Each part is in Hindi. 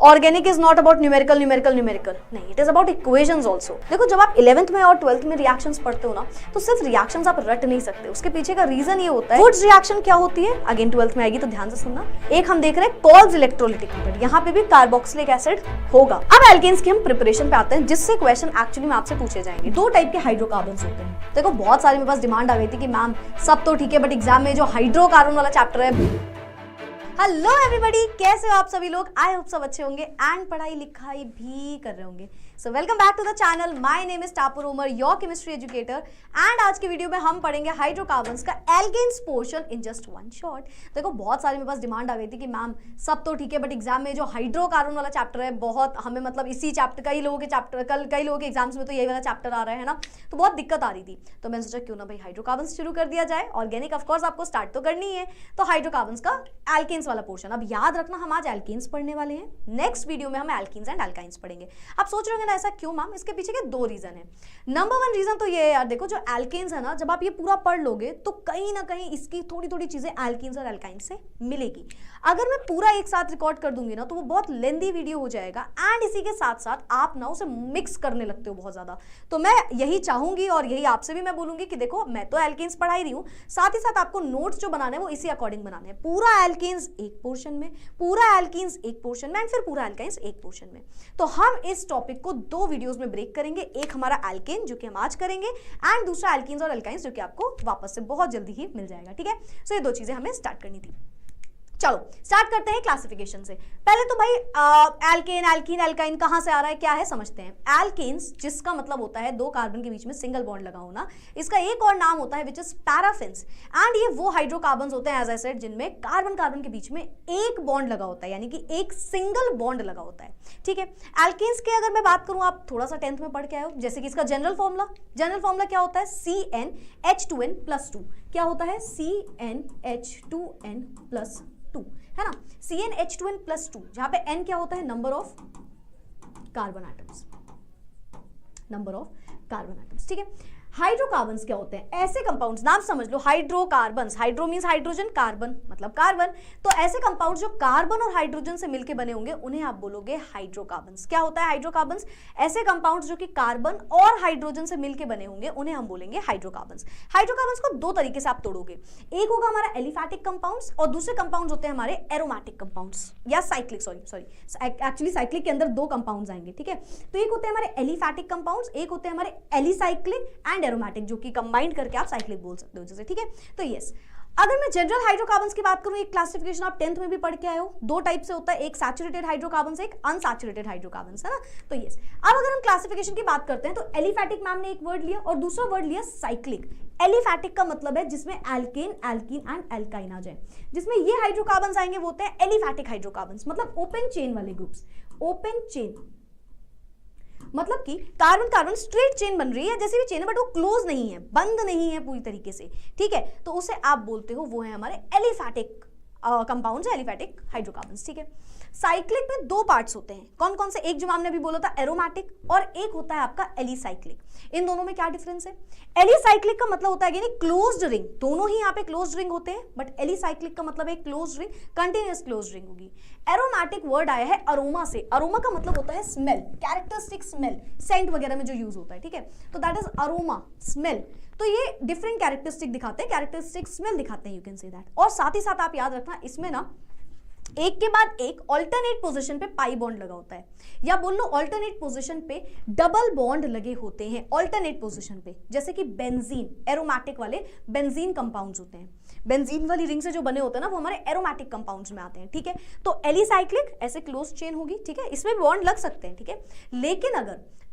Organic is not about numerical numerical numerical, नहीं, it is about equations also. देखो जब आप 11th में और 12th में रिएक्शंस पढ़ते हो ना, तो सिर्फ रिएक्शंस आप रट नहीं सकते, उसके पीछे का रीजन ये होता है वुड्स रिएक्शन क्या होती है, अगेन 12th में आएगी तो ध्यान से सुनना। एक हम देख रहे हैं कॉल्स इलेक्ट्रोलिटिक मेथड, यहाँ पे भी कार्बोक्सिलिक एसिड होगा। अब एल्केन्स की हम प्रिपरेशन पे आते हैं, जिससे क्वेश्चन एक्चुअली में आपसे पूछे जाएंगे। दो टाइप के हाइड्रोकार्बन्स होते हैं। देखो बहुत सारे मेरे पास डिमांड आ गई थी कि मैम सब तो ठीक है बट एग्जाम में जो हाइड्रोकार्बन वाला चैप्टर है। हेलो एवरीबॉडी, कैसे हो आप सभी लोग? आई होप सब अच्छे होंगे एंड पढ़ाई लिखाई भी कर रहे होंगे। So welcome back to the channel. My name is Tapur Umar, your chemistry educator. And आज के वीडियो में हम पढ़ेंगे हाइड्रोकार्बन्स का alkanes portion in just one shot. देखो बहुत सारे मेरे पास डिमांड आ गई थी कि मैम सब तो ठीक है बट एग्जाम में जो हाइड्रोकार्बन वाला चैप्टर है बहुत हमें मतलब इसी चैप्टर कई लोगों के एग्जाम्स में तो यही वाला चैप्टर आ रहा है ना, तो बहुत दिक्कत आ रही थी। तो मैंने सोचा क्यों ना भाई हाइड्रोकार्बन्स शुरू कर दिया जाए। ऑर्गेनिक ऑफकोर्स आपको स्टार्ट तो करनी है, तो हाइड्रोकार्बन्स का एल्केन्स वाला पोर्शन। अब याद रखना हम आज एल्केन्स पढ़ने वाले हैं, नेक्स्ट वीडियो में हम एल्कीन्स एंड एल्काइंस पढ़ेंगे। आप सोच रहे होंगे ना ऐसा क्यों मैम, इसके पीछे के दो रीजन है। नंबर वन रीजन तो ये है यार, देखो जो एल्केन्स है ना, जब आप ये पूरा पढ़ लोगे तो कहीं ना कहीं इसकी थोड़ी थोड़ी चीजें एल्कीन्स और एल्काइंस से मिलेगी। अगर मैं पूरा एक साथ रिकॉर्ड कर दूंगी ना तो वो बहुत लेंदी वीडियो हो जाएगा एंड इसी के साथ साथ आप ना उसे मिक्स करने लगते हो बहुत ज्यादा। तो मैं यही चाहूंगी और यही आपसे भी मैं बोलूंगी कि देखो मैं तो एल्केन्स पढ़ा ही रही हूँ, साथ ही साथ आपको नोट्स जो बनाने हैं वो इसी अकॉर्डिंग बनाने हैं। पूरा एल्केन्स एक पोर्शन में, पूरा एल्कीन्स एक पोर्शन में एंड फिर पूरा एल्काइंस एक पोर्शन में। तो हम इस टॉपिक को दो वीडियोस में ब्रेक करेंगे, एक हमारा एल्केन जो कि हम आज करेंगे एंड दूसरा एल्कीन्स और एल्काइंस जो कि आपको वापस से बहुत जल्दी ही मिल जाएगा। ठीक है, सो ये दो चीजें हमें स्टार्ट करनी थी। चलो स्टार्ट करते हैं क्लासिफिकेशन से। पहले तो भाई एल्केन एल्कीन एल्काइन कहां से आ रहा है क्या है समझते हैं। एल्केन्स जिसका मतलब होता है दो कार्बन के बीच में सिंगल बॉन्ड लगा होना, इसका एक और नाम होता है विच इज पैराफिन्स। एंड ये वो हाइड्रोकार्बन्स होते हैं एज आई सेड जिनमें कार्बन कार्बन के बीच में एक बॉन्ड लगा होता है, यानी कि एक सिंगल बॉन्ड लगा होता है। ठीक है, एल्केन्स के अगर मैं बात करूं, आप थोड़ा सा 10th में पढ़ के आए हो, जैसे कि इसका जनरल फॉर्मूला क्या होता है, CnH2n+2। क्या होता है, CnH2n+2 है ना, CnH2n+2, जहां पे n क्या होता है, नंबर ऑफ कार्बन एटम्स। ठीक है, हाइड्रोकार्बन्स क्या होते हैं, ऐसे कंपाउंड्स, नाम समझ लो hydrocarbons, hydro means hydrogen, carbon मतलब कार्बन, तो ऐसे कंपाउंड्स जो कार्बन और हाइड्रोजन से मिलकर बने होंगे उन्हें आप बोलोगे हाइड्रोकार्बन्स। क्या होता है हाइड्रोकार्बन्स, ऐसे कंपाउंड्स जो कि कार्बन और हाइड्रोजन से मिलकर बने होंगे उन्हें हम बोलेंगे हाइड्रोकार्बन्स। हाइड्रोकार्बन्स को दो तरीके से आप तोड़ोगे, एक होगा हमारा एलिफैटिक कंपाउंड्स और दूसरे कंपाउंड्स होते हैं हमारे एरोमेटिक कंपाउंड्स या साइक्लिक, सॉरी एक्चुअली साइक्लिक के अंदर दो कंपाउंड्स आएंगे। ठीक है, तो एक होते हैं हमारे एलिफैटिक कंपाउंड्स, एक होते हैं हमारे एलिसाइक्लिक एंड एरोमेटिक, जो कि कंबाइंड करके आप साइक्लिक बोल सकते हो जैसे। ठीक है, तो यस, अगर मैं जनरल हाइड्रोकार्बन्स की बात करूं, एक क्लासिफिकेशन आप 10th में भी पढ़ के आए हो, दो टाइप से होता है, एक सैचुरेटेड हाइड्रोकार्बन्स, एक अनसैचुरेटेड हाइड्रोकार्बन्स, है ना। तो यस, अब अगर हम क्लासिफिकेशन की बात करते हैं तो एलिफैटिक मैम ने एक वर्ड लिया और दूसरा वर्ड लिया साइक्लिक। एलिफैटिक का मतलब है जिसमें एल्केन एल्कीन एंड एल्काइन आ जाए, जिसमें ये हाइड्रोकार्बन्स आएंगे वो होते हैं एलिफैटिक हाइड्रोकार्बन्स, मतलब ओपन चेन वाले ग्रुप्स। ओपन चेन मतलब कि कार्बन कार्बन स्ट्रेट चेन बन रही है, जैसे भी चेन है बट वो क्लोज नहीं है, बंद नहीं है पूरी तरीके से। ठीक है, तो उसे आप बोलते हो वो है हमारे एलिफैटिक कंपाउंड्स, एलिफैटिक हाइड्रोकार्बन्स। ठीक है, साइक्लिक में दो पार्ट्स होते हैं, कौन कौन से, एक जो हमने अभी बोला था एरोमेटिक और एक होता है आपका एलिसाइक्लिक। इन दोनों में क्या डिफरेंस है, एलिसाइक्लिक का मतलब होता है यानी क्लोज्ड रिंग, दोनों ही यहाँ पे क्लोज्ड रिंग होते हैं, बट एलिसाइक्लिक का मतलब है closed ring, continuous closed ring होगी। एरोमेटिक वर्ड आया है अरोमा से, अरोमा का मतलब होता है स्मेल, कैरेक्टरिस्टिक स्मेल, सेंट वगैरह में जो यूज होता है। ठीक है, तो दैट इज अरोमा, स्मेल। तो ये डिफरेंट कैरेक्टरिस्टिक दिखाते हैं, कैरेक्टरिस्टिक स्मेल दिखाते हैं, यू कैन से दैट। और साथ ही साथ आप याद रखना इसमें ना एक के बाद एक ऑल्टरनेट पोजीशन पे पाई बॉन्ड लगा होता है, या बोल लो ऑल्टरनेट पोजीशन पे डबल बॉन्ड लगे होते हैं ऑल्टरनेट पोजीशन पे, जैसे कि बेंजीन, एरोमेटिक वाले बेंजीन कंपाउंड्स होते हैं, बेंजीन वाली रिंग से जो बने होते हैं ना वो हमारे एरोमेटिक कंपाउंड्स में आते हैं। ठीक है, तो एलिसाइक्लिक ऐसे क्लोज चेन होगी। ठीक है, इसमें बॉन्ड लग सकते हैं। ठीक है, लेकिन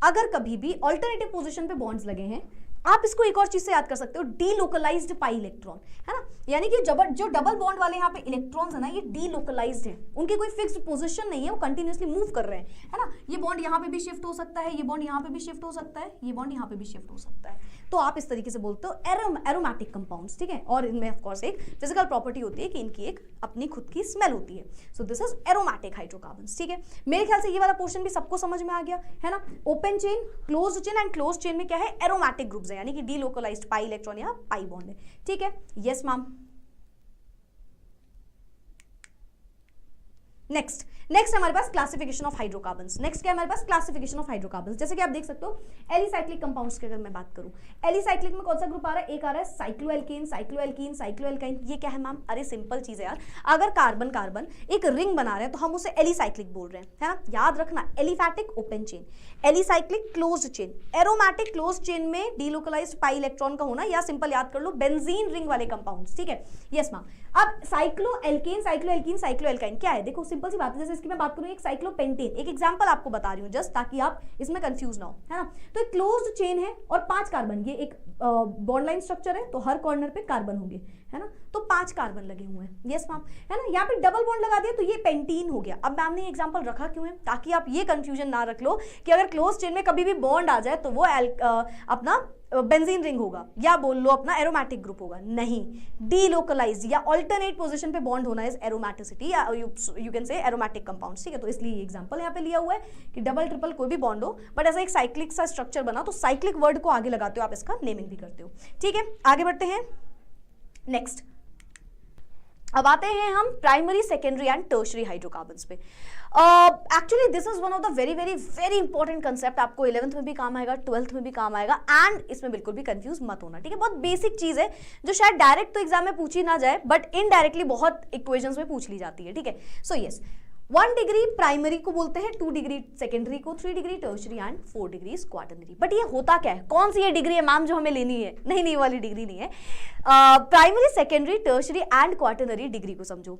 अगर कभी भी ऑल्टरनेटिव पोजीशन पे बॉन्ड्स लगे हैं, आप इसको एक और चीज से याद कर सकते हो, डीलोकलाइज्ड पाई इलेक्ट्रॉन, है ना, यानी कि जो डबल बॉन्ड वाले यहाँ पे इलेक्ट्रॉन्स है ना, ये डीलोकलाइज्ड है, उनकी कोई फिक्स्ड पोजीशन नहीं है, वो कंटिन्यूअसली मूव कर रहे हैं, है ना। ये बॉन्ड यहाँ पे भी शिफ्ट हो सकता है, ये बॉन्ड यहाँ पे भी शिफ्ट हो सकता है, ये बॉन्ड यहाँ पे भी शिफ्ट हो सकता है, तो आप इस तरीके से बोलते हो एरोमेटिक कंपाउंड्स। ठीक है, और इनमें ऑफ कोर्स एक फिजिकल प्रॉपर्टी होती है कि इनकी एक अपनी खुद की स्मेल होती है, so this is aromatic hydrocarbons. ठीक है, मेरे ख्याल से ये वाला पोर्शन भी सबको समझ में आ गया है ना। Open chain, closed chain and closed chain में क्या है, एरोमेटिक ग्रुप्स है, यानी कि डीलोकलाइज्ड पाई इलेक्ट्रॉन या पाई बॉन्ड है। ठीक है, यस मैम। नेक्स्ट हमारे पास क्लासिफिकेशन ऑफ हाइड्रोकार्बन्स। नेक्स्ट क्या है हमारे पास? Classification of hydrocarbons. जैसे कि आप देख सकते हो एलिसाइक्लिक कंपाउंड्स की अगर मैं बात करूं, एलिसाइक्लिक में कौन सा ग्रुप आ रहा है? एक आ रहा है साइक्लोएल्केन, साइक्लोएल्कीन, साइक्लोएल्काइन। ये क्या है मैम? अरे सिंपल चीज है यार, अगर कार्बन कार्बन एक रिंग बना रहे हैं तो हम उसे एलिसाइक्लिक बोल रहे हैं, है ना? याद रखना, aliphatic open chain, alicyclic closed chain, aromatic closed chain में डीलोकलाइज्ड पाई इलेक्ट्रॉन का होना, या सिंपल याद कर लो बेंजीन रिंग वाले कंपाउंड्स, ठीक है? Yes ma'am. अब साइक्लोएल्केन, साइक्लोएल्कीन, साइक्लोएल्काइन क्या है? देखो सिंपल सी बात है, जैसे इसकी मैं बात करूं एक साइक्लोपेंटेन, एक एग्जांपल आपको बता रही हूं जस्ट ताकि आप इसमें कंफ्यूज ना हो, है ना? तो एक क्लोज्ड चेन है और 5 कार्बन, ये एक बॉन्ड लाइन स्ट्रक्चर है तो हर कॉर्नर पे कार्बन होंगे, है ना? तो 5 कार्बन लगे हुए हैं, यस मैम, है ना? यहाँ पे डबल बॉन्ड लगा दिया तो ये पेंटीन हो गया। अब मैम ने एग्जांपल रखा क्यों है? ताकि आप ये कंफ्यूजन ना रख लो कि अगर क्लोज चेन में कभी भी बॉन्ड आ जाए तो वो अपना बेंजीन रिंग होगा, या बोल लो अपना एरोमेटिक ग्रुप होगा। नहीं, डीलोकलाइज या अल्टरनेट पोजीशन पे बॉन्ड होना इज एरोमेटिसिटी, या यू कैन से एरोमेटिक कंपाउंड्स, ठीक है? तो इसलिए ये एग्जांपल यहाँ पे लिया हुआ है कि डबल ट्रिपल कोई भी बॉन्ड हो, बट ऐसा एक साइक्लिक सा स्ट्रक्चर बना तो साइक्लिक वर्ड को आगे लगाते हो आप, इसका नेमिंग भी करते हो, ठीक है? आगे बढ़ते हैं नेक्स्ट। अब आते हैं हम primary, secondary and tertiary hydrocarbons पे। Actually this is one of the very very very important concept, आपको 11th में भी काम आएगा, 12th में भी काम आएगा, एंड इसमें बिल्कुल भी कंफ्यूज मत होना, ठीक है? बहुत बेसिक चीज है जो शायद डायरेक्ट तो एग्जाम में पूछी ना जाए बट इनडायरेक्टली बहुत इक्वेशंस में पूछ ली जाती है, ठीक है? सो यस, 1 डिग्री प्राइमरी को बोलते हैं, 2 डिग्री सेकेंडरी को, 3 degree tertiary and 4 degree quaternary. But ये होता क्या है? कौन सी ये डिग्री है मैम जो हमें लेनी है? नहीं, वाली डिग्री नहीं है। Primary, secondary, tertiary and quaternary degree को समझो।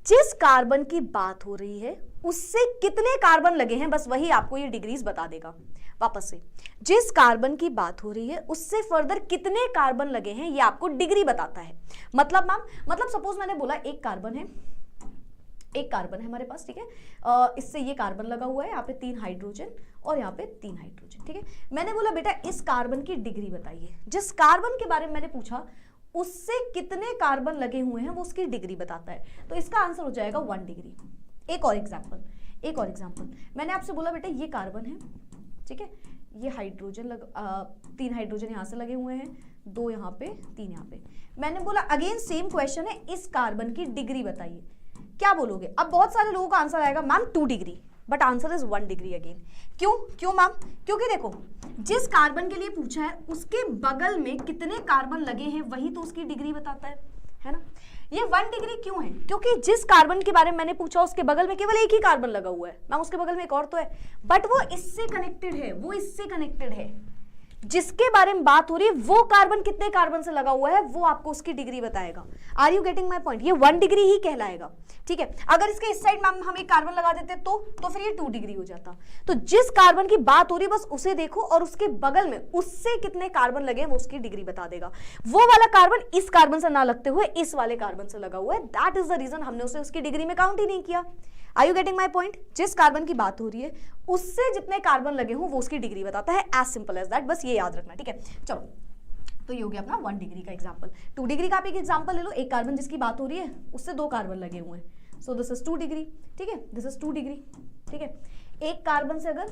जिस कार्बन की बात हो रही है उससे कितने कार्बन लगे हैं, बस वही आपको ये डिग्रीज बता देगा। वापस से, जिस कार्बन की बात हो रही है उससे फर्दर कितने कार्बन लगे हैं ये आपको डिग्री बताता है। मतलब मैम, मतलब सपोज मैंने बोला एक कार्बन है हमारे पास, ठीक है? इससे ये कार्बन लगा हुआ है, यहाँ पे 3 हाइड्रोजन और यहाँ पे 3 हाइड्रोजन, ठीक है? मैंने बोला बेटा इस कार्बन की डिग्री बताइए। जिस कार्बन के बारे में मैंने पूछा उससे कितने कार्बन लगे हुए हैं वो उसकी डिग्री बताता है, तो इसका आंसर हो जाएगा 1 डिग्री। एक और एग्जाम्पल, मैंने आपसे बोला बेटा ये कार्बन है, ठीक है? ये हाइड्रोजन 3 हाइड्रोजन यहाँ से लगे हुए हैं, 2 यहाँ पे, 3 यहाँ पे। मैंने बोला अगेन सेम क्वेश्चन है, इस कार्बन की डिग्री बताइए। क्या बोलोगे? अब बहुत सारे लोगों का आंसर आएगा ma'am 2 degree, but answer is 1 degree again. क्यों मैम? क्योंकि देखो जिस कार्बन के लिए पूछा है उसके बगल में कितने कार्बन लगे हैं वही तो उसकी डिग्री बताता है ना? ये 1 डिग्री क्यों है? क्योंकि जिस कार्बन के बारे में मैंने पूछा उसके बगल में केवल एक ही कार्बन लगा हुआ है, मैम उसके बगल में एक और तो है, बट वो इससे कनेक्टेड है, जिसके बारे में बात हो रही है वो कार्बन कितने कार्बन से लगा हुआ है वो आपको उसकी डिग्री बताएगा। Are you getting my point? ये 1 डिग्री ही कहलाएगा, ठीक है? अगर इसके इस साइड मैम हम एक कार्बन लगा देते तो फिर ये 2 डिग्री हो जाता। तो जिस कार्बन की बात हो रही है बस उसे देखो और उसके बगल में उससे कितने कार्बन लगे वो उसकी डिग्री बता देगा। वो वाला कार्बन इस कार्बन से ना लगते हुए इस वाले कार्बन से लगा हुआ है, दैट इज द रीजन हमने उसे उसकी डिग्री में काउंट ही नहीं किया। Are you getting my point? जिस कार्बन की बात हो रही है उससे जितने कार्बन लगे हों वो उसकी डिग्री बताता है, एज सिंपल एज दैट, बस ये याद रखना, ठीक है? चलो, तो ये हो गया अपना 1 डिग्री का एग्जांपल। 2 डिग्री का आप एक एग्जांपल ले लो, एक कार्बन जिसकी बात हो रही है उससे 2 कार्बन लगे हुए हैं, सो दिस इज 2 डिग्री, ठीक है? दिस इज 2 डिग्री, ठीक है? एक कार्बन से अगर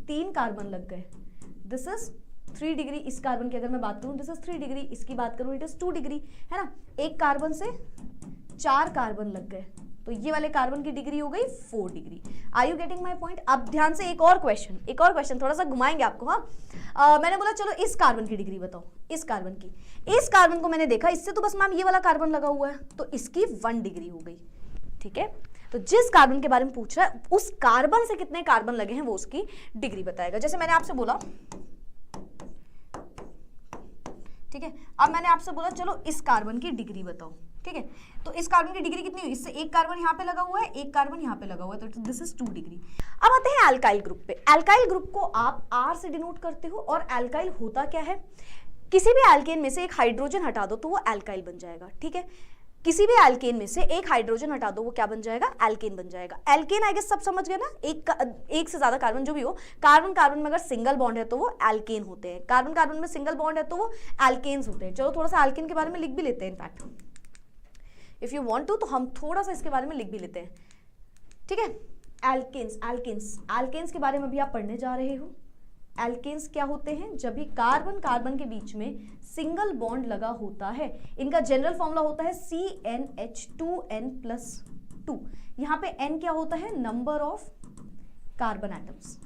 3 कार्बन लग गए, दिस इज 3 डिग्री। इस कार्बन की अगर मैं बात करूं दिस इज 3 डिग्री, इसकी बात करूं इट इज 2 डिग्री, है ना? एक कार्बन से 4 कार्बन लग गए तो ये वाले कार्बन की डिग्री हो गई 4 degree. Are you getting my point? अब ध्यान से एक और क्वेश्चन थोड़ा सा घुमाएंगे आपको, हाँ? मैंने बोला चलो इस कार्बन की डिग्री बताओ, इस कार्बन को मैंने देखा इससे तो बस मैम ये वाला कार्बन लगा हुआ है तो इसकी 1 डिग्री हो गई, ठीक है? तो जिस कार्बन के बारे में पूछ रहा है उस कार्बन से कितने कार्बन लगे हैं वो उसकी डिग्री बताएगा। जैसे मैंने आपसे बोला, ठीक है? अब मैंने आपसे बोला चलो इस कार्बन की डिग्री बताओ, ठीक है? तो इस कार्बन की डिग्री कितनी हुई? इससे एक कार्बन यहाँ पे लगा हुआ है, एक कार्बन यहाँ पे लगा हुआ है, तो दिस इज 2 डिग्री। अब आते हैं अल्काइल ग्रुप पे। अल्काइल ग्रुप को आप R से डिनोट करते हो और अल्काइल होता क्या है? किसी भी एल्केन में से एक हाइड्रोजन हटा दो तो वो अल्काइल बन जाएगा, ठीक है? किसी भी एल्केन में से एक हाइड्रोजन हटा दो वो क्या बन जाएगा? एल्केन बन जाएगा। एल्केन आई गेस सब समझ गए ना, एक से ज्यादा कार्बन जो भी हो, कार्बन में अगर सिंगल बॉन्ड है तो वो एल्केन होते हैं, कार्बन में सिंगल बॉन्ड है तो वो एल्केन्स होते हैं। चलो थोड़ा सा एल्केन के बारे में लिख भी लेते हैं, in fact if you want to तो हम थोड़ा सा इसके बारे में लिख भी लेते हैं, ठीक है? एल्केन्स के बारे में भी आप पढ़ने जा रहे हो। एल्केन्स क्या होते हैं? जब भी कार्बन के बीच में सिंगल बॉन्ड लगा होता है, इनका जनरल फॉर्मूला होता है CnH2n+2 2। यहाँ पे n क्या होता है, number of carbon atoms,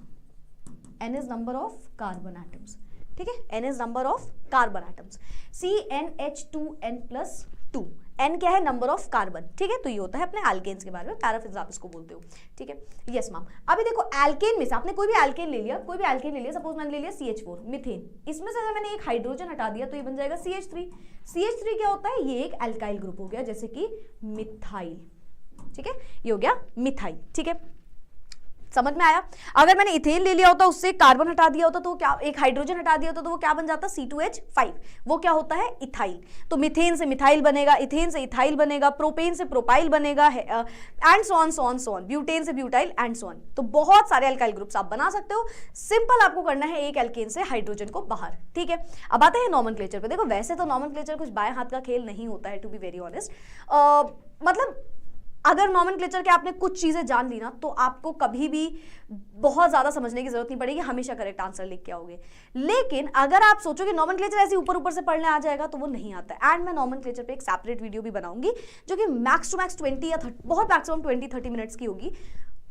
n is number of carbon atoms, ठीक है, n is number of carbon atoms, CnH2n+2, n क्या है, नंबर ऑफ कार्बन, ठीक है। तो ये होता है अपने एल्केन्स के बारे में, पैराफिन्स आप इसको बोलते हो, ठीक है। Yes ma'am. अभी देखो एल्केन में से आपने कोई भी एल्केन ले लिया, कोई भी एल्केन ले लिया, सपोज मैंने ले लिया CH4 मीथेन, इसमें से अगर मैंने एक हाइड्रोजन हटा दिया तो ये बन जाएगा CH3। CH3 क्या होता है, ये एक एल्काइल ग्रुप हो गया, जैसे कि मिथाइल, ठीक है, ये हो गया मिथाइल, ठीक है, समझ में आया। अगर मैंने इथेन ले लिया होता, उससे कार्बन हटा दिया होता तो क्या, एक हाइड्रोजन हटा दिया होता तो वो क्या बन जाता, C2H5, वो क्या होता है, इथाइल। तो मीथेन से मिथाइल बनेगा, इथेन से इथाइल बनेगा, प्रोपेन से प्रोपाइल बनेगा, एंड सो ऑन, ब्यूटेन से ब्यूटाइल एंड सो ऑन। तो बहुत सारे अल्काइल ग्रुप्स आप बना सकते हो। सिंपल आपको करना है एक एल्केन से हाइड्रोजन को बाहर, ठीक है। अब आते हैं नॉमेनक्लेचर पे। देखो वैसे तो नॉमेनक्लेचर कुछ बाएं हाथ का खेल नहीं होता है, टू बी वेरी ऑनेस्ट। मतलब अगर नॉमेनक्लेचर के आपने कुछ चीजें जान ली ना तो आपको कभी भी बहुत ज्यादा समझने की जरूरत नहीं पड़ेगी, हमेशा करेक्ट आंसर लिख के आओगे। लेकिन अगर आप सोचो कि नॉमेनक्लेचर ऐसे ऊपर ऊपर से पढ़ने आ जाएगा तो वो नहीं आता है। एंड मैं नॉमेनक्लेचर पे एक सेपरेट वीडियो भी बनाऊंगी जो कि मैक्स टू मैक्स 20 या 30, बहुत मैक्सिमम 20-30 मिनट्स की होगी,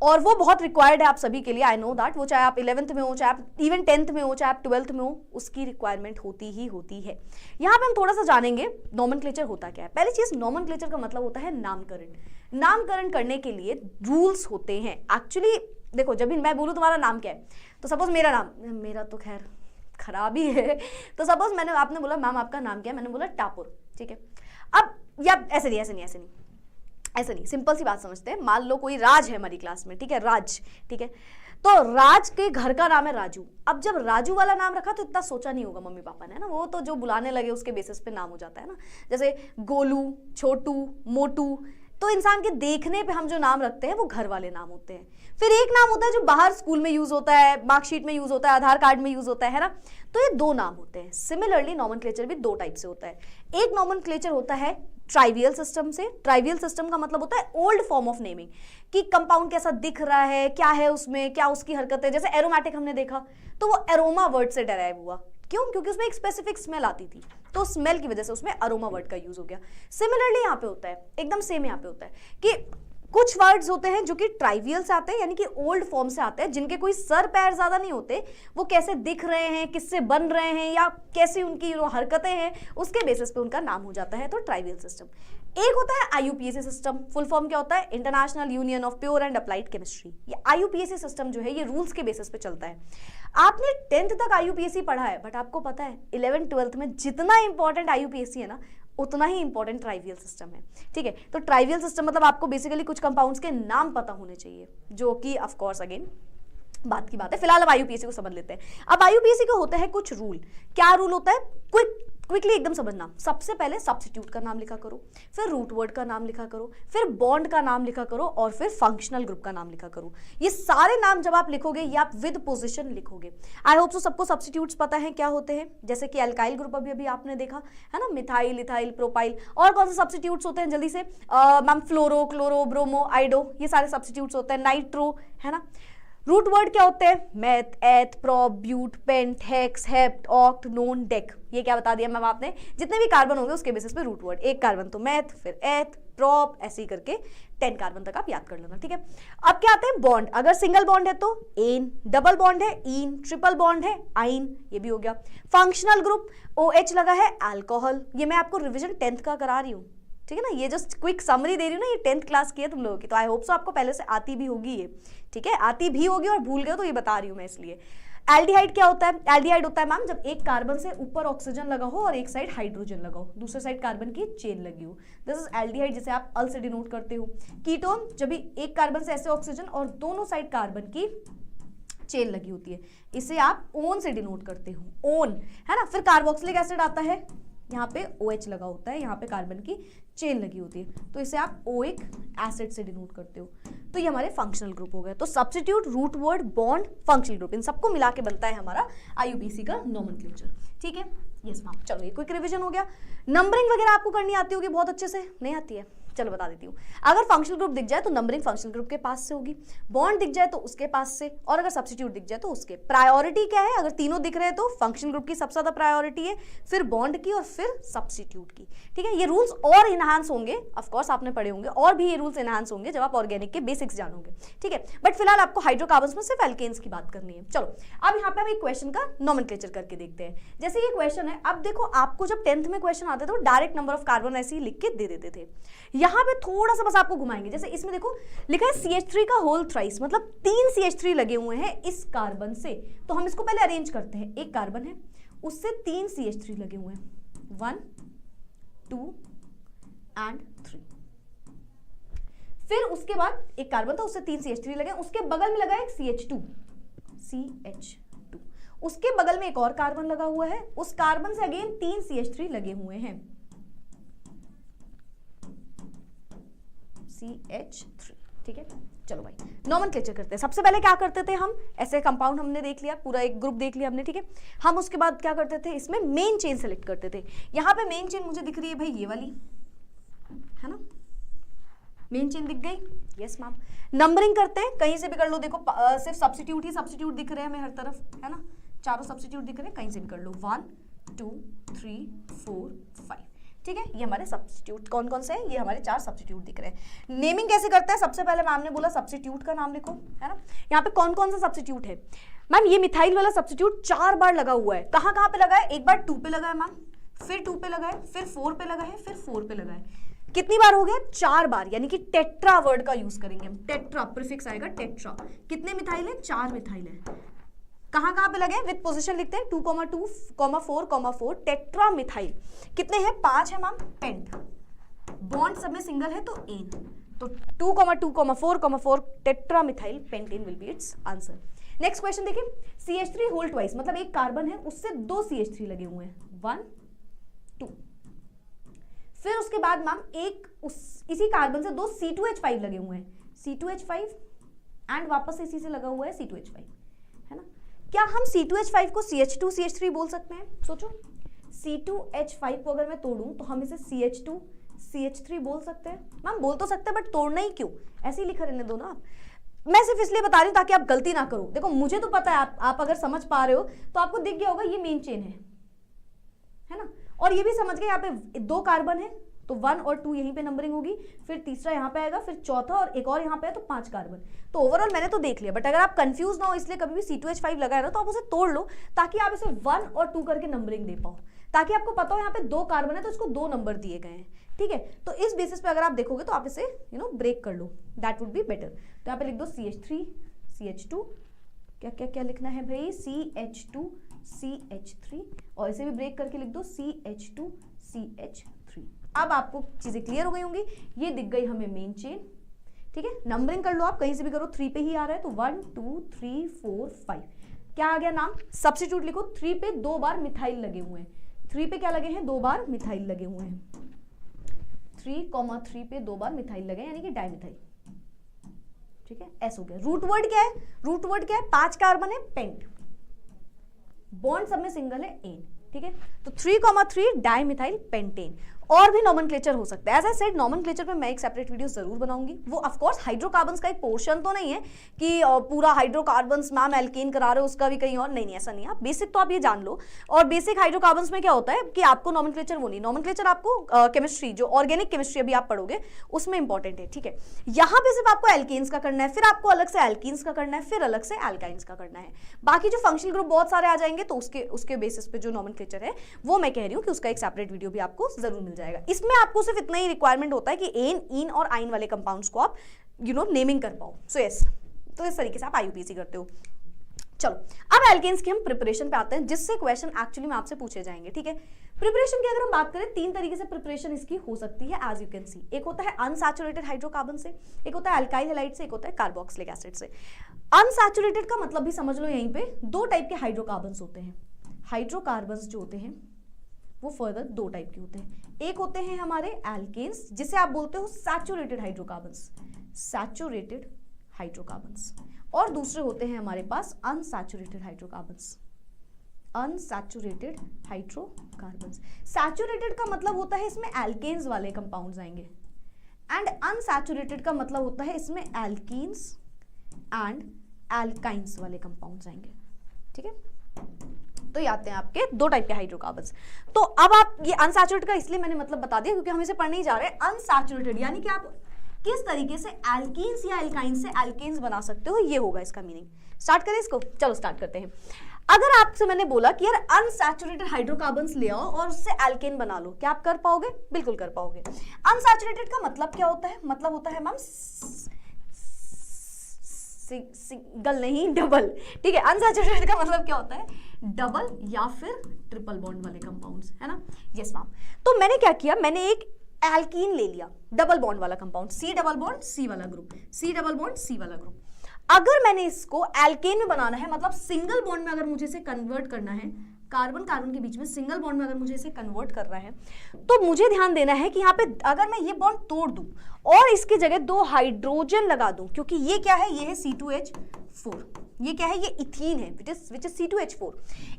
और वो बहुत रिक्वायर्ड है आप सभी के लिए। आई नो दैट, वो चाहे आप 11th में हो, चाहे आप इवन 10th में हो, चाहे आप 12th में हो, उसकी रिक्वायरमेंट होती ही होती है। यहाँ पे हम थोड़ा सा जानेंगे नॉमेनक्लेचर होता क्या है। पहली चीज, नॉमेनक्लेचर का मतलब होता है नामकरण। नामकरण करने के लिए रूल्स होते हैं। एक्चुअली देखो, जब भी मैं बोलूँ तुम्हारा नाम क्या है, तो सपोज मेरा नाम, मेरा तो खैर खराब ही है, तो सपोज आपने बोला मैम आपका नाम क्या है, मैंने बोला टापुर, ठीक है। अब या ऐसे नहीं, सिंपल सी बात समझते हैं। मान लो कोई राज है हमारी क्लास में, ठीक है, राज, ठीक है, तो राज के घर का नाम है राजू। अब जब राजू वाला नाम रखा तो इतना सोचा नहीं होगा मम्मी पापा ने, है ना, वो तो जो बुलाने लगे उसके बेसिस पे नाम हो जाता है ना। जैसे गोलू, छोटू, मोटू, तो इंसान के देखने पे हम जो नाम रखते हैं वो घर वाले नाम होते हैं। फिर एक नाम होता है जो बाहर स्कूल में यूज होता है, मार्कशीट में यूज होता है, आधार कार्ड में यूज होता है ना, तो ये दो नाम होते हैं। सिमिलरली नॉमेनक्लेचर भी दो टाइप से होता है। एक नॉमेनक्लेचर होता है ट्राइवियल सिस्टम से। ट्राइवियल सिस्टम का मतलब होता है ओल्ड फॉर्म ऑफ नेमिंग, कि कंपाउंड कैसा दिख रहा है, क्या है उसमें, क्या उसकी हरकत है। जैसे एरोमेटिक हमने देखा तो वो एरोमा वर्ड से डेराइव हुआ, क्यों, क्योंकि उसमें एक स्पेसिफिक स्मेल आती थी, तो स्मेल की वजह से उसमें अरोमा वर्ड का यूज हो गया। सिमिलरली यहाँ पे होता है, एकदम सेम यहाँ पे होता है कि कुछ वर्ड्स होते हैं जो कि ट्राइवियल से आते हैं, यानी कि ओल्ड फॉर्म से आते हैं, जिनके कोई सर पैर ज्यादा नहीं होते, वो कैसे दिख रहे हैं, किससे बन रहे हैं, या कैसी उनकी जो हरकतें हैं, उसके बेसिस पे उनका नाम हो जाता है, तो ट्राइवियल सिस्टम। एक होता है IUPAC सिस्टम, फुल फॉर्म क्या होता है, international union of pure and applied chemistry. ये IUPAC सिस्टम जो है ये रूल्स के बेसिस पे चलता है। आपने 10th तक IUPAC पढ़ा है, बट आपको पता है 11th-12th में जितना इंपॉर्टेंट IUPAC है ना, उतना ही इंपॉर्टेंट ट्राइवियल सिस्टम है, ठीक है। तो ट्राइवियल सिस्टम मतलब आपको बेसिकली कुछ कंपाउंड्स के नाम पता होने चाहिए, जो कि ऑफ कोर्स अगेन बात की बात है। फिलहाल अब IUPAC को समझ लेते हैं। अब IUPAC को होता है कुछ रूल। क्या रूल होता है, क्विकली एकदम समझना। सबसे पहले सब्स्टिट्यूट का नाम लिखा करो, फिर रूट वर्ड का नाम लिखा करो, फिर बॉन्ड का नाम लिखा करो, और फिर फंक्शनल ग्रुप का नाम लिखा करो। ये सारे नाम जब आप लिखोगे ये आप विद पोजीशन लिखोगे। आई होप सो सबको सब्स्टिट्यूट्स पता है क्या होते हैं, जैसे कि अल्काइल ग्रुप अभी आपने देखा है ना, मिथाइल, इथाइल, प्रोपाइल। और कौन से सब्स्टिट्यूट्स होते हैं जल्दी से, मैम फ्लोरो, क्लोरो, ब्रोमो, आइडो, ये सारे सब्स्टिट्यूट्स होते हैं। नाइट्रो, है ना। रूट वर्ड क्या होते हैं, meth, eth, prop, but, pent, hex, hept, oct, non, dec. ये क्या बता दिया मैम आपने, जितने भी कार्बन होंगे उसके बेसिस पे रूट वर्ड। एक कार्बन तो मैथ, फिर एथ, प्रोप, ऐसे ही करके 10 कार्बन तक आप याद कर लेना, ठीक है। अब क्या आते हैं बॉन्ड। अगर सिंगल बॉन्ड है तो एन, डबल बॉन्ड है इन, ट्रिपल बॉन्ड है आइन, ये भी हो गया। फंक्शनल ग्रुप, OH लगा है अल्कोहल। ये मैं आपको रिविजन 10th का करा रही हूँ, ठीक है ना, ये जस्ट क्विक समरी दे रही हूँ ना, ये 10th क्लास की है तुम लोगों की, तो आई होप सो आपको पहले से आती भी होगी ये, ठीक है, आती भी होगी और भूल गए तो ये बता रही हूँ मैं इसलिए। एल्डिहाइड क्या होता है, एल्डिहाइड होता है मैम जब एक कार्बन से ऊपर ऑक्सीजन लगा हो और एक साइड हाइड्रोजन लगा हो, दूसरे साइड कार्बन की चेन लगी हो, दिस इज एल्डिहाइड, जिसे आप अल से डिनोट करते हो। कीटोन, जब भी एक कार्बन से ऐसे ऑक्सीजन और दोनों साइड कार्बन की चेन लगी होती है, इसे आप ओन से डिनोट करते हो, ओन, है ना। फिर कार्बोक्सिलिक एसिड आता है, यहाँ पे OH लगा होता है, यहाँ पे कार्बन की चेन लगी होती है, तो इसे आप ओइक एसिड से डिनोट करते हो। तो ये हमारे फंक्शनल ग्रुप हो गए। तो substitute, root word, bond, functional group, इन सबको मिला के बनता है हमारा IUPAC का नोमेनक्लेचर, ठीक है। यस मैम, चलो ये क्विक रिवीजन हो गया। नंबरिंग वगैरह आपको करनी आती होगी बहुत अच्छे से, नहीं आती है, चलो बता देती हूँ। अगर फंक्शनल ग्रुप दिख जाए तो नंबरिंग फंक्शनल ग्रुप के पास से होगी, बॉन्ड दिख जाए तो उसके पास से, और अगर सब्स्टिट्यूट दिख जाए तो उसके। प्रायोरिटी क्या है? अगर तीनों दिख रहे हैं तो फंक्शनल ग्रुप की सबसे ज्यादा प्रायोरिटी है, फिर बॉन्ड की और फिर सब्स्टिट्यूट की। ठीक है, ये रूल्स और इनहांस होंगे, ऑफ कोर्स आपने पढ़े होंगे, और भी ये रूल्स इनहांस होंगे जब आप ऑर्गेनिक के बेसिक्स जानोगे। ठीक है, बट फिलहाल आपको हाइड्रोकार्बन्स में सिर्फ एल्केन्स की बात करनी है। चलो अब यहाँ पे हम एक क्वेश्चन का नोमेनक्लेचर करके देखते हैं। जैसे ये क्वेश्चन है, अब देखो आपको जब 10th में क्वेश्चन आते थे तो डायरेक्ट नंबर ऑफ कार्बन ऐसे ही लिख के दे देते थे। यहाँ पे थोड़ा सा बस आपको घुमाएंगे। जैसे इसमें देखो लिखा है CH3 का होल थ्राइस, मतलब 3 CH3 लगे हुए हैं इस कार्बन से। तो हम इसको पहले अरेंज करते हैं। एक कार्बन है, उससे 3 CH3 लगे हुए हैं, 1 2 एंड 3। फिर उसके बाद एक कार्बन था, उससे 3 CH3 लगे, उसके बगल में लगा एक CH2, उसके बगल में एक और कार्बन लगा हुआ है, उस कार्बन से अगेन 3 CH3 लगे हुए हैं, CH3। ठीक है, चलो भाई नोमेनक्लेचर करते हैं। सबसे पहले क्या करते थे हम, ऐसे कंपाउंड हमने देख लिया, पूरा एक ग्रुप देख लिया हमने। ठीक है, हम उसके बाद क्या करते थे, इसमें मेन चेन सेलेक्ट करते थे। यहाँ पे मेन चेन मुझे दिख रही है भाई, ये वाली है ना, मेन चेन दिख गई। Yes ma'am. नंबरिंग करते हैं, कहीं से भी कर लो। देखो सिर्फ सब्स्टिट्यूट ही सब्स्टिट्यूट दिख रहे हैं हमें हर तरफ, है ना, चारों सब्स्टिट्यूट दिख रहे हैं, कहीं से भी कर लो। 1 2 3 4 5। ठीक है, ये हमारे सब्स्टिट्यूट कौन कौन से हैं, ये हमारे 4 सब्स्टिट्यूट दिख रहे हैं। नेमिंग कैसे करते हैं, सबसे पहले मैम ने बोला सब्स्टिट्यूट का नाम लिखो, है ना। यहाँ पे कौन कौन सा सब्स्टिट्यूट है मैम, ये मिथाइल वाला सब्स्टिट्यूट 4 बार लगा हुआ है। कहाँ कहाँ पे लगा है, एक बार 2 पे लगा है मैम, फिर 2 पे लगा है, फिर 4 पे लगा है, फिर 4 पे लगा है। कितनी बार हो गया, 4 बार, यानी कि टेट्रा वर्ड का यूज करेंगे हम। टेट्रा प्रीफिक्स आएगा, टेट्रा। कितने मिथाइल है, 4 मिथाइल है। कहाँ कहाँ पे लगे, विद पोजीशन लिखते हैं, 2,2,4,4 टेट्रा मिथाइल। कितने हैं, 5 है मैम। पेंट, बॉन्ड सब में सिंगल है तो एन, तो 2,2,4,4 tetra methyl pentane will be it's answer. Next question देखिए, CH3 होल ट्वाइस, मतलब एक कार्बन है उससे 2 CH3 लगे हुए हैं, 1 2। फिर उसके बाद मैम एक इसी कार्बन से 2 C2H5 लगे हुए हैं, C2H5 एंड वापस इसी से लगा हुआ है C2H5, है ना। क्या हम C2H5 को CH2 CH3 बोल सकते हैं, सोचो। C2H5 को अगर मैं तोड़ूं तो हम इसे CH2 CH3 बोल सकते हैं मैम, बोल तो सकते हैं, बट तोड़ना ही क्यों, ऐसे ही लिखा रहने दो ना आप। मैं सिर्फ इसलिए बता रही हूँ ताकि आप गलती ना करो। देखो मुझे तो पता है, आप अगर समझ पा रहे हो तो आपको दिख गया होगा ये मेन चेन है ना। और ये भी समझ गए, यहाँ पे 2 कार्बन है तो 1 और 2 यहीं पे नंबरिंग होगी, फिर तीसरा यहाँ पे आएगा, फिर चौथा और एक और यहाँ पे है, तो 5 कार्बन। तो ओवरऑल मैंने तो देख लिया, बट अगर आप कंफ्यूज ना हो इसलिए कभी भी C2H5 लगा है ना, तो आप उसे तोड़ लो ताकि आप इसे 1 और 2 करके नंबरिंग दे पाओ, ताकि आपको पता हो यहाँ पे 2 कार्बन है तो इसको 2 नंबर दिए गए हैं। ठीक है, तो इस बेसिस पे अगर आप देखोगे तो आप इसे ब्रेक कर लो, दैट वुड बी बेटर। तो यहाँ पे लिख दो CH3 CH2, क्या क्या क्या लिखना है भाई, CH2 CH3, और इसे भी ब्रेक करके लिख दो CH2 CH3। अब आपको चीजें क्लियर हो गई होंगी, ये दिख गई हमें मेन चेन। ठीक है, नंबरिंग कर लो आप, कहीं से भी करो, 3 पे ही आ रहा है तो 1 2 3 4 5। क्या आ गया नाम, सब्स्टिट्यूट लिखो। 3 पे 2 बार मिथाइल लगे हुए हैं, 3 पे क्या लगे हैं, 2 बार मिथाइल लगे हुए हैं। 3,3 पे 2 बार मिथाइल लगे, यानी कि डाइमिथाइल। ठीक है, ऐसा हो गया। रूट वर्ड क्या है, रूट वर्ड क्या है, 5 कार्बन है, पेंट, बॉन्ड सब में सिंगल है, एन। ठीक है, तो 3,3 डाइमिथाइल पेंटेन। और भी नोमेनक्लेचर हो सकता है, एज आई सेड नोमेनक्लेचर पे मैं एक सेपरेट वीडियो जरूर बनाऊंगी। वो ऑफ कोर्स हाइड्रोकार्बन्स का एक पोर्शन तो नहीं है कि पूरा हाइड्रोकार्बन्स मैम एल्केन करा रहे हो उसका भी कहीं और, नहीं ऐसा नहीं है। बेसिक तो आप ये जान लो। और बेसिक हाइड्रोकार्बन्स में क्या होता है कि आपको नोमेनक्लेचर वो नहीं, नोमेनक्लेचर आपको केमिस्ट्री जो ऑर्गेनिक केमिस्ट्री अभी आप पढ़ोगे उसमें इंपॉर्टेंट है। ठीक है, यहाँ पे सिर्फ आपको एल्केन्स का करना है, फिर आपको अलग से एल्कीन्स का करना है, फिर अलग से एल्काइंस का करना है। बाकी जो फंक्शनल ग्रुप बहुत सारे आ जाएंगे तो उसके बेसिस पे जो नोमेनक्लेचर है वो मैं कह रही हूँ कि उसका एक सेपरेट वीडियो भी आपको जरूर मिल जाएगा। इसमें आपको सिर्फ इतना ही रिक्वायरमेंट होता है कि एन, इन और आइन वाले कंपाउंड्स को आप नेमिंग कर पाओ। सो यस, तो इस तरीके से आप IUPAC करते हो। चलो अब एल्केन्स की हम प्रिपरेशन पे आते हैं, जिससे क्वेश्चन एक्चुअली में आपसे पूछे जाएंगे। ठीक है, प्रिपरेशन की अगर हम बात करें, 3 तरीके से प्रिपरेशन इसकी हो सकती है, एज यू कैन सी। एक होता है अनसैचुरेटेड हाइड्रोकार्बन से, एक होता है अल्काइल हैलाइड से, एक होता है कार्बोक्सिलिक एसिड से। अनसैचुरेटेड का मतलब भी समझ लो, यहीं पे 2 टाइप के हाइड्रोकार्बन्स होते हैं। हाइड्रोकार्बन्स जो होते हैं वो फर्दर 2 टाइप के होते हैं। एक होते हैं हमारे एल्केन्स, जिसे आप बोलते हो सैचुरेटेड हाइड्रोकार्बन्स, सैचुरेटेड हाइड्रोकार्बन्स, और दूसरे होते हैं हमारे पास unsaturated hydrocarbons, unsaturated hydrocarbons. Saturated का मतलब होता है इसमें एल्केन्स वाले कंपाउंड्स आएंगे, एंड अनसैचुरेटेड का मतलब होता है इसमें एल्कीन्स एंड एल्काइंस वाले कंपाउंड्स आएंगे, ठीक है। तो ये आते हैं आपके दो टाइप के हाइड्रोकार्बन्स। तो अब आप ये अनसैचुरेटेड का इसलिए मैंने मतलब बता दिया क्योंकि हम इसे पढ़ने ही जा रहे हैं। अनसैचुरेटेड यानी कि आप किस तरीके से एल्कीन्स या एल्काइंस से एल्केन्स बना सकते हो, ये होगा इसका मीनिंग। स्टार्ट करें इसको, चलो स्टार्ट करते हैं। अगर आपसे मैंने बोला कि यार अनसैचुरेटेड हाइड्रोकार्बन्स ले आओ और उससे एल्केन बना लो, क्या आप कर पाओगे? बिल्कुल कर पाओगे। अनसैचुरेटेड का मतलब क्या होता है? मतलब होता है मैम सिंगल नहीं डबल, ठीक है। अनसैचुरेटेड का मतलब क्या होता है? डबल या फिर ट्रिपल बॉन्ड वाले कंपाउंड्स, है ना। Yes ma'am. तो मैंने क्या किया, मैंने एक एल्कीन ले लिया, डबल बॉन्ड वाला compound, C double bond C वाला group, C double bond C वाला ग्रुप। अगर मैंने इसको एल्केन में बनाना है, मतलब सिंगल बॉन्ड में अगर मुझे इसे कन्वर्ट करना है, कार्बन कार्बन के बीच में सिंगल बॉन्ड में अगर मुझे इसे कन्वर्ट करना है, तो मुझे ध्यान देना है कि यहाँ पे अगर मैं ये बॉन्ड तोड़ दूं और इसकी जगह दो हाइड्रोजन लगा दूं, क्योंकि ये क्या है, ये है C2H4, ये क्या है, ये इथीन है, विच इज C2H4।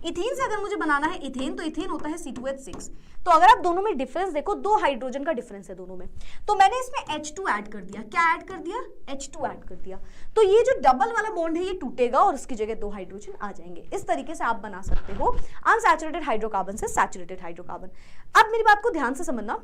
इथीन से अगर मुझे बनाना है इथेन, तो इथेन होता है C2H6। तो अगर आप दोनों में डिफरेंस देखो, दो हाइड्रोजन का डिफरेंस है दोनों में, तो मैंने इसमें H2 ऐड कर दिया। क्या ऐड कर दिया? H2 ऐड कर दिया। तो ये जो डबल वाला बॉन्ड है ये टूटेगा और उसकी जगह दो हाइड्रोजन आ जाएंगे। इस तरीके से आप बना सकते हो अनसैचुरेटेड हाइड्रोकार्बन से सैचुरेटेड हाइड्रोकार्बन। अब मेरी बात को ध्यान से समझना।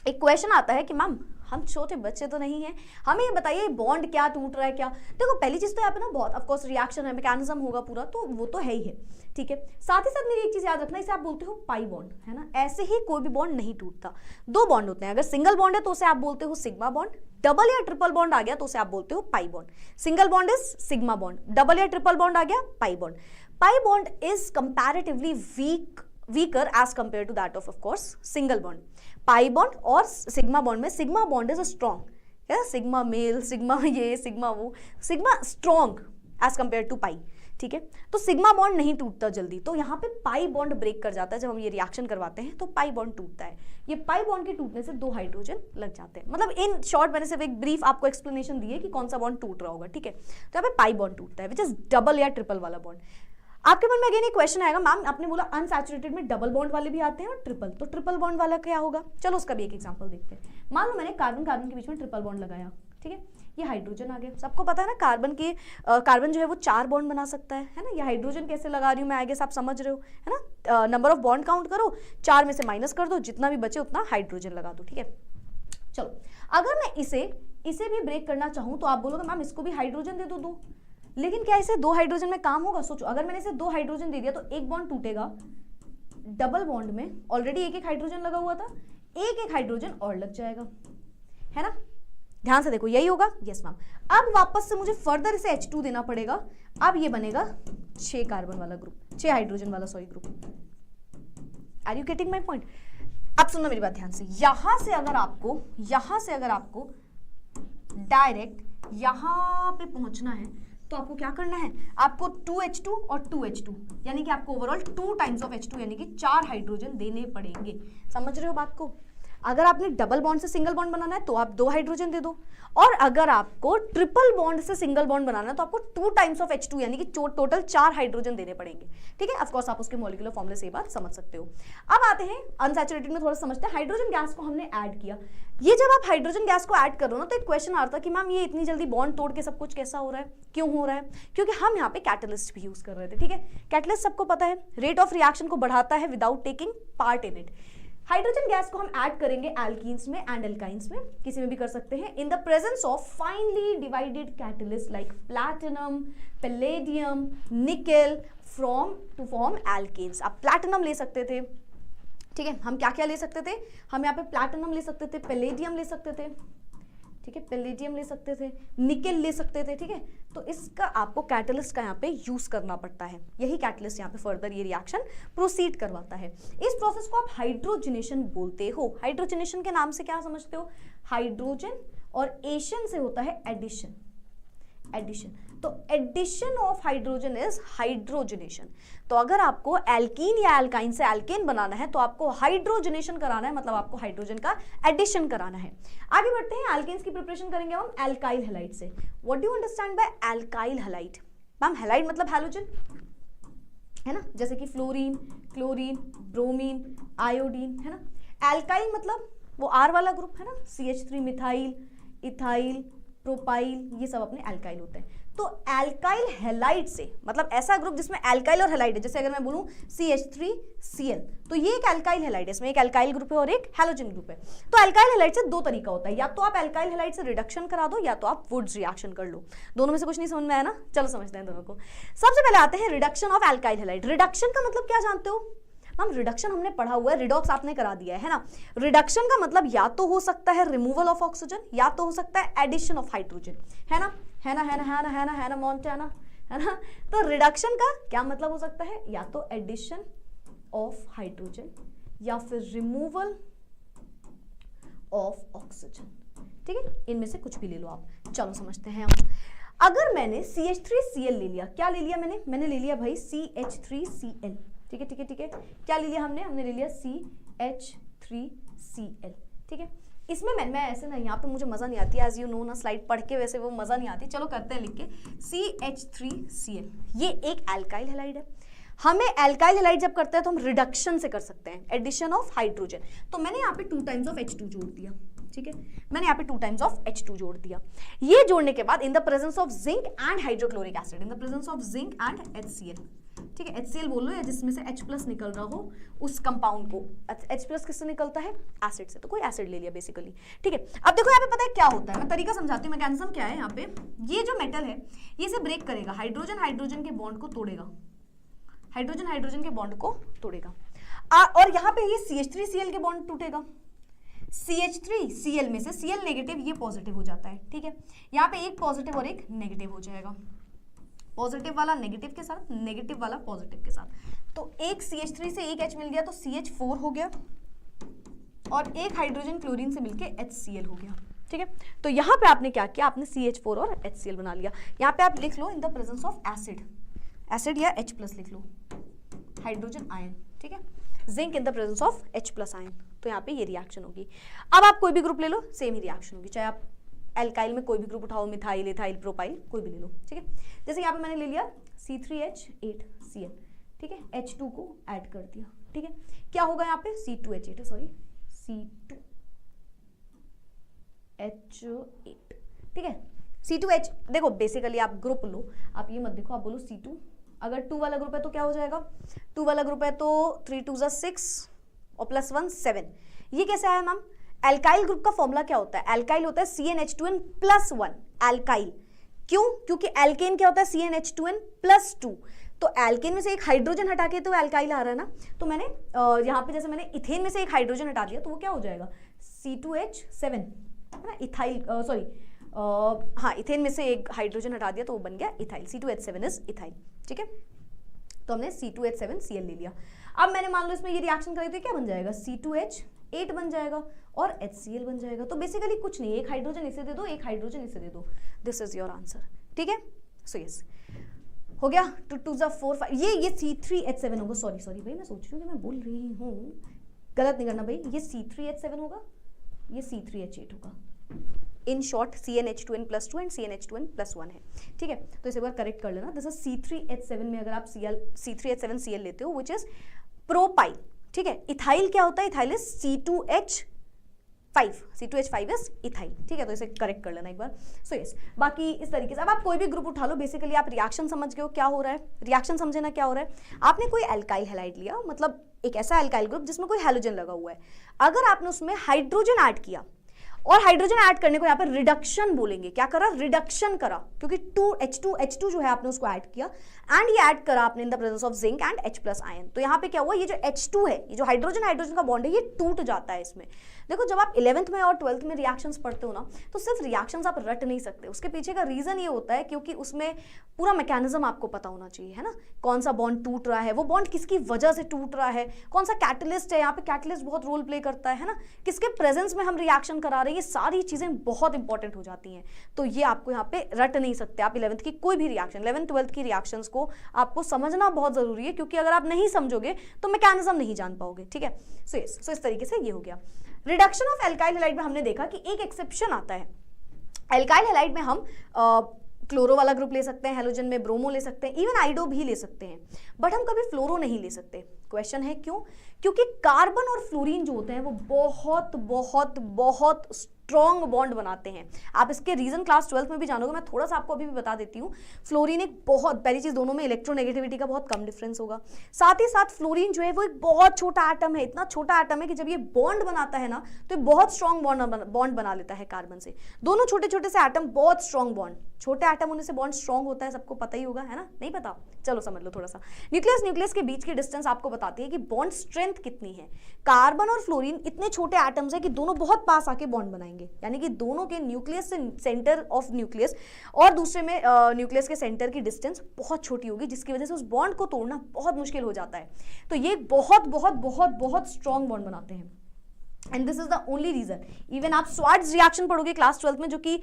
एक क्वेश्चन आता है कि मैम हम छोटे बच्चे तो नहीं हैं, हमें ये बताइए बॉन्ड क्या टूट रहा है क्या। देखो पहली चीज तो यहाँ पे ना बहुत ऑफकोर्स रिएक्शन है, मैकेनिज्म होगा पूरा, तो वो तो है ही है, ठीक है। साथ ही साथ मेरी एक चीज याद रखना, इसे आप बोलते हो पाई बॉन्ड, है ना। ऐसे ही कोई भी बॉन्ड नहीं टूटता, दो बॉन्ड होते हैं। अगर सिंगल बॉन्ड है तो उसे आप बोलते हो सिग्मा बॉन्ड, डबल या ट्रिपल बॉन्ड आ गया तो उसे आप बोलते हो pi bond. Single bond is sigma bond, double या ट्रिपल बॉन्ड आ गया pi bond. Pi bond is comparatively weaker as compared to that of course single bond. Pi bond और सिग्मा बॉन्ड में सिग्मा बॉन्ड इज स्ट्रॉन्ग, है, सिग्मा मेल, सिग्मा ये, सिग्मा वो, sigma strong as compare to pi, ठीक है। तो सिग्मा बॉन्ड नहीं टूटता जल्दी, तो यहाँ पे पाई बॉन्ड ब्रेक कर जाता है। जब हम ये रिएक्शन करवाते हैं तो पाई बॉन्ड टूटता है। ये पाई बॉन्ड के टूटने से दो हाइड्रोजन लग जाते हैं। मतलब इन शॉर्ट मैंने सिर्फ एक ब्रीफ आपको एक्सप्लेनेशन दी है कि कौन सा बॉन्ड टूट रहा होगा, ठीक है। तो यहाँ पे पाई बॉन्ड टूटता है, विच इज डबल या ट्रिपल वाला बॉन्ड। आपके मन में अगेन एक क्वेश्चन आएगा, मैम आपने बोला अनसैचुरेटेड में डबल बॉन्ड वाले भी आते हैं और ट्रिपल, तो ट्रिपल बॉन्ड वाला क्या होगा? चलो उसका भी एक एग्जांपल देखते हैं। मान लो मैंने कार्बन कार्बन के बीच में ट्रिपल बॉन्ड लगाया, ठीक है, ये हाइड्रोजन आ गया। सबको पता है ना कार्बन जो है वो 4 बॉन्ड बना सकता है ना। ये हाइड्रोजन कैसे लगा रही हूँ मैं, आई गेस आप समझ रहे हो, है ना। नंबर ऑफ बॉन्ड काउंट करो, 4 में से माइनस कर दो, जितना भी बचे उतना हाइड्रोजन लगा दो, ठीक है। चलो अगर मैं इसे भी ब्रेक करना चाहूँ तो आप बोलोगे मैम इसको भी हाइड्रोजन दे दो, लेकिन क्या इसे 2 हाइड्रोजन में काम होगा? सोचो, अगर मैंने इसे 2 हाइड्रोजन दे दिया तो एक बॉन्ड टूटेगा, डबल बॉन्ड में ऑलरेडी एक हाइड्रोजन लगा हुआ था, एक हाइड्रोजन और लग जाएगा, है ना। ध्यान से देखो, यही होगा। Yes ma'am. अब वापस से मुझे फर्दर इसे H2 देना पड़ेगा। अब ये बनेगा 6 कार्बन वाला ग्रुप, 6 हाइड्रोजन वाला group. Are you getting my point? अब सुनना मेरी बात ध्यान से। यहां से अगर आपको डायरेक्ट यहां पे पहुंचना है तो आपको क्या करना है, आपको 2H2 और 2H2 यानी कि आपको ओवरऑल 2 टाइम्स ऑफ H2 यानी कि 4 हाइड्रोजन देने पड़ेंगे। समझ रहे हो बात को? अगर आपने डबल बॉन्ड से सिंगल बॉन्ड बनाना है तो आप 2 हाइड्रोजन दे दो, और अगर आपको ट्रिपल बॉन्ड से सिंगल बॉन्ड बनाना है तो आपको 2 टाइम्स ऑफ H2 यानी कि टोटल 4 हाइड्रोजन देने पड़ेंगे, ठीक है। ऑफ कोर्स आप उसके मॉलिक्यूलर फॉर्मूले से ये बात समझ सकते हो। अब आते हैं अनसैचुरेटेड में, थोड़ा समझते हैं। हाइड्रोजन गैस को हमने ऐड किया। ये जब आप हाइड्रोजन गैस को ऐड कर रहे हो ना, तो एक क्वेश्चन आता है कि मैम ये इतनी जल्दी बॉन्ड तोड़ के सब कुछ कैसा हो रहा है, क्यों हो रहा है? क्योंकि हम यहाँ पे कैटलिस्ट भी यूज कर रहे थे, ठीक है। कैटलिस्ट सबको पता है रेट ऑफ रिएक्शन को बढ़ाता है without taking part in it. Hydrogen gas को हम ऐड करेंगे एल्कीन्स में एंड एल्काइंस में, किसी में भी कर सकते हैं, in the presence of finely divided catalyst like platinum, palladium, nickel to form alkanes. आप प्लैटिनम ले सकते थे, ठीक है। हम क्या क्या ले सकते थे? हम यहाँ पे प्लैटिनम ले सकते थे, पैलेडियम ले सकते थे, ठीक है, पैलेडियम ले सकते थे, निकेल ले सकते थे, ठीक है। तो इसका आपको कैटलिस्ट का यहाँ पे यूज करना पड़ता है। यही कैटलिस्ट यहाँ पे फर्दर ये रिएक्शन प्रोसीड करवाता है। इस प्रोसेस को आप हाइड्रोजनेशन बोलते हो। हाइड्रोजनेशन के नाम से क्या समझते हो? हाइड्रोजन और एशन से होता है एडिशन। तो addition of hydrogen is hydrogenation. तो अगर आपको एल्कीन या एल्काइन से एल्केन बनाना है तो आपको हाइड्रोजनेशन कराना है, मतलब आपको हाइड्रोजन का एडिशन कराना है। आगे बढ़ते हैं, एल्केन्स की प्रिपरेशन करेंगे हम एल्काइल हैलाइड से। What do you understand by alkyl halide? Ma'am halide मतलब हैलोजन, है ना, जैसे कि फ्लोरीन, क्लोरीन, ब्रोमीन, आयोडीन, है ना। एल्काइल मतलब वो R वाला ग्रुप है ना, CH3 मिथाइल, इथाइल, प्रोपाइल, ये सब अपने एल्काइल होते हैं। तो एल्काइल हैलाइड से मतलब ऐसा ग्रुप जिसमें एल्काइल और हैलाइड है, जैसे अगर मैं बोलूं CH3Cl, तो ये एक एल्काइल हैलाइड है, इसमें एक एल्काइल ग्रुप है और एक हैलोजन ग्रुप है। तो एल्काइल हैलाइड से दो तरीका होता है, या तो आप एल्काइल हैलाइड से रिडक्शन करा दो या तो आप वुड्स रिएक्शन कर लो। दोनों में से कुछ नहीं समझ में आया ना, चलो समझते हैं दोनों को। सबसे पहले आते हैं reduction of alkyl halide. Reduction का मतलब क्या जानते हो मैम? रिडक्शन हमने पढ़ा हुआ है, रिडॉक्स आपने करा दिया है ना। रिडक्शन का मतलब या तो हो सकता है रिमूवल ऑफ ऑक्सीजन या तो हो सकता है एडिशन ऑफ हाइड्रोजन, है ना, है ना, है ना, है ना, है ना, है ना मोंटाना, है ना। तो रिडक्शन का क्या मतलब हो सकता है? या तो एडिशन ऑफ हाइड्रोजन या फिर रिमूवल ऑफ ऑक्सीजन, ठीक है, इनमें से कुछ भी ले लो आप। चलो समझते हैं हम। अगर मैंने CH3Cl ले लिया, क्या ले लिया मैंने ले लिया भाई CH3Cl, ठीक है, ठीक है, ठीक है। क्या ले लिया हमने ले लिया CH3Cl, ठीक है। इसमें मैं ऐसे ना, यहाँ पे मुझे मजा नहीं आती, एज यू नो ना, स्लाइड पढ़ के वैसे वो मजा नहीं आती। चलो करते हैं लिख के, CH3Cl ये एक एल्काइल हैलाइड है। हमें एल्काइल हैलाइड जब करते हैं तो हम रिडक्शन से कर सकते हैं, एडिशन ऑफ हाइड्रोजन। तो मैंने यहाँ पे 2 टाइम्स ऑफ H2 जोड़ दिया, ठीक है, मैंने यहाँ पे 2 टाइम्स ऑफ H2 जोड़ दिया। ये जोड़ने के बाद इन the presence of zinc and hydrochloric acid, in the presence of zinc and HCl, ठीक है, HCl बोल लो या जिसमें से H प्लस निकल रहा हो उस कंपाउंड को। H प्लस किससे निकलता है? एसिड से, तो कोई एसिड ले लिया बेसिकली, ठीक है। अब देखो यहाँ पे पता है क्या होता है, मैं तरीका समझाती हूँ, मैकेनिज्म क्या है यहाँ पे। ये जो मेटल है ये इसे ब्रेक करेगा, हाइड्रोजन हाइड्रोजन के बॉन्ड को तोड़ेगा, हाइड्रोजन हाइड्रोजन के बॉन्ड को तोड़ेगा, और यहाँ पे ये CH3Cl के बॉन्ड टूटेगा। CH3Cl में से Cl नेगेटिव ये पॉजिटिव हो जाता है, ठीक है। यहाँ पे एक पॉजिटिव और एक नेगेटिव हो जाएगा, पॉजिटिव वाला नेगेटिव के साथ, नेगेटिव वाला पॉजिटिव के साथ। तो एक CH3 से एक H मिल गया तो CH4 हो गया, और एक हाइड्रोजन क्लोरीन से मिलके HCl हो गया, ठीक है। तो यहाँ पे आपने क्या किया, आपने CH4 और HCl बना लिया। यहाँ पे आप लिख लो in the presence of acid, acid या H प्लस लिख लो, हाइड्रोजन आयन, ठीक है, zinc in the presence of H plus ion. तो यहाँ पे ये रिएक्शन होगी। अब आप कोई भी ग्रुप ले लो, सेम ही रिएक्शन होगी, चाहे आप एल्काइल में कोई भी ग्रुप उठाओ, मिथाइल, इथाइल, प्रोपाइल, कोई भी ले लो, ठीक है। जैसे यहाँ पे मैंने ले लिया C3H8Cl, ठीक है, H2 को ऐड कर दिया, ठीक है। क्या होगा यहाँ पे? C2H8, सॉरी C2H8, ठीक है। C2H, देखो बेसिकली आप ग्रुप लो, आप ये मत देखो, आप बोलो C2। अगर 2 वाला ग्रुप है तो क्या हो जाएगा? 2 वाला ग्रुप है तो 3 2 6 और +1 7। ये कैसे आया मैम? एल्काइल ग्रुप का फॉर्मूला क्या होता है? एल्काइल होता है CnH2n +1 एल्काइल। क्यों? क्योंकि एल्केन क्या होता है? CnH2n +2। तो एल्केन में से एक हाइड्रोजन हटा के तो एल्काइल आ रहा है ना, तो मैंने यहाँ पे जैसे मैंने इथेन में से एक हाइड्रोजन हटा दिया तो वो क्या हो जाएगा? C2H7, है ना, इथाइल, सॉरी हाँ, इथेन में से एक हाइड्रोजन हटा दिया तो वो बन गया इथाइल, C2H7 इज इथाइल, ठीक है। तो हमने C2H7Cl ले लिया। अब मैंने मान लो इसमें ये रिएक्शन करी तो क्या बन जाएगा? C2H8 बन जाएगा और HCl बन जाएगा। तो बेसिकली कुछ नहीं, एक हाइड्रोजन इसे दे दो, एक हाइड्रोजन इसे दे दो, दिस इज योर आंसर, ठीक है। सो यस, हो गया। 2 2 4 5, ये C3H7 होगा। सॉरी भाई, मैं सोच रही हूँ कि मैं बोल रही हूँ, गलत नहीं करना भाई, ये C3H7 होगा, ये C3H8 होगा। In short CnH2n +2 and CnH2n +1 है, ठीक है। तो इसे एक बार करेक्ट कर लेना। दिस इज C3H7 में अगर आप C3H7Cl लेते हो विच इज प्रोपाइल, ठीक है। इथाइल क्या होता है? Ethyl is C2H5 is ethyl, ठीक है। तो इसे करेक्ट कर लेना एक बार। सो यस, बाकी इस तरीके से अब आप कोई भी ग्रुप उठा लो, बेसिकली आप रिएक्शन समझ गए हो क्या हो रहा है, रिएक्शन समझे ना क्या हो रहा है। आपने कोई एल्काइल हैलाइड लिया, मतलब एक ऐसा एल्काइल ग्रुप जिसमें कोई हैलोजन लगा हुआ है, अगर आपने उसमें हाइड्रोजन ऐड किया, और हाइड्रोजन ऐड करने को यहाँ पर रिडक्शन बोलेंगे। क्या करा? रिडक्शन करा, क्योंकि H2 जो है आपने उसको ऐड किया, एंड ये ऐड करा आपने इन the presence of zinc and H plus ion. तो यहाँ पे क्या हुआ? ये जो H2 है, ये जो हाइड्रोजन का बॉन्ड है, ये टूट जाता है इसमें। देखो जब आप 11th में और 12th में रिएक्शंस पढ़ते हो ना, तो सिर्फ रिएक्शंस आप रट नहीं सकते, उसके पीछे का रीजन ये होता है क्योंकि उसमें पूरा मैकेनिज्म आपको पता होना चाहिए, है ना। कौन सा बॉन्ड टूट रहा है, वो बॉन्ड किसकी वजह से टूट रहा है, कौन सा कैटलिस्ट है, यहाँ पे कैटलिस्ट बहुत रोल प्ले करता है ना, किसके प्रेजेंस में हम रिएक्शन करा रहे हैं, ये सारी चीजें बहुत इंपॉर्टेंट हो जाती हैं। तो ये आपको यहाँ पे रट नहीं सकते आप 11th की कोई भी रिएक्शन, 11th 12th की रिएक्शंस को आपको समझना बहुत जरूरी है, क्योंकि अगर आप नहीं समझोगे तो मैकेनिज्म नहीं जान पाओगे, ठीक है। सो इस तरीके से ये हो गया। रिडक्शन ऑफ एल्काइल हैलाइड में हमने देखा कि एक एक्सेप्शन आता है। एल्काइल हैलाइड में हम क्लोरो वाला ग्रुप ले सकते हैं, हेलोजन में ब्रोमो ले सकते हैं, इवन आइडो भी ले सकते हैं, बट हम कभी फ्लोरो नहीं ले सकते। क्वेश्चन है क्यों? क्योंकि कार्बन और फ्लोरीन जो होते हैं वो बहुत बहुत बहुत स्ट्रॉन्ग बॉन्ड बनाते हैं। आप इसके रीजन क्लास 12 में भी जानोगे, मैं थोड़ा सा आपको अभी भी बता देती हूँ। फ्लोरीन एक बहुत पहली चीज, दोनों में इलेक्ट्रोनेगेटिविटी का बहुत कम डिफरेंस होगा। साथ ही साथ फ्लोरीन जो है वो एक बहुत छोटा एटम है, इतना छोटा एटम है कि जब ये बॉन्ड बनाता है ना तो ये बहुत स्ट्रॉन्ग बॉन्ड बना लेता है कार्बन से। दोनों छोटे छोटे से एटम, बहुत स्ट्रॉन्ग बॉन्ड, छोटे एटम होने से बॉन्ड स्ट्रॉन्ग होता है, सबको पता ही होगा, है ना? नहीं पता? चलो समझ लो थोड़ा सा। न्यूक्लियस के बीच की डिस्टेंस आपको बताती है कि बॉन्ड स्ट्रेंथ कितनी है। कार्बन और फ्लोरीन इतने छोटे एटम्स है कि दोनों बहुत पास आके बॉन्ड बनाएंगे, यानी कि दोनों के न्यूक्लियस से सेंटर ऑफ न्यूक्लियस और दूसरे में न्यूक्लियस के सेंटर की डिस्टेंस बहुत छोटी होगी, जिसकी वजह से उस बॉन्ड को तोड़ना बहुत मुश्किल हो जाता है। तो ये बहुत बहुत बहुत बहुत स्ट्रॉन्ग बॉन्ड बनाते हैं, and this is the only reason. Even आप स्वार्ट्ज रिएक्शन पढ़ोगे क्लास 12 में, जो कि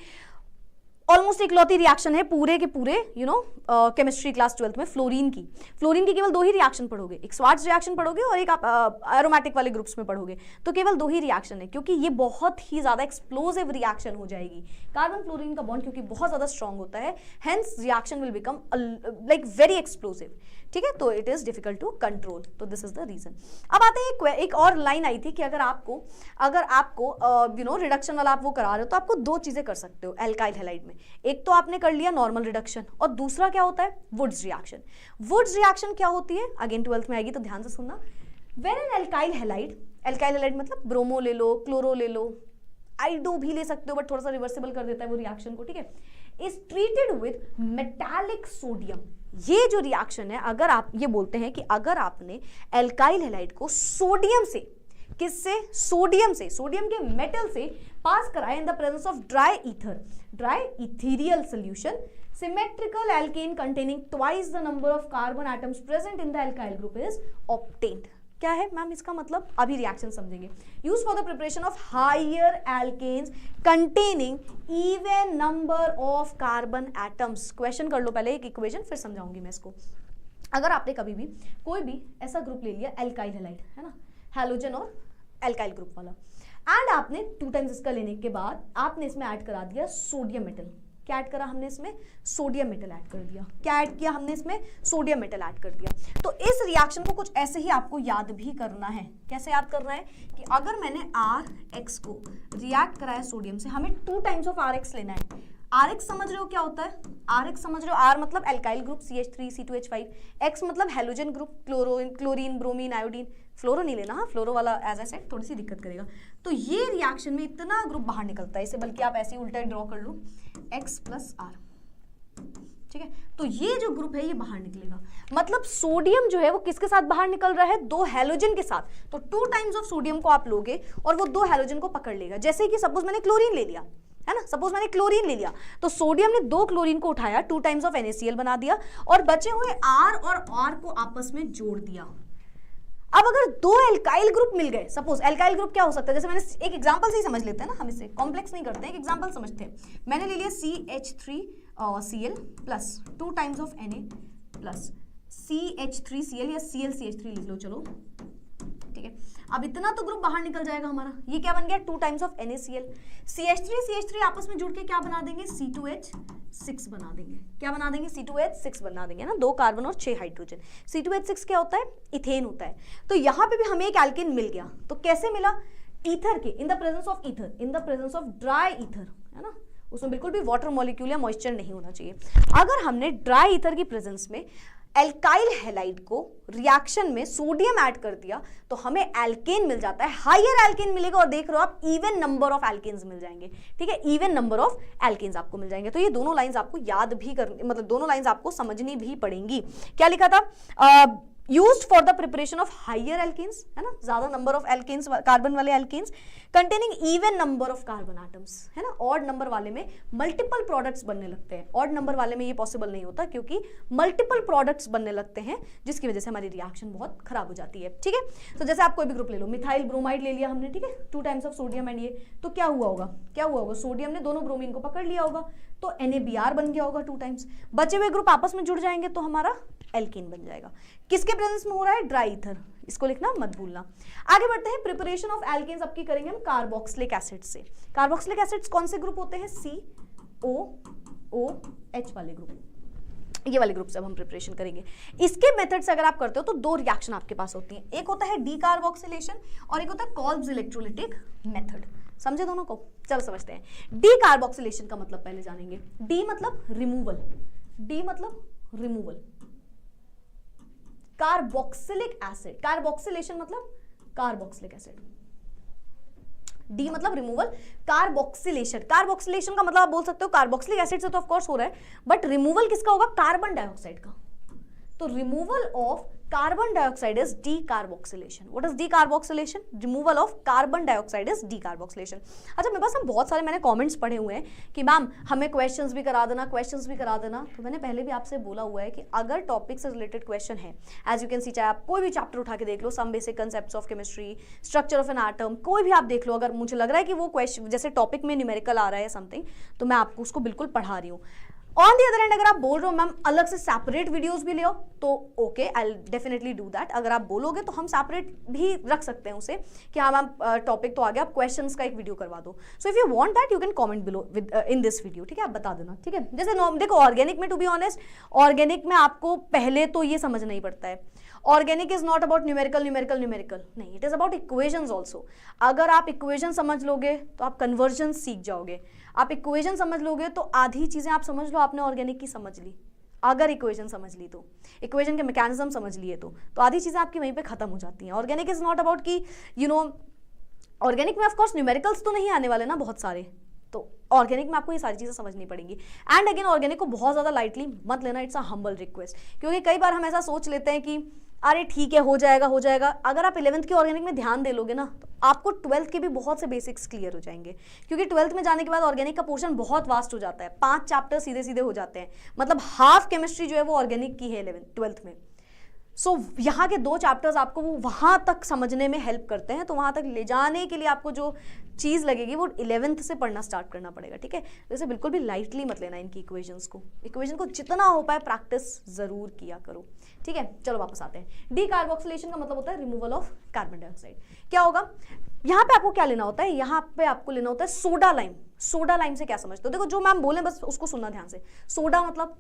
ऑलमोस्ट इकलौती रिएक्शन है पूरे के पूरे केमिस्ट्री क्लास 12 में, फ्लोरीन की केवल 2 ही रिएक्शन पढ़ोगे, एक स्वार्ट्ज रिएक्शन पढ़ोगे और एक आप एरोमेटिक वाले ग्रुप्स में पढ़ोगे, तो केवल 2 ही रिएक्शन है, क्योंकि ये बहुत ही ज्यादा एक्सप्लोसिव रिएक्शन हो जाएगी। कार्बन फ्लोरीन का बॉन्ड क्योंकि बहुत ज्यादा स्ट्रॉन्ग होता है, hence reaction will become like very explosive, ठीक है? तो it is difficult to control, तो दिस इज द रीजन। अब आते हैं एक और लाइन आई थी कि अगर आपको रिडक्शन वाला आप वो करा रहे हो तो आपको 2 चीजें कर सकते हो एल्काइल हैलाइड में। एक तो आपने कर लिया नॉर्मल रिडक्शन, और दूसरा क्या होता है? Wurtz reaction. वुड्स रिएक्शन क्या होती है? अगेन 12th में आएगी तो ध्यान से सुनना। व्हेन एन एल्काइल हैलाइड मतलब ब्रोमो ले लो, क्लोरो ले लो, आइडो भी ले सकते हो, बट थोड़ा सा रिवर्सिबल कर देता है वो रिएक्शन को, ठीक है? Is treated with metallic sodium. ये जो रिएक्शन है, अगर आप ये बोलते हैं कि अगर आपने एल्काइल हैलाइड को सोडियम से, किससे? सोडियम के मेटल से पास कराया in the presence of dry ethereal solution, symmetrical alkane containing twice the number of carbon atoms present in the alkyl group is obtained. क्या है मैम इसका मतलब? अभी रिएक्शन समझेंगे। Use for the preparation of higher alkanes containing even number of carbon atoms. Question कर लो पहले एक इक्वेशन, फिर समझाऊंगी मैं इसको। अगर आपने कभी भी कोई भी ऐसा ग्रुप ले लिया एल्काइल हैलाइड, है ना, हैलोजन और एल्काइल ग्रुप वाला, एंड आपने 2 टाइम्स इसका लेने के बाद आपने इसमें ऐड करा दिया सोडियम मेटल। क्या ऐड करा हमने इसमें? सोडियम मेटल ऐड कर दिया। क्या ऐड किया हमने इसमें? सोडियम मेटल ऐड कर दिया। तो इस रिएक्शन को कुछ ऐसे ही आपको याद भी करना है। कैसे याद करना है? कि अगर मैंने RX को रिएक्ट कराया सोडियम से, हमें 2 टाइम्स ऑफ RX लेना है। RX समझ रहे हो क्या होता है? RX समझ रहे हो? R मतलब alkyl group CH3 C2H5, X मतलब halogen group chlorine bromine iodine. Fluoro नहीं लेना, हाँ, फ्लोरो वाला एज ए सेट थोड़ी सी दिक्कत करेगा। तो ये रिएक्शन में इतना ग्रुप बाहर निकलता है, इसे बल्कि आप ऐसे उल्टा ड्रॉ कर लो, X + R, ठीक है? तो ये जो ग्रुप है ये बाहर निकलेगा, मतलब सोडियम जो है वो किसके साथ बाहर निकल रहा है? 2 हैलोजन के साथ। तो 2 टाइम्स ऑफ सोडियम को आप लोगे और वो 2 हैलोजन को पकड़ लेगा। जैसे कि सपोज मैंने क्लोरीन ले लिया, है ना, सपोज मैंने क्लोरीन ले लिया, तो सोडियम ने 2 क्लोरीन को उठाया, 2 टाइम्स ऑफ NaCl बना दिया, और बचे हुए R और R को आपस में जोड़ दिया। अब अगर 2 एल्काइल ग्रुप मिल गए, सपोज एल्काइल ग्रुप क्या हो सकता है? जैसे मैंने एक एग्जांपल से ही समझ लेते हैं ना, हम इसे कॉम्प्लेक्स नहीं करते हैं, एक एग्जांपल समझते हैं। मैंने ले लिया CH3Cl plus 2 times of Na plus CH3Cl या ClCH3 लिख लो, चलो ठीक है। अब इतना तो ग्रुप बाहर निकल जाएगा हमारा। ये क्या बन गया? 2 टाइम्स ऑफ NaCl। CH3 आपस में जुड़ के क्या बना देंगे? C2H6 बना देंगे। क्या बना देंगे? C2H6 बना देंगे ना, 2 कार्बन और 6 हाइड्रोजन। C2H6 क्या होता है? इथेन होता है। तो यहाँ पे भी हमें एक एल्केन मिल गया। तो कैसे मिला? ईथर के, इन the presence of ether, in the presence of dry ether, है ना, उसमें बिल्कुल भी वाटर मॉलिक्यूल या मॉइस्चर नहीं होना चाहिए। अगर हमने ड्राई ईथर की प्रेजेंस में एल्काइल हैलाइड को रिएक्शन में सोडियम ऐड कर दिया तो हमें एल्केन मिल जाता है, हायर एल्केन मिलेगा, और देख रहे हो आप इवन नंबर ऑफ एल्केन्स मिल जाएंगे, ठीक है, इवन नंबर ऑफ एल्केन्स आपको मिल जाएंगे। तो ये दोनों लाइंस आपको याद भी करनी, मतलब दोनों लाइंस आपको समझनी भी पड़ेंगी। क्या लिखा था? used for the preparation of higher alkenes, है ना, ज्यादा नंबर ऑफ एल्केन्स, कार्बन वाले alkanes containing even number of carbon atoms, है ना। ऑड नंबर वाले में मल्टीपल प्रोडक्ट्स बनने लगते हैं, ऑड नंबर वाले में ये पॉसिबल नहीं होता क्योंकि मल्टीपल प्रोडक्ट्स बनने लगते हैं, जिसकी वजह से हमारी रिएक्शन बहुत खराब हो जाती है, ठीक है। तो जैसे आप कोई भी ग्रुप ले लो, मिथाइल ब्रोमाइड ले लिया हमने, ठीक है, 2 टाइम्स ऑफ सोडियम एंड ये, तो क्या हुआ होगा? क्या हुआ होगा? सोडियम ने दोनों ब्रोमीन को पकड़ लिया होगा, तो NaBr बन गया होगा 2 टाइम्स। बचे हुए ग्रुप आपस में जुड़ जाएंगे तो हमारा एल्केन बन जाएगा। किसके प्रेजेंस में हो रहा है? Dry ether. इसको लिखना मत भूलना। आगे बढ़ते हैं, प्रिपरेशन ऑफ एल्केन्स अब की करेंगे हम कार्बोक्सिलिक एसिड से। कार्बोक्सिलिक एसिड्स कौन से ग्रुप होते हैं? COOH COH वाले ग्रुप, ये वाले ग्रुप से अब हम प्रिपरेशन करेंगे। इसके मेथड से अगर आप करते हो तो दो रिएक्शन आपके पास होती हैं, एक होता है डीकार्बोक्सिलेशन और एक होता है कॉल्ब्स इलेक्ट्रोलिटिक मेथड। समझे दोनों को? चलो समझते हैं। डीकार्बोक्सिलेशन का मतलब पहले जानेंगे। डी मतलब रिमूवल, डी मतलब रिमूवल। कार्बोक्सिलिक एसिड, कार्बोक्सिलेशन मतलब कार्बोक्सिलिक एसिड, डी मतलब रिमूवल, कार्बोक्सिलेशन, कार्बोक्सिलेशन का मतलब आप बोल सकते हो कार्बोक्सिलिक एसिड से तो ऑफ कोर्स हो रहा है, बट रिमूवल किसका होगा? कार्बन डाइऑक्साइड का। तो removal of carbon dioxide is decarboxylation. What is decarboxylation? Removal of carbon dioxide is decarboxylation. अच्छा, मेरे पास हम बहुत सारे मैंने कमेंट्स पढ़े हुए हैं कि मैम हमें क्वेश्चंस भी करा देना, क्वेश्चंस भी करा देना। तो मैंने पहले भी आपसे बोला हुआ है कि अगर टॉपिक से रिलेटेड क्वेश्चन है, एज यू कैन सी, चाहे आप कोई भी चैप्टर उठा के देख लो, some basic concepts of chemistry, structure of an atom, कोई भी आप देख लो, अगर मुझे लग रहा है कि वो क्वेश्चन जैसे टॉपिक में न्यूमेरिकल आ रहा है समथिंग, तो मैं आपको उसको बिल्कुल पढ़ा रही हूँ। ऑन दी अदर एंड अगर आप बोल रहे हो मैम अलग से सेपरेट वीडियोस भी ले आओ, तो okay, I will definitely do that. अगर आप बोलोगे तो हम सेपरेट भी रख सकते हैं उसे कि हाँ मैम टॉपिक तो आ गया, आप क्वेश्चंस का एक वीडियो करवा दो। So if you want that you can comment below with in this video, ठीक है? आप बता देना, ठीक है? जैसे देखो ऑर्गेनिक में, टू बी ऑनेस्ट, ऑर्गेनिक में आपको पहले तो ये समझना ही पड़ता है, organic is not about numerical numerical numerical, नहीं, it is about equations also. अगर आप इक्वेशन समझ लोगे तो आप कन्वर्जन सीख जाओगे, आप इक्वेशन समझ लोगे तो आधी चीजें आप समझ लो आपने ऑर्गेनिक की समझ ली। अगर इक्वेशन समझ ली तो, इक्वेशन के मैकेनिज्म समझ लिए तो आधी चीजें आपकी वहीं पे खत्म हो जाती हैं। ऑर्गेनिक इज नॉट अबाउट कि यू नो, ऑर्गेनिक में ऑफ कोर्स न्यूमेरिकल्स तो नहीं आने वाले ना बहुत सारे, तो ऑर्गेनिक में आपको ये सारी चीजें समझनी पड़ेंगी। एंड अगेन ऑर्गेनिक को बहुत ज्यादा लाइटली मत लेना, इट्स अ हम्बल रिक्वेस्ट, क्योंकि कई बार हम ऐसा सोच लेते हैं कि अरे ठीक है हो जाएगा हो जाएगा। अगर आप 11th की ऑर्गेनिक में ध्यान दे लोगे ना तो आपको 12th के भी बहुत से बेसिक्स क्लियर हो जाएंगे, क्योंकि 12th में जाने के बाद ऑर्गेनिक का पोर्शन बहुत वास्ट हो जाता है, 5 चैप्टर सीधे सीधे हो जाते हैं, मतलब हाफ केमिस्ट्री जो है वो ऑर्गेनिक की है 12th में। सो यहाँ के 2 चैप्टर्स आपको वो वहाँ तक समझने में हेल्प करते हैं, तो वहाँ तक ले जाने के लिए आपको जो चीज़ लगेगी वो 11th से पढ़ना स्टार्ट करना पड़ेगा, ठीक है? जैसे बिल्कुल भी लाइटली मत लेना इनकी इक्वेशंस को, इक्वेशन को जितना हो पाए प्रैक्टिस ज़रूर किया करो, ठीक है? चलो वापस आते हैं। डीकार्बोक्सिलेशन का मतलब होता है रिमूवल ऑफ कार्बन डाइऑक्साइड। क्या होगा यहाँ पे? आपको क्या लेना होता है? यहाँ पे आपको लेना होता है सोडा लाइम। सोडा लाइम से क्या समझते हो? देखो जो मैम बोले बस उसको सुनना ध्यान से। सोडा मतलब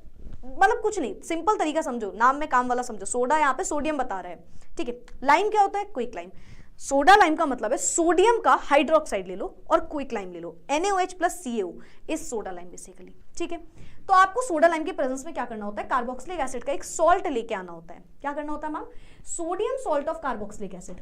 कुछ नहीं, सिंपल तरीका समझो, नाम में काम वाला समझो। सोडा यहाँ पे सोडियम बता रहा है, ठीक है? लाइम क्या होता है? Quick lime. सोडा लाइम का मतलब है सोडियम का हाइड्रोक्साइड ले लो और क्विक लाइम ले लो, NaOH plus CaO is soda lime basically, ठीक है? तो आपको सोडा लाइम के प्रेजेंस में क्या करना होता है? कार्बोक्सिलिक एसिड का एक सॉल्ट लेके आना होता है। क्या करना होता है ma'am? Sodium salt of carboxylic acid.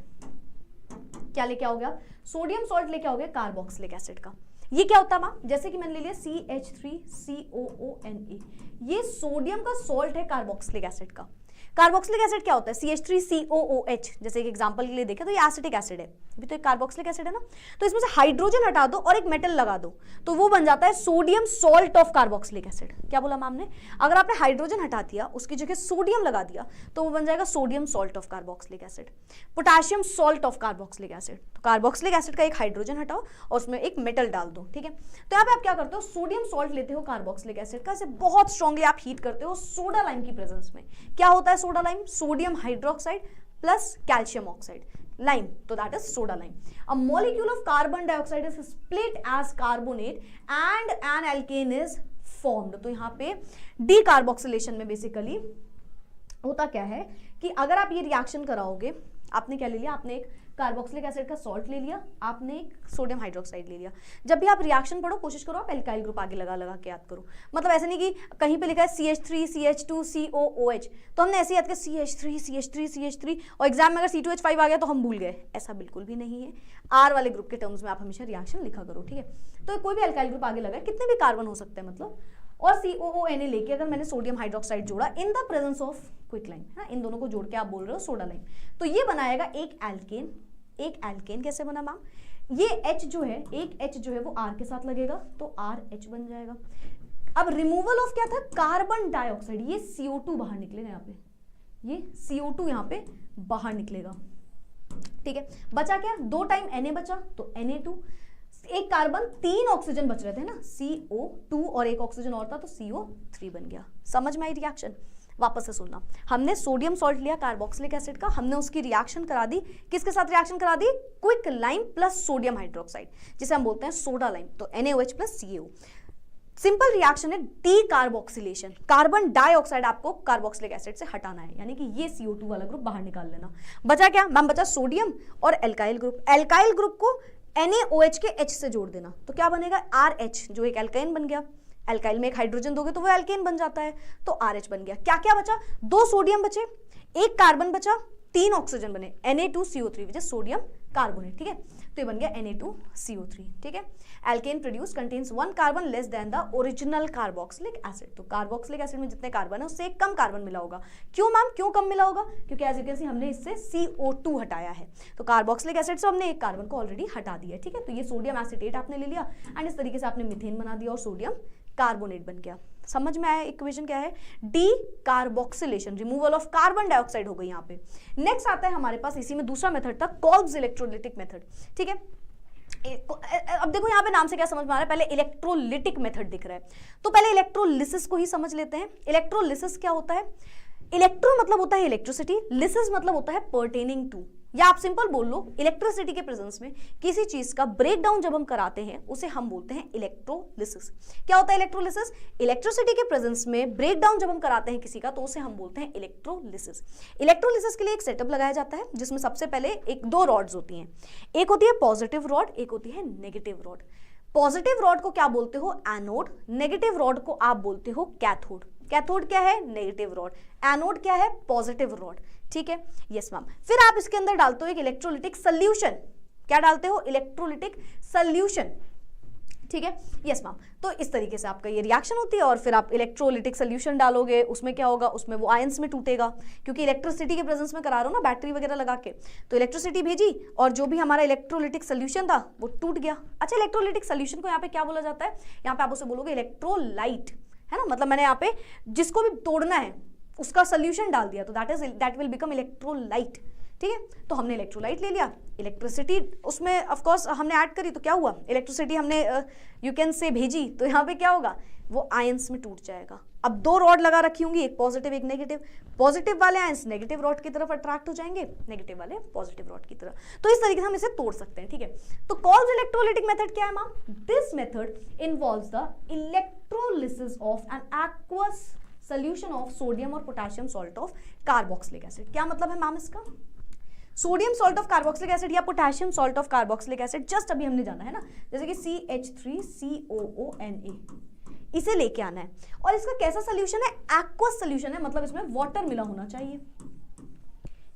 क्या लेके आओगे आप? सोडियम सॉल्ट लेके आओगे कार्बोक्सिलिक एसिड का। ये क्या होता है मैम? जैसे कि मैंने ले लिया CH3COONA, ये सोडियम का सॉल्ट है कार्बोक्सिलिक एसिड का। कार्बोक्सिलिक एसिड क्या होता है? CH3COOH, जैसे एक एग्जांपल के लिए देखें तो ये एसिटिक एसिड है, अभी तो एक कार्बोक्सिलिक एसिड है ना, तो इसमें से हाइड्रोजन हटा दो और एक मेटल लगा दो तो वो बन जाता है sodium salt of carboxylic acid. क्या बोला मैम ने? अगर आपने हाइड्रोजन हटा दिया उसकी जगह सोडियम लगा दिया तो वो बन जाएगा sodium salt of carboxylic acid. Potassium salt of carboxylic acid, तो कार्बोक्सिलिक एसिड का एक हाइड्रोजन हटाओ और उसमें एक मेटल डाल दो, ठीक है? तो यहाँ पे आप क्या करते हो? सोडियम सॉल्ट लेते हो कार्बोक्सिलिक एसिड का, इसे बहुत स्ट्रांगली आप हीट करते हो सोडा लाइम की प्रेजेंस में। क्या होता है soda lime? Sodium hydroxide plus calcium oxide, lime, so that is soda lime. A molecule of carbon dioxide is split as carbonate and an alkane is formed. तो यहाँ पे decarboxylation में बेसिकली होता क्या है कि अगर आप ये रिएक्शन कराओगे, आपने क्या ले लिया? आपने एक कार्बोक्सिलिक एसिड का सॉल्ट ले लिया, आपने एक सोडियम हाइड्रोक्साइड ले लिया। जब भी आप रिएक्शन पढ़ो कोशिश करो आप एल्काइल ग्रुप आगे लगा लगा के याद करो, मतलब ऐसे नहीं कि कहीं पे लिखा है CH3 CH2 COOH तो हमने ऐसे याद किया CH3 CH3 CH3 और एग्जाम में अगर C2H5 आ गया तो हम भूल गए, ऐसा बिल्कुल भी नहीं है। R वाले ग्रुप के टर्म्स में आप हमेशा रिएक्शन लिखा करो, ठीक है? तो कोई भी एल्काइल ग्रुप आगे लगा, कितने भी कार्बन हो सकते हैं मतलब, और COONA लेके अगर मैंने सोडियम हाइड्रोक्साइड जोड़ा इन the presence of quick lime, है ना, इन दोनों को जोड़ के आप बोल रहे हो सोडा लाइम, तो ये बनाएगा एक एल्केन। एक एल्केन कैसे बना मैम? ये H जो है, एक H जो है वो R के साथ लगेगा तो RH बन जाएगा। अब रिमूवल ऑफ क्या था? कार्बन डाइऑक्साइड, ये CO2 बाहर निकलेगा, यहाँ पे ये CO2 यहाँ पे बाहर निकलेगा, ठीक है? बचा क्या? 2 टाइम Na बचा तो Na2, एक कार्बन 3 ऑक्सीजन बच रहे थे ना, CO2 और एक ऑक्सीजन और था तो CO3 बन गया। समझ में आई रिएक्शन? वापस से सुनना, हमने सोडियम सॉल्ट लिया कार्बोक्सिलिक एसिड का, हमने उसकी रिएक्शन करा दी, किसके साथ रिएक्शन करा दी? Quick lime plus sodium hydroxide, जिसे हम बोलते हैं सोडा लाइम, तो NaOH plus CaO। Simple reaction है डी कार्बोक्सिलेशन, कार्बन डाइऑक्साइड आपको कार्बोक्सिलिक एसिड से हटाना है, यानी कि ये CO2 वाला ग्रुप बाहर निकाल लेना। बचा क्या मैम? बचा सोडियम और एल्काइल ग्रुप। एल्काइल ग्रुप को NaOH के H से जोड़ देना, तो क्या बनेगा? RH, जो एक एल्काइन बन गया। एल्काइल में एक हाइड्रोजन दोगे तो वो एल्केन बन जाता है, तो RH बन गया। क्या क्या बचा? 2 सोडियम बचे, 1 कार्बन बचा, 3 ऑक्सीजन बने, Na2CO3 which is sodium carbonate. ठीक है, तो ये बन गया Na2CO3। ठीक है, alkane produce contains 1 carbon less than the original carboxylic acid. तो कार्बोक्सिलिक एसिड में जितने कार्बन है उससे एक कम कार्बन मिला होगा। क्यों मैम? क्यों कम मिला होगा? क्योंकि एज यू कैन सी हमने इससे CO2 हटाया है, तो कार्बोक्सिलिक एसिड से हमने एक कार्बन को ऑलरेडी हटा दिया है। ठीक है, तो ये सोडियम एसिटेट आपने ले लिया एंड इस तरीके से आपने मीथेन बना दिया और सोडियम कार्बोनेट बन गया। समझ में आया? इक्वेशन क्या है? D carboxylation, removal of carbon dioxide हो गई यहाँ पे। नेक्स्ट आता है हमारे पास इसी में दूसरा मेथड था, कोल्ब्स इलेक्ट्रोलिटिक मेथड। ठीक है, अब देखो यहाँ पे नाम से क्या समझ में आ रहा है, पहले इलेक्ट्रोलिटिक मेथड दिख रहा है, तो पहले इलेक्ट्रोलिसिस को ही समझ लेते हैं। इलेक्ट्रोलिसिस क्या होता है? इलेक्ट्रो मतलब होता है इलेक्ट्रिसिटी, लिसिस मतलब होता है पर्टेनिंग टू, या आप सिंपल बोल लो इलेक्ट्रिसिटी के प्रेजेंस में किसी चीज का ब्रेकडाउन जब हम कराते हैं उसे हम बोलते हैं इलेक्ट्रोलिसिस। क्या होता है इलेक्ट्रोलिसिस? इलेक्ट्रिसिटी के प्रेजेंस में ब्रेकडाउन जब हम कराते हैं किसी का तो उसे हम बोलते हैं इलेक्ट्रोलिसिस। इलेक्ट्रोलिसिस के लिए एक सेटअप लगाया जाता है जिसमें सबसे पहले 2 रॉड्स होती हैं, एक होती है पॉजिटिव रॉड, एक होती है नेगेटिव रॉड। पॉजिटिव रॉड को क्या बोलते हो? एनोड। नेगेटिव रॉड को आप बोलते हो कैथोड। कैथोड क्या है? Negative rod. एनोड क्या है? Positive rod. ठीक है, यस मैम। फिर आप इसके अंदर डालते हो एक इलेक्ट्रोलिटिक सोल्यूशन। क्या डालते हो? Electrolytic solution. ठीक है, यस मैम। तो इस तरीके से आपका ये रिएक्शन होती है और फिर आप इलेक्ट्रोलिटिक सोल्यूशन डालोगे, उसमें क्या होगा? उसमें वो आयंस में टूटेगा, क्योंकि इलेक्ट्रिसिटी के प्रेजेंस में करा रहा हूँ ना, बैटरी वगैरह लगा के, तो इलेक्ट्रिसिटी भेजी और जो भी हमारा इलेक्ट्रोलिटिक सोल्यूशन था वो टूट गया। अच्छा, इलेक्ट्रोलिटिक सोल्यूशन को यहाँ पे क्या बोला जाता है? यहाँ पे आप उसे बोलोगे इलेक्ट्रोलाइट, है ना, मतलब मैंने यहाँ पे जिसको भी तोड़ना है उसका सोल्यूशन डाल दिया, तो दैट विल बिकम इलेक्ट्रोलाइट। ठीक है, तो हमने इलेक्ट्रोलाइट ले लिया, इलेक्ट्रिसिटी उसमें ऑफ कोर्स हमने ऐड करी, तो क्या हुआ? इलेक्ट्रिसिटी हमने यू कैन से भेजी, तो यहाँ पे क्या होगा? वो आयंस में टूट जाएगा। अब 2 रॉड लगा रखी होंगी, एक पॉजिटिव एक नेगेटिव। पॉजिटिव वाले आयंस नेगेटिव रॉड की तरफ अट्रैक्ट हो जाएंगे, नेगेटिव वाले पॉजिटिव रॉड की तरफ। तो इस तरीके से हम इसे तोड़ सकते हैं। ठीक है, तो कोल्ब्स इलेक्ट्रोलिटिक मेथड क्या है ma'am? This method involves the electrolysis of an aqueous solution of sodium और potassium salt of carboxylic acid. क्या मतलब है मैम इसका? Sodium salt of carboxylic acid या potassium salt of carboxylic acid, just अभी हमने जाना है ना, जैसे कि CH3COONA, इसे लेके आना है। और इसका कैसा सोल्यूशन है? एक्वस सोल्यूशन है, मतलब इसमें वाटर मिला होना चाहिए।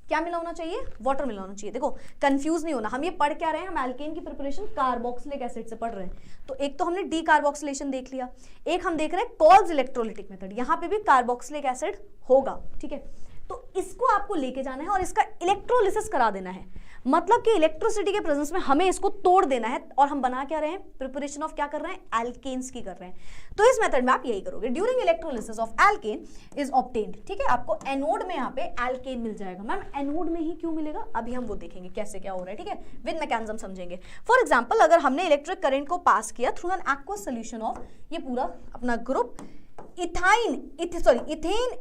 क्या मिला होना चाहिए? वाटर मिला होना चाहिए। देखो कंफ्यूज नहीं होना, हम ये पढ़ क्या रहे हैं? हम एल्केन की प्रिपरेशन कार्बोक्सिलिक एसिड से पढ़ रहे हैं। तो एक तो हमने डी कार्बोक्सिलेशन देख लिया, एक हम देख रहे हैं कोल्ब्स इलेक्ट्रोलिटिक मेथड, यहाँ पे भी कार्बोक्सिलिक एसिड होगा। ठीक है, तो इसको आपको लेके जाना है और इसका इलेक्ट्रोलिसिस करा देना है, मतलब कि इलेक्ट्रिसिटी के प्रेजेंस में हमें इसको तोड़ देना है। और हम बना क्या रहे हैं? प्रिपरेशन ऑफ क्या कर रहे हैं? एल्केन्स की कर रहे हैं। तो इस मेथड में आप यही करोगे, during electrolysis of alkene is obtained. ठीक है, आपको एनोड में यहाँ पे एल्केन मिल जाएगा। मैम एनोड में ही क्यों मिलेगा? अभी हम वो देखेंगे कैसे क्या हो रहा है। ठीक है, विद मैकेनिज्म समझेंगे। फॉर एग्जाम्पल, अगर हमने इलेक्ट्रिक करंट को पास किया through an aqueous solution of ये पूरा अपना group, ethane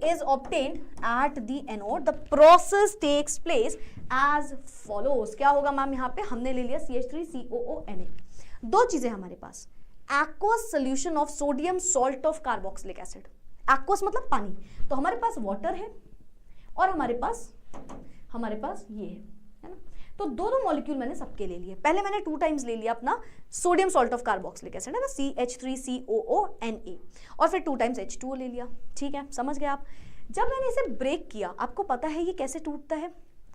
is obtained at the anode. The process takes place as follows. क्या होगा मैम? यहाँ पे हमने ले लिया CH3COONA, 2 चीजें हमारे पास, aqueous solution of sodium salt of carboxylic acid। aqueous मतलब पानी, तो हमारे पास वाटर है और हमारे पास ये है ना, तो 2 मॉलिक्यूल मैंने सबके ले लिए। पहले मैंने 2 टाइम्स ले लिया अपना sodium salt of carboxylic acid, है ना, CH3COONA, और फिर 2 टाइम्स H2O ले लिया। ठीक है, समझ गए आप? जब मैंने इसे ब्रेक किया, आपको पता है ये कैसे टूटता है?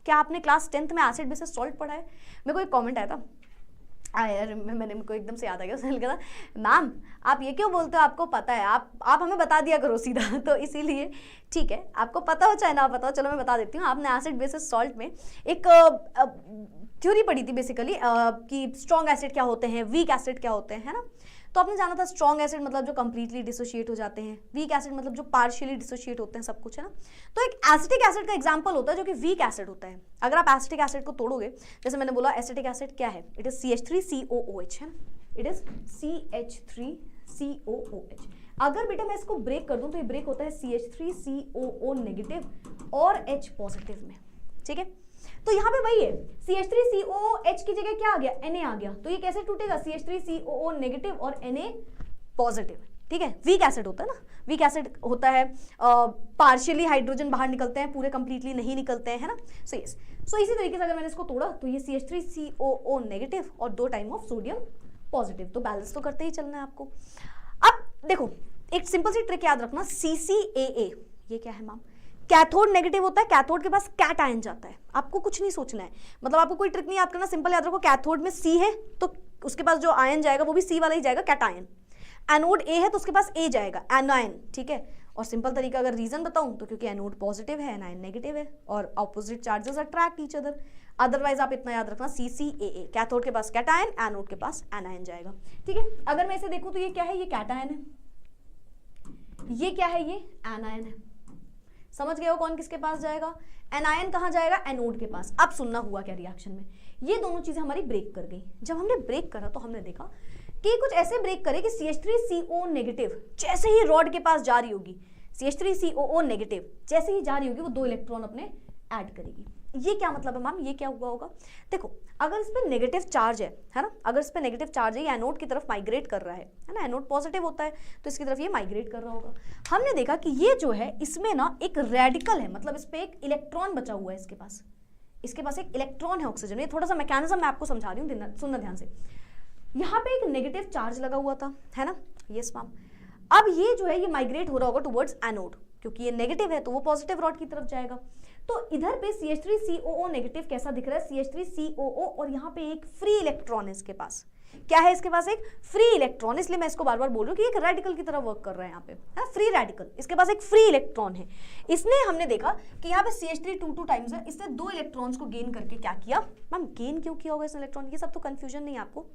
क्या आपने क्लास 10th में एसिड बेसिस सॉल्ट पढ़ा है? मेरे को एक कॉमेंट आया था, यार मेरे को एकदम से याद आ गया, उसने लिखा था, मैम आप ये क्यों बोलते हो, आपको पता है, आप हमें बता दिया करो सीधा। तो इसीलिए ठीक है, आपको पता हो चाहे ना पता हो, चलो मैं बता देती हूँ। आपने एसिड बेसिस सॉल्ट में एक थ्योरी पढ़ी थी बेसिकली कि स्ट्रॉन्ग एसिड क्या होते हैं, वीक एसिड क्या होते हैं, है ना। तो आपने जाना था स्ट्रॉन्ग एसिड मतलब जो कंप्लीटली डिसोशिएट हो जाते हैं, वीक एसिड मतलब जो पार्शियली डिसोशिएट होते हैं, सब कुछ, है ना। तो एक एसिटिक एसिड का एग्जांपल होता है जो कि वीक एसिड होता है। अगर आप एसिटिक एसिड को तोड़ोगे, जैसे मैंने बोला एसिटिक एसिड क्या है, इट इज CH3COOH, है, इट इज CH3COOH। अगर बेटा मैं इसको ब्रेक कर दूं तो ये ब्रेक होता है CH3COO नेगेटिव और H पॉजिटिव में। ठीक है, तो यहाँ पे वही है, CH3COOH की जगह क्या आ गया, Na आ गया। तो ये कैसे टूटेगा, CH3COO नेगेटिव और Na पॉजिटिव। ठीक है, वीक एसिड होता है ना, वीक एसिड होता है, पार्शियली हाइड्रोजन बाहर निकलते हैं, पूरे कंप्लीटली नहीं निकलते हैं, है ना। सो यस, सो इसी तरीके से अगर मैंने इसको तोड़ा तो ये CH3COO नेगेटिव और 2 टाइम ऑफ सोडियम पॉजिटिव, तो बैलेंस तो करते ही चलना है आपको। अब देखो एक सिंपल सी ट्रिक याद रखना, CCAA ये क्या है मैम, कैथोड नेगेटिव होता है, कैथोड के पास कैट आयन जाता है, आपको कुछ नहीं सोचना है, मतलब आपको कोई ट्रिक नहीं याद करना, सिंपल याद रखो कैथोड में C है तो उसके पास जो आयन जाएगा वो भी C वाला ही जाएगा, कैट आयन। एनोड A है तो उसके पास A जाएगा, एनायन, ठीक है। और सिंपल तरीका अगर रीजन बताऊं तो क्योंकि एनोड पॉजिटिव है, एनायन नेगेटिव है और opposite charges attract each other. Otherwise आप इतना याद रखना CCAA, कैथोड के पास कैटायन, एनोड के पास एनायन जाएगा, ठीक है। अगर मैं इसे देखूं तो ये क्या है, ये कैटायन है, ये क्या है, ये एनायन है। समझ गए हो कौन किसके पास जाएगा, एनायन कहाँ जाएगा, एनोड के पास। अब सुनना हुआ क्या रिएक्शन में, ये दोनों चीजें हमारी ब्रेक कर गई। जब हमने ब्रेक करा तो हमने देखा कि कुछ ऐसे ब्रेक करे कि CH3CO नेगेटिव जैसे ही रॉड के पास जा रही होगी, CH3COO नेगेटिव जैसे ही जा रही होगी वो 2 इलेक्ट्रॉन अपने ऐड करेगी। ये क्या मतलब है मैम, ये क्या हुआ होगा, देखो अगर इस पर नेगेटिव चार्ज है ना, अगर इस पर नेगेटिव चार्ज है, ये एनोड की तरफ माइग्रेट कर रहा है ना, एनोड पॉजिटिव होता है तो इसकी तरफ ये माइग्रेट कर रहा होगा। हमने देखा कि ये जो है इसमें ना एक रेडिकल है, मतलब इस पर एक इलेक्ट्रॉन बचा हुआ है, इसके पास एक इलेक्ट्रॉन है ऑक्सीजन। ये थोड़ा सा मैकेनिज्म मैं आपको समझा रही हूँ, सुनना ध्यान से। यहाँ पे एक नेगेटिव चार्ज लगा हुआ था, है ना, यस मैम। अब ये जो है ये माइग्रेट हो रहा होगा टुवर्ड्स एनोड, क्योंकि ये नेगेटिव है तो वो पॉजिटिव रॉड की तरफ जाएगा। तो इधर पे CH3COO नेगेटिव कैसा दिख रहा है, CH3COO, और यहाँ पे एक फ्री इलेक्ट्रॉन है इसके पास। क्या है इसके पास, एक फ्री इलेक्ट्रॉन, इसलिए मैं इसको बार बार बोल रही हूँ कि एक रेडिकल की तरह वर्क कर रहा है यहाँ पे, है फ्री रेडिकल, इसके पास एक फ्री इलेक्ट्रॉन है। इसने हमने देखा कि यहाँ पे CH3 2 टाइम्स है, इसने 2 इलेक्ट्रॉन्स को गेन करके क्या किया मैम, गेन क्यों किया होगा इस इलेक्ट्रॉन, ये सब तो कंफ्यूजन नहीं है आपको,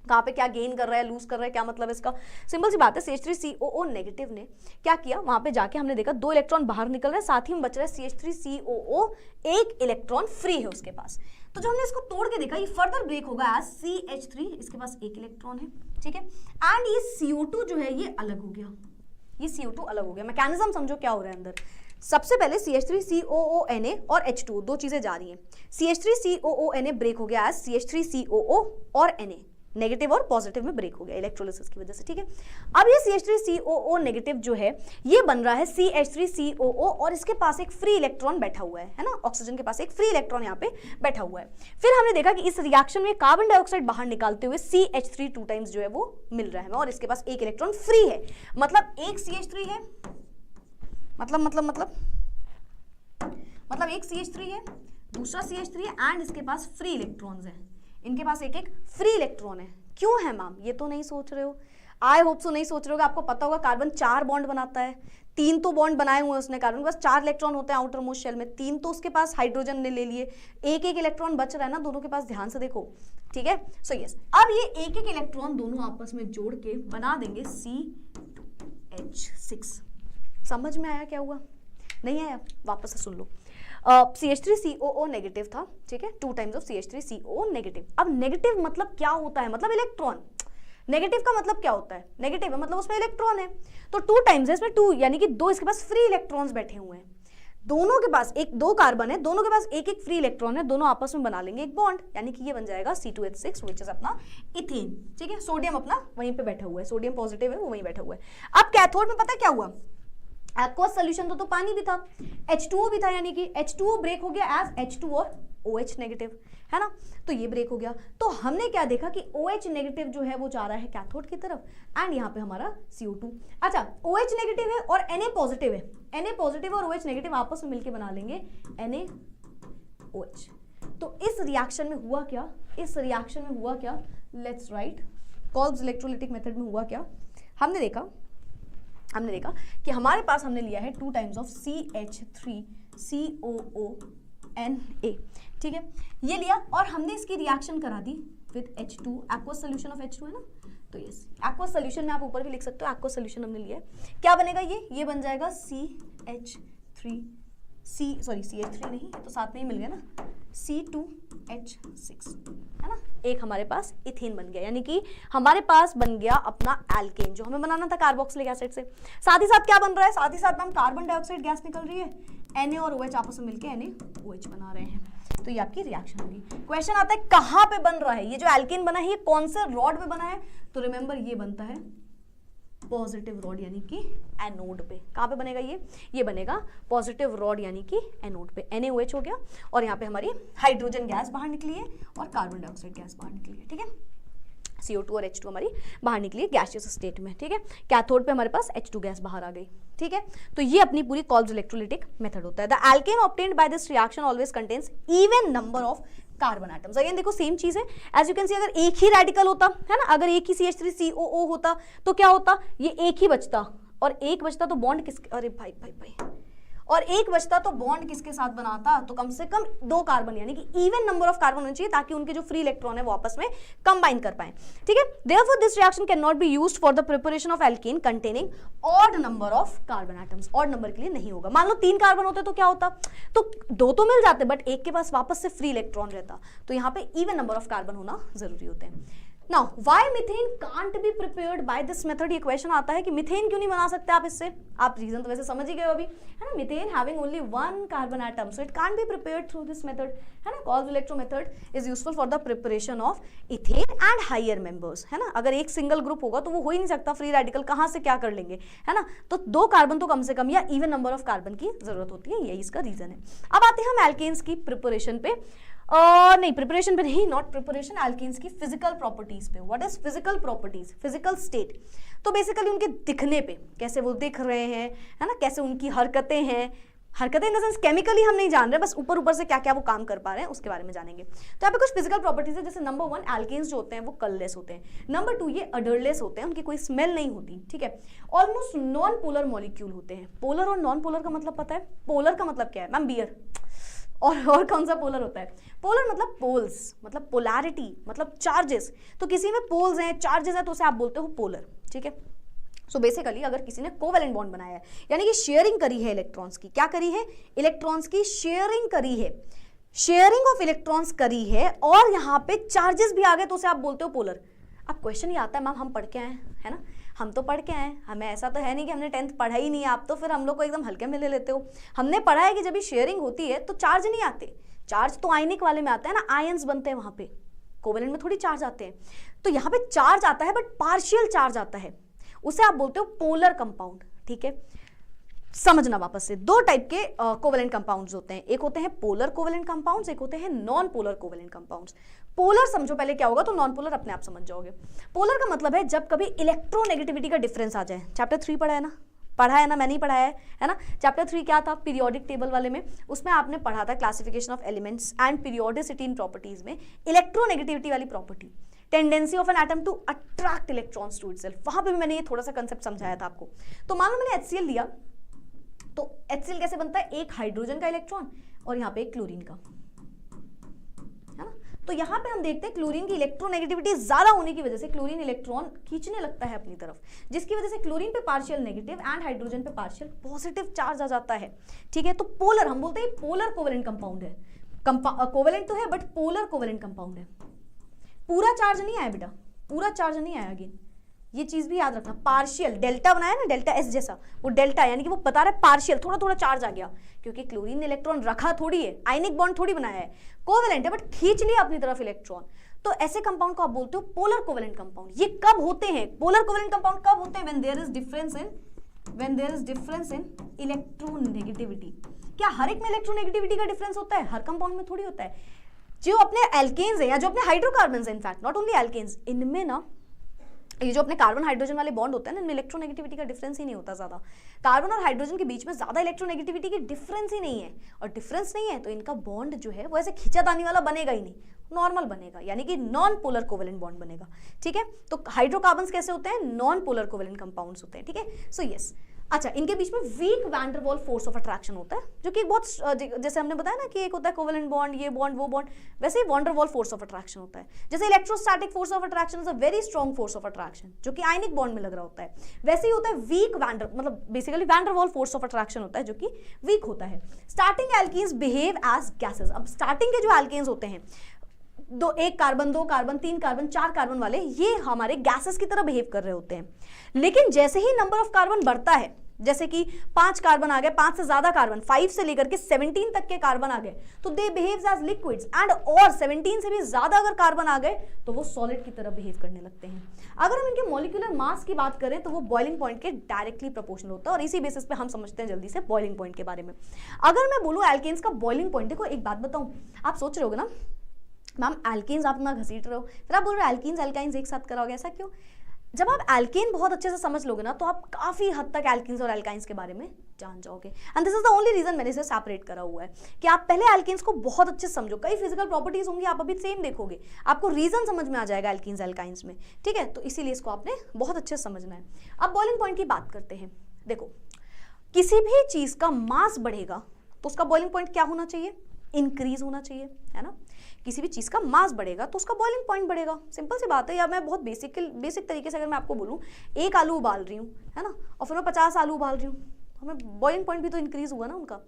कहाँ पे क्या गेन कर रहा है, लूज कर रहा है, क्या मतलब है इसका, सिंपल सी बात है। CH3COO नेगेटिव ने क्या किया, वहां पे जाके हमने देखा 2 इलेक्ट्रॉन बाहर निकल रहे हैं, साथ ही में बच रहा है CH3COO, एक इलेक्ट्रॉन फ्री है उसके पास। तो जब हमने इसको तोड़ के देखा ये फर्दर ब्रेक होगा एज CH3, इसके पास एक इलेक्ट्रॉन है, ठीक है, एंड ये CO2 जो है ये अलग हो गया, ये CO2 अलग हो गया। मैकेनिज्म समझो क्या हो रहा है अंदर। सबसे पहले CH3COONA और H2 दो चीजें जा रही हैं, CH3COONA ब्रेक हो गया एज CH3COO और Na, नेगेटिव और पॉजिटिव में ब्रेक हो गया इलेक्ट्रोलिसिस की वजह से, ठीक है। अब ये CH3COO नेगेटिव जो है ये बन रहा है CH3COO और इसके पास एक फ्री इलेक्ट्रॉन बैठा हुआ है ना, ऑक्सीजन के पास एक फ्री इलेक्ट्रॉन यहाँ पे बैठा हुआ है। फिर हमने देखा कि इस रिएक्शन में कार्बन डाइऑक्साइड बाहर निकालते हुए CH3 2 टाइम्स जो है वो मिल रहा है और इसके पास एक इलेक्ट्रॉन फ्री है, मतलब एक CH3 है, मतलब एक CH3 है, दूसरा CH3 है एंड इसके पास फ्री इलेक्ट्रॉन्स हैं, इनके पास एक फ्री इलेक्ट्रॉन है। क्यों है मैम, ये तो नहीं सोच रहे हो, आई होप सो नहीं सोच रहे हो। आपको पता होगा कार्बन 4 बॉन्ड बनाता है, 3 तो बॉन्ड बनाए हुए हैं उसने, कार्बन के पास 4 इलेक्ट्रॉन होते हैं आउटर मोस्ट शेल में, 3 तो उसके पास हाइड्रोजन ने ले लिए, एक इलेक्ट्रॉन बच रहा है ना दोनों के पास, ध्यान से देखो, ठीक है। सो यस, अब ये एक इलेक्ट्रॉन दोनों आपस में जोड़ के बना देंगे C2H6। समझ में आया क्या हुआ, नहीं आया, वापस से सुन लो। CH3COO नेगेटिव था, ठीक है, 2 टाइम्स ऑफ CH3COO नेगेटिव। अब नेगेटिव मतलब क्या होता है, मतलब इलेक्ट्रॉन, नेगेटिव का मतलब क्या होता है, नेगेटिव है मतलब उसमें इलेक्ट्रॉन है, तो 2 टाइम्स है इसमें 2, यानी कि 2 इसके पास फ्री इलेक्ट्रॉन्स बैठे हुए हैं, दोनों के पास 2 कार्बन है, दोनों के पास एक फ्री इलेक्ट्रॉन है, दोनों आपस में बना लेंगे एक बॉन्ड, यानी कि ये बन जाएगा C2H6 विच इज अपना इथेन, ठीक है। सोडियम अपना वहीं पे बैठा हुआ है, सोडियम पॉजिटिव है वो वहीं बैठा हुआ है। अब कैथोड में पता है क्या हुआ, एक्वस सोल्यूशन तो पानी भी था, H2O भी था, यानी कि H2O ब्रेक हो गया एज H2 और OH नेगेटिव, है ना, तो ये ब्रेक हो गया। तो हमने क्या देखा कि OH नेगेटिव जो है वो जा रहा है कैथोड की तरफ एंड यहाँ पे हमारा CO2। अच्छा, OH नेगेटिव है और Na पॉजिटिव है, Na पॉजिटिव और OH नेगेटिव आपस में मिलकर बना लेंगे NaOH। तो इस रिएक्शन में हुआ क्या, लेट्स राइट, कॉल्ब्स इलेक्ट्रोलिटिक मेथड में हुआ क्या, हमने देखा कि हमारे पास हमने लिया है 2 टाइम्स ऑफ CH3COONA, ठीक है, ये लिया और हमने इसकी रिएक्शन करा दी with H2, aqueous solution of H2 है ना, तो यस एक्वस सोल्यूशन में आप ऊपर भी लिख सकते हो, एक्वस सोल्यूशन हमने लिया है, क्या बनेगा ये बन जाएगा CH3 नहीं तो साथ में ही मिल गया ना, C2H6, है ना, एक हमारे पास इथेन बन गया, यानी कि हमारे पास बन गया अपना एल्केन जो हमें बनाना था कार्बोक्सिलिक एसिड से। साथ ही साथ क्या बन रहा है, साथ ही साथ हम कार्बन डाइऑक्साइड गैस निकल रही है, Na और OH आपस में मिलकर NaOH बना रहे हैं, तो ये आपकी रिएक्शन होगी। क्वेश्चन आता है कहाँ पे बन रहा है, ये जो एल्केन बना है ये कौन से रॉड पे बना है, तो रिमेंबर ये बनता है पॉजिटिव रॉड यानी कि एनोड पे। कहाँ पे बनेगा ये बनेगा पॉजिटिव रॉड यानी कि एनोड पे। NaOH हो गया और यहाँ पे हमारी हाइड्रोजन गैस बाहर निकली है और कार्बन डाइऑक्साइड गैस बाहर निकली है, ठीक है। CO2 और H2 हमारी बाहर निकली है गैसियस स्टेट में, ठीक है। कैथोड पे हमारे पास H2 गैस बाहर आ गई, ठीक है। तो ये अपनी पूरी कॉल्ब्स इलेक्ट्रोलिटिक मेथड होता है। The alkene obtained by this reaction always contains even number of carbon atoms. Again देखो सेम चीज है, एज यू कैन सी, अगर एक ही रेडिकल होता है ना, अगर एक ही CH3COO होता तो क्या होता, ये एक ही बचता, और एक बचता तो बॉन्ड किसके, अरे भाई भाई भाई, और एक बचता तो बॉन्ड किसके साथ बनाता, तो कम से कम 2 कार्बन, यानी कि इवन नंबर ऑफ कार्बन होने चाहिए ताकि उनके जो फ्री इलेक्ट्रॉन है वो आपस में कंबाइन कर पाए, ठीक है। Therefore this reaction can not be used for the preparation of alkene containing odd number of carbon atoms. Odd number के लिए नहीं होगा। मान लो 3 कार्बन होते तो क्या होता, तो 2 तो मिल जाते बट एक के पास वापस से फ्री इलेक्ट्रॉन रहता। तो यहाँ पे इवन नंबर ऑफ कार्बन होना जरूरी होते हैं। Now, why methane can't be prepared by this method? ये क्वेश्चन आता है कि मीथेन क्यों नहीं बना सकते आप इससे। आप रीजन तो वैसे समझ ही गए अभी, है ना। Methane having only 1 carbon atom, so it can't be prepared through this method, है ना। Kolbe's electro method is useful for the preparation of ethane and higher members, है ना। अगर एक सिंगल ग्रुप होगा तो वो हो ही नहीं सकता, फ्री रेडिकल कहाँ से क्या कर लेंगे, है ना। तो 2 कार्बन तो कम से कम या इवन नंबर ऑफ कार्बन की जरूरत होती है, यही इसका रीजन है। अब आते हैं हम एल्केन्स की प्रिपरेशन पे, नहीं प्रिपरेशन पे नहीं, नॉट प्रिपरेशन, एल्केन्स की फिजिकल प्रॉपर्टीज पे। What is physical properties, physical state. तो बेसिकली उनके दिखने पे, कैसे वो दिख रहे हैं, है ना, कैसे उनकी हरकतें हैं, हरकतें इन द सेंस केमिकली हम नहीं जान रहे, बस ऊपर ऊपर से क्या क्या वो काम कर पा रहे हैं उसके बारे में जानेंगे। तो यहाँ पे कुछ फिजिकल प्रॉपर्टीज है, जैसे नंबर 1, एल्केन्स जो होते हैं वो कलरलेस होते हैं। नंबर 2, ये अडरलेस होते हैं, उनकी कोई स्मेल नहीं होती, ठीक है। ऑलमोस्ट नॉन पोलर मॉलिक्यूल होते हैं। पोलर और नॉन पोलर का मतलब पता है? पोलर का मतलब क्या है मैम? बियर। और कौन सा पोलर होता है? पोलर मतलब पोल्स, मतलब पोलैरिटी, मतलब चार्जेस। तो किसी में पोल्स हैं, चार्जेस हैं, तो उसे आप बोलते हो पोलर, ठीक है। सो बेसिकली अगर किसी ने कोवेलेंट बॉन्ड बनाया है, यानी कि शेयरिंग करी है इलेक्ट्रॉन्स की, क्या करी है? इलेक्ट्रॉन्स की शेयरिंग करी है, शेयरिंग ऑफ इलेक्ट्रॉन्स करी है, और यहाँ पे चार्जेस भी आ गए, तो उसे आप बोलते हो पोलर। अब क्वेश्चन ये आता है मैम हम पढ़ के आए है ना, हम तो पढ़ के आए, हमें ऐसा तो है नहीं कि हमने 10th पढ़ा ही नहीं है, आप तो फिर हम लोग को एकदम हल्के में ले लेते हो। हमने पढ़ा है कि जब भी शेयरिंग होती है तो चार्ज नहीं आते, चार्ज तो आयनिक वाले में आता है ना, आयंस बनते हैं वहां पे, कोवेलेंट में थोड़ी चार्ज आते हैं। तो यहाँ पे चार्ज आता है बट पार्शियल चार्ज आता है, उसे आप बोलते हो पोलर कंपाउंड, ठीक है। समझना वापस से, 2 टाइप के कोवेलेंट कंपाउंड्स होते हैं, एक होते हैं पोलर कोवेलेंट कंपाउंड्स, एक होते हैं non polar covalent compounds. Polar समझो पहले क्या होगा, तो नॉन पोलर अपने आप समझ जाओगे। पोलर का मतलब है जब कभी इलेक्ट्रोनेगेटिविटी का डिफरेंस आ जाए। चैप्टर 3 पढ़ा है ना, मैंने ही पढ़ाया है ना। चैप्टर 3 क्या था? पीरियोडिक टेबल वाले में, उसमें आपने पढ़ा था classification of elements and periodicity in properties में इलेक्ट्रोनेगेटिविटी वाली property, tendency of an atom to attract electrons to itself, वहां पे भी मैंने ये थोड़ा सा कंसेप्ट समझाया था आपको। तो मान लो मैंने HCl लिया, तो HCl कैसे बनता है? एक हाइड्रोजन का इलेक्ट्रॉन और यहाँ पे एक क्लोरीन का, है ना। तो यहाँ पे हम देखते हैं क्लोरीन की इलेक्ट्रोनेगेटिविटी ज्यादा होने की वजह से क्लोरीन इलेक्ट्रॉन खींचने लगता है अपनी तरफ, जिसकी वजह से क्लोरीन पे पार्शियल नेगेटिव एंड हाइड्रोजन पे पार्शियल पॉजिटिव चार्ज आ जाता है, ठीक है। तो पोलर हम बोलते हैं पोलर कोवेलेंट कंपाउंड है, कोवेलेंट तो है बट पोलर कोवेलेंट कंपाउंड है। पूरा चार्ज नहीं आया बेटा, पूरा चार्ज नहीं आया, अगेन ये चीज भी याद रखना। पार्शियल, डेल्टा बनाया ना, डेल्टा S जैसा, वो डेल्टा यानी कि वो बता रहा है पार्शियल, थोड़ा थोड़ा चार्ज आ गया, क्योंकि क्लोरीन ने इलेक्ट्रॉन रखा थोड़ी है, आयनिक बॉन्ड थोड़ी बनाया है, कोवेलेंट है बट खींच लिया अपनी तरफ इलेक्ट्रॉन। तो ऐसे कंपाउंड को आप बोलते हो पोलर कोवेलेंट कंपाउंड। ये कब होते हैं पोलर कोवेलेंट कंपाउंड? कब होते हैं? When there is difference in electronegativity. क्या हर एक में इलेक्ट्रोनेगेटिविटी का डिफरेंस होता है? हर कंपाउंड में थोड़ी होता है। जो अपने एल्केन्स है या जो अपने हाइड्रोकार्बन्स है, इनफैक्ट नॉट ओनली एल्केन्स, इनमें ना ये जो अपने कार्बन हाइड्रोजन वाले बॉन्ड होते हैं ना, इनमें इलेक्ट्रोनेगेटिविटी का डिफरेंस ही नहीं होता ज्यादा। कार्बन और हाइड्रोजन के बीच में ज्यादा इलेक्ट्रोनेगेटिविटी की डिफरेंस ही नहीं है, और डिफरेंस नहीं है तो इनका बॉन्ड जो है वो ऐसे खींचातानी वाला बनेगा ही नहीं, नॉर्मल बनेगा, यानी कि नॉन पोलर कोवेलेंट बॉन्ड बनेगा, ठीक है। तो हाइड्रोकार्बन्स कैसे होते हैं? नॉन पोलर कोवेलेंट कंपाउंड्स होते हैं, ठीक है। सो यस, अच्छा, इनके बीच में week van der Waal force of attraction होता है, जो कि बहुत, जैसे हमने बताया ना कि एक होता है कोवेलेंट बॉन्ड, ये बॉन्ड वो बॉन्ड, वैसे ही van der Waal force of attraction होता है। जैसे electrostatic force of attraction is a very strong force of attraction, जो कि आयनिक बॉन्ड में लग रहा होता है, वैसे ही होता है वीक वैन, मतलब basically van der Waal force of attraction होता है जो कि वीक होता है। Starting alkenes behave as gases. अब स्टार्टिंग के जो एल्केन्स होते हैं, 1 कार्बन 2 कार्बन 3 कार्बन 4 कार्बन वाले, ये हमारे गैसेस की तरह बिहेव कर रहे होते हैं। लेकिन जैसे ही नंबर ऑफ कार्बन बढ़ता है, जैसे कि 5 कार्बन आ गए, 5 से ज्यादा कार्बन, 5 से लेकर के 17 तक के कार्बन आ गए, तो दे बिहेव्स एज लिक्विड्स एंड, और 17 से भी ज्यादा अगर कार्बन आ गए तो वो सॉलिड की तरह बिहेव करने लगते हैं। अगर हम इनके मॉलिक्यूलर मास की बात करें तो वो बॉइलिंग पॉइंट के डायरेक्टली प्रोपोर्शनल होता है, और इसी बेसिस पे हम समझते हैं जल्दी से बॉइलिंग पॉइंट के बारे में। अगर मैं बोलूं एल्केन्स का बॉइलिंग पॉइंट, देखो एक बात बताऊं, आप सोच रहे होगे ना मैम एल्केन्स आप ना घसीट रहे हो, फिर आप बोल रहे हो एल्कीन्स एल्काइंस एक साथ कराओगे, ऐसा क्यों? जब आप एल्केन बहुत अच्छे से समझ लोगे ना तो आप काफी हद तक एल्कीन्स और एल्काइंस के बारे में जान जाओगे। And this is the only reason मैंने इसे सेपरेट करा हुआ है कि आप पहले एल्केन्स को बहुत अच्छे से समझो। कई फिजिकल प्रॉपर्टीज होंगी, आप अभी सेम देखोगे, आपको रीजन समझ में आ जाएगा एल्कीन्स एल्काइंस में, ठीक है? तो इसीलिए इसको आपने बहुत अच्छे से समझना है। अब बॉइलिंग पॉइंट की बात करते हैं। देखो, किसी भी चीज का मास बढ़ेगा तो उसका बॉइलिंग पॉइंट क्या होना चाहिए? इंक्रीज होना चाहिए, है ना? किसी भी चीज का मास बढ़ेगा तो उसका बॉइलिंग पॉइंट बढ़ेगा, सिंपल सी बात है। या मैं बहुत बेसिक तरीके से अगर मैं आपको बोलूं, एक आलू उबाल रही हूँ, है ना, और फिर मैं 50 आलू उबाल रही हूँ, हमें बॉइलिंग पॉइंट भी तो इंक्रीज हुआ ना उनका।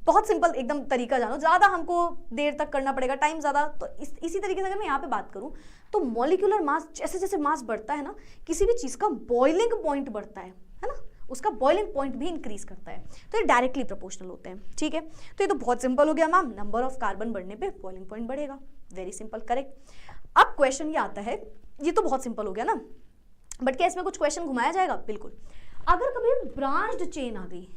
बहुत सिंपल एकदम तरीका जानो, ज्यादा हमको देर तक करना पड़ेगा, टाइम ज्यादा। तो इसी तरीके से अगर मैं यहाँ पे बात करूँ तो मॉलिक्यूलर मास, जैसे जैसे मास बढ़ता है ना, किसी भी चीज का बॉइलिंग पॉइंट बढ़ता है ना, उसका बॉइलिंग पॉइंट भी इंक्रीज करता है। तो ये डायरेक्टली प्रोपोर्शनल होते हैं, ठीक है? तो ये तो बहुत सिंपल हो गया मैम, नंबर ऑफ कार्बन बढ़ने पे बॉइलिंग पॉइंट बढ़ेगा, वेरी सिंपल, करेक्ट। अब क्वेश्चन ये आता है, ये तो बहुत सिंपल हो गया ना, बट क्या इसमें कुछ क्वेश्चन घुमाया जाएगा? बिल्कुल। अगर कभी ब्रांच्ड चेन आ गई,